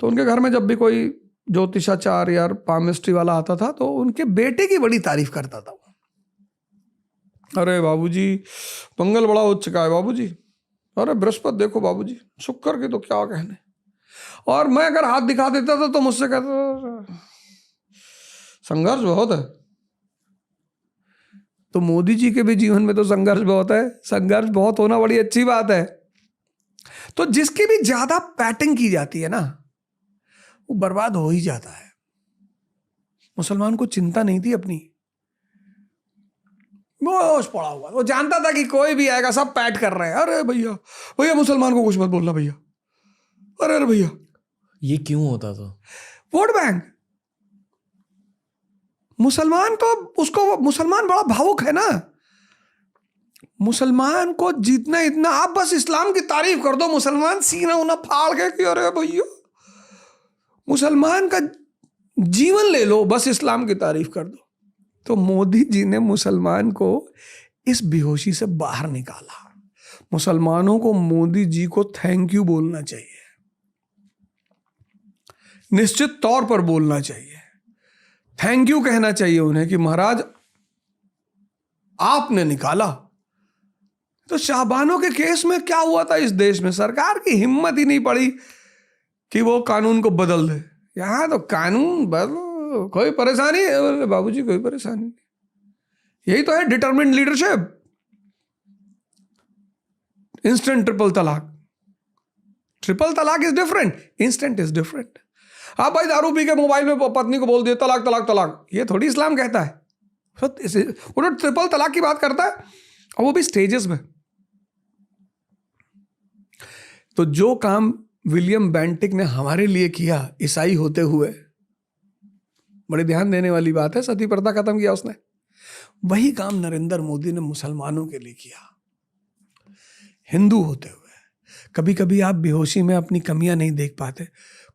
तो उनके घर में जब भी कोई ज्योतिषाचार्य या पामिस्ट्री वाला आता था तो उनके बेटे की बड़ी तारीफ करता था। अरे बाबूजी मंगल बड़ा उच्च का है बाबूजी, अरे बृहस्पति देखो बाबूजी, शुक्र के तो क्या कहने। और मैं अगर हाथ दिखा देता था तो मुझसे कहता संघर्ष बहुत है। तो मोदी जी के भी जीवन में तो संघर्ष बहुत है। संघर्ष बहुत होना बड़ी अच्छी बात है। तो जिसकी भी ज्यादा पैटिंग की जाती है ना, वो बर्बाद हो ही जाता है। मुसलमान को चिंता नहीं थी अपनी, होश पड़ा हुआ। वो जानता था कि कोई भी आएगा सब पैट कर रहे हैं। अरे भैया भैया मुसलमान को कुछ मत बोलना भैया, अरे भैया। ये क्यों होता था? Vote bank. मुसलमान तो उसको, मुसलमान बड़ा भावुक है ना। मुसलमान को जितना इतना आप बस इस्लाम की तारीफ कर दो, मुसलमान सीना उना फाड़ के कि अरे भैया। मुसलमान का जीवन ले लो, बस इस्लाम की तारीफ कर दो। तो मोदी जी ने मुसलमान को इस बेहोशी से बाहर निकाला। मुसलमानों को मोदी जी को थैंक यू बोलना चाहिए, निश्चित तौर पर बोलना चाहिए। थैंक यू कहना चाहिए उन्हें कि महाराज आपने निकाला। तो शाहबानों के केस में क्या हुआ था इस देश में? सरकार की हिम्मत ही नहीं पड़ी कि वो कानून को बदल दे। यहां तो कानून बदल, कोई परेशानी है बाबूजी, कोई परेशानी नहीं। यही तो है डिटरमिन्ड लीडरशिप। इंस्टेंट ट्रिपल तलाक। ट्रिपल तलाक is different, instant is different. आप भाई दारू पी के मोबाइल में पत्नी को बोल दिए तलाक तलाक तलाक, ये थोड़ी इस्लाम कहता है। वो तो ट्रिपल तलाक की बात करता है, और वो भी स्टेजेस में। तो जो काम विलियम बेंटिक ने हमारे लिए किया ईसाई होते हुए, बड़े ध्यान देने वाली बात है, सती प्रथा खत्म किया उसने, वही काम नरेंद्र मोदी ने मुसलमानों के लिए किया हिंदू होते हुए। कभी कभी आप बेहोशी में अपनी कमियां नहीं देख पाते,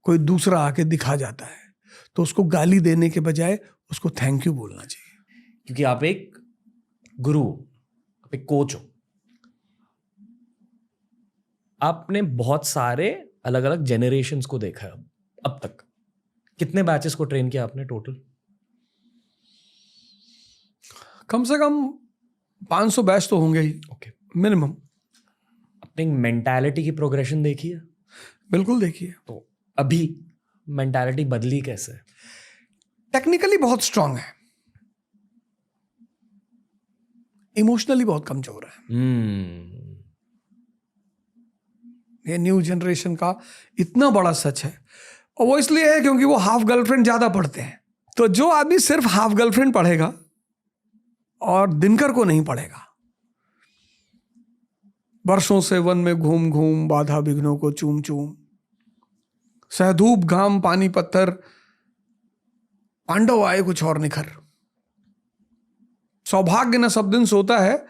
कोई दूसरा आके दिखा जाता है, तो उसको गाली देने के बजाय उसको थैंक यू बोलना चाहिए। क्योंकि आप एक गुरु, आप एक कोच हो। आपने बहुत सारे अलग अलग जेनरेशंस को देखा है अब तक। कितने बैचेस को ट्रेन किया आपने टोटल? कम से कम 500 बैच तो होंगे ही। Okay, minimum. अपनी मेंटालिटी की प्रोग्रेशन देखी है? बिल्कुल देखिए। तो अभी मेंटालिटी बदली कैसे? टेक्निकली बहुत स्ट्रांग है, इमोशनली बहुत कमजोर है। ये न्यू जनरेशन का इतना बड़ा सच है। और वो इसलिए है क्योंकि वो हाफ गर्लफ्रेंड ज्यादा पढ़ते हैं। तो जो आदमी सिर्फ हाफ गर्लफ्रेंड पढ़ेगा और दिनकर को नहीं पढ़ेगा, वर्षों से वन में घूम घूम बाधा विघ्नों को चूम चूम, सहधूप घाम पानी पत्थर, पांडव आए कुछ और निखर, सौभाग्य न सब दिन सोता है,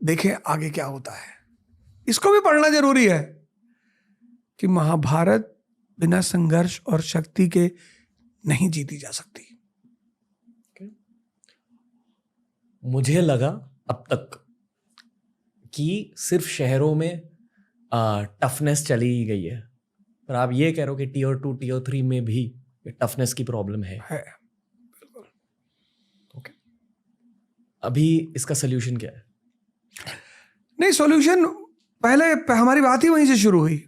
देखें आगे क्या होता है। इसको भी पढ़ना जरूरी है कि महाभारत बिना संघर्ष और शक्ति के नहीं जीती जा सकती। मुझे लगा अब तक कि सिर्फ शहरों में टफनेस चली गई है, पर आप ये कह रहे हो कि टीयर 2 टीयर 3 में भी टफनेस की प्रॉब्लम है। ओके, अभी इसका सोल्यूशन क्या है? नहीं, सॉल्यूशन पहले हमारी बात ही वहीं से शुरू हुई,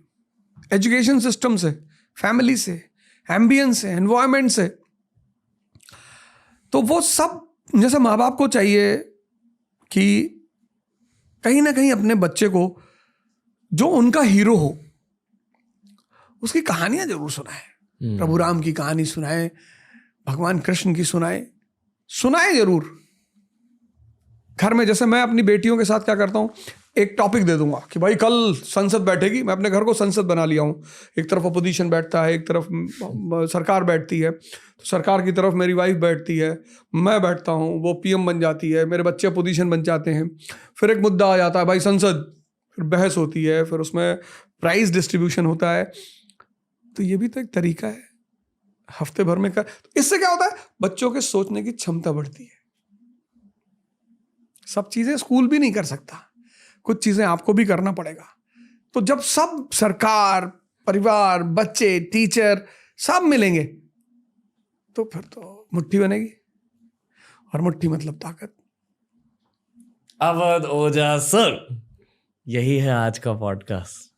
एजुकेशन सिस्टम से, फैमिली से, एम्बियंस से, एनवायरनमेंट से। तो वो सब, जैसे माँ बाप को चाहिए कि कहीं ना कहीं अपने बच्चे को जो उनका हीरो हो उसकी कहानियां जरूर सुनाए। प्रभु राम की कहानी सुनाए, भगवान कृष्ण की सुनाए जरूर। घर में जैसे मैं अपनी बेटियों के साथ क्या करता हूँ, एक टॉपिक दे दूंगा कि भाई कल संसद बैठेगी, मैं अपने घर को संसद बना लिया हूँ। एक तरफ अपोजिशन बैठता है, एक तरफ सरकार बैठती है। तो सरकार की तरफ मेरी वाइफ बैठती है, मैं बैठता हूँ, वो पीएम बन जाती है, मेरे बच्चे अपोजिशन बन जाते हैं। फिर एक मुद्दा आ जाता है भाई संसद, फिर बहस होती है, फिर उसमें प्राइज डिस्ट्रीब्यूशन होता है। तो ये भी तो एक तरीका है हफ्ते भर में कर। तो इससे क्या होता है, बच्चों के सोचने की क्षमता बढ़ती है। सब चीजें स्कूल भी नहीं कर सकता, कुछ चीजें आपको भी करना पड़ेगा। तो जब सब, सरकार, परिवार, बच्चे, टीचर सब मिलेंगे तो फिर तो मुट्ठी बनेगी, और मुट्ठी मतलब ताकत। अवध ओझा सर, यही है आज का पॉडकास्ट।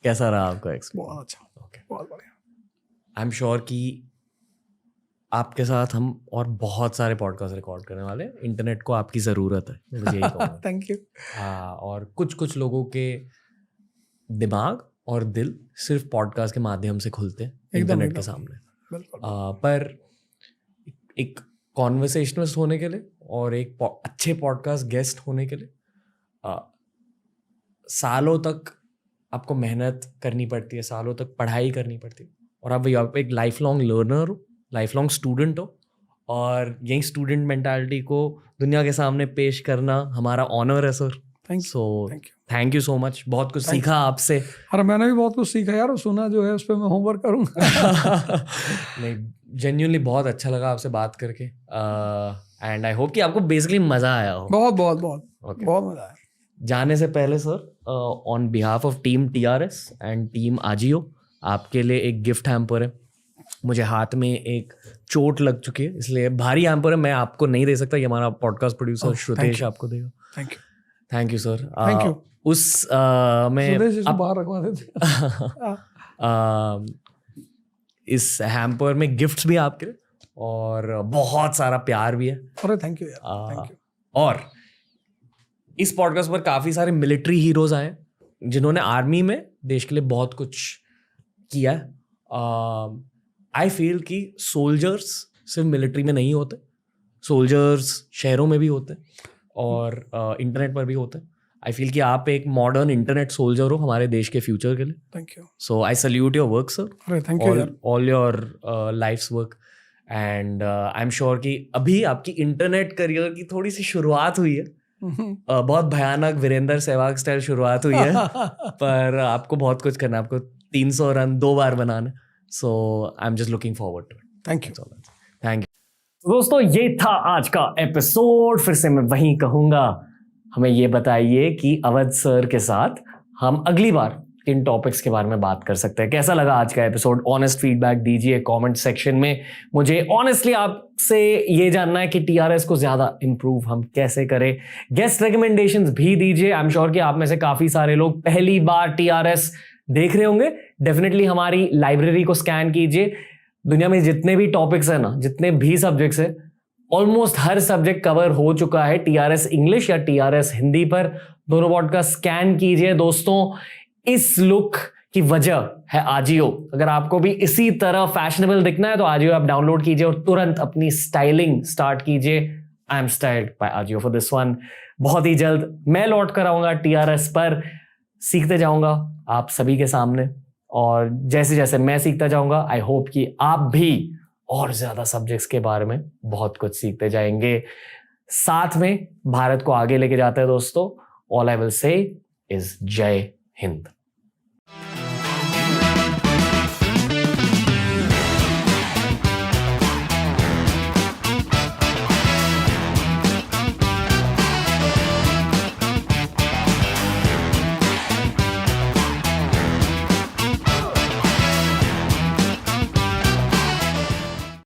कैसा रहा आपका एक्सपीरियंस? बहुत अच्छा, ओके, बहुत बढ़िया। आई एम श्योर कि आपके साथ हम और बहुत सारे पॉडकास्ट रिकॉर्ड करने वाले हैं। इंटरनेट को आपकी ज़रूरत है, मैं बस यही कहूँगा। Thank you. हाँ, और कुछ लोगों के दिमाग और दिल सिर्फ पॉडकास्ट के माध्यम से खुलते हैं इंटरनेट के सामने। पर एक कॉन्वर्सेशनलिस्ट होने के लिए और एक अच्छे पॉडकास्ट गेस्ट होने के लिए सालों तक आपको मेहनत करनी पड़ती है, सालों तक पढ़ाई करनी पड़ती है। और आप एक लाइफ लॉन्ग लर्नर हो, लाइफ लॉन्ग स्टूडेंट हो, और यही स्टूडेंट मेंटालिटी को दुनिया के सामने पेश करना हमारा ऑनर है sir. Thank you so much. बहुत कुछ सीखा आपसे। अरे मैंने भी बहुत कुछ सीखा यार, और सुना जो है उस पर मैं होमवर्क करूँगा। नहीं, जेन्युइनली बहुत अच्छा लगा आपसे बात करके, एंड आई होप कि आपको बेसिकली मजा आया हो। बहुत बहुत बहुत बहुत मजा आया। जाने से पहले sir, on behalf of team TRS and team Ajio, आपके लिए एक गिफ्ट हैम्पर है। मुझे हाथ में एक चोट लग चुकी है, इसलिए भारी हैम्पर है, मैं आपको नहीं दे सकता। ये हमारा पॉडकास्ट प्रोड्यूसर श्रुतेश आपको देगा। Thank you sir. Thank you. उस में बाहर रखवा देते। इस हैम्पर में गिफ्ट्स भी आपके लिए और बहुत सारा प्यार भी है। अरे थैंक यू यार, थैंक यू। और इस पॉडकास्ट पर काफी सारे मिलिट्री हीरोज आए जिन्होंने आर्मी में देश के लिए बहुत कुछ किया है। आई फील कि सोल्जर्स सिर्फ मिलिट्री में नहीं होते, सोल्जर्स शहरों में भी होते हैं और इंटरनेट पर भी होते हैं। आई फील कि आप एक मॉडर्न इंटरनेट सोल्जर हो हमारे देश के फ्यूचर के लिए। Thank you. So I salute your work sir. अरे थैंक यू यार। All your life's work, and I am sure कि अभी आपकी इंटरनेट करियर की थोड़ी सी शुरुआत हुई है। बहुत भयानक वीरेंद्र सहवाग स्टाइल शुरुआत हुई है, पर आपको बहुत कुछ करना है, आपको 300 रन 2 बार बनाना। So I am just looking forward to it. Thank you. Thank you दोस्तों, ये था आज का एपिसोड। फिर से मैं वही कहूंगा, हमें ये बताइए कि अवध सर के साथ हम अगली बार किन टॉपिक्स के बारे में बात कर सकते हैं। कैसा लगा आज का एपिसोड? ऑनेस्ट फीडबैक दीजिए कमेंट सेक्शन में। मुझे ऑनेस्टली आपसे ये जानना है कि TRS को ज्यादा इंप्रूव हम कैसे करें। गेस्ट रिकमेंडेशंस भी दीजिए। आई एम श्योर कि आप में से काफी सारे लोग पहली बार TRS देख रहे होंगे। डेफिनेटली हमारी लाइब्रेरी को स्कैन कीजिए। दुनिया में जितने भी टॉपिक्स है ना, जितने भी सब्जेक्ट्स है, ऑलमोस्ट हर सब्जेक्ट कवर हो चुका है TRS इंग्लिश या TRS हिंदी पर। दोनों पॉडकास्ट स्कैन कीजिए दोस्तों। इस लुक की वजह है आजियो। अगर आपको भी इसी तरह फैशनेबल दिखना है तो आजियो ऐप डाउनलोड कीजिए और तुरंत अपनी स्टाइलिंग स्टार्ट कीजिए। I am styled by Ajio for this one. बहुत ही जल्द मैं लौट कर आऊंगा TRS पर, सीखते जाऊंगा आप सभी के सामने, और जैसे जैसे मैं सीखता जाऊंगा आई होप कि आप भी और ज्यादा सब्जेक्ट्स के बारे में बहुत कुछ सीखते जाएंगे। साथ में भारत को आगे लेके जाते हैं दोस्तों। All I will say is जय हिंद।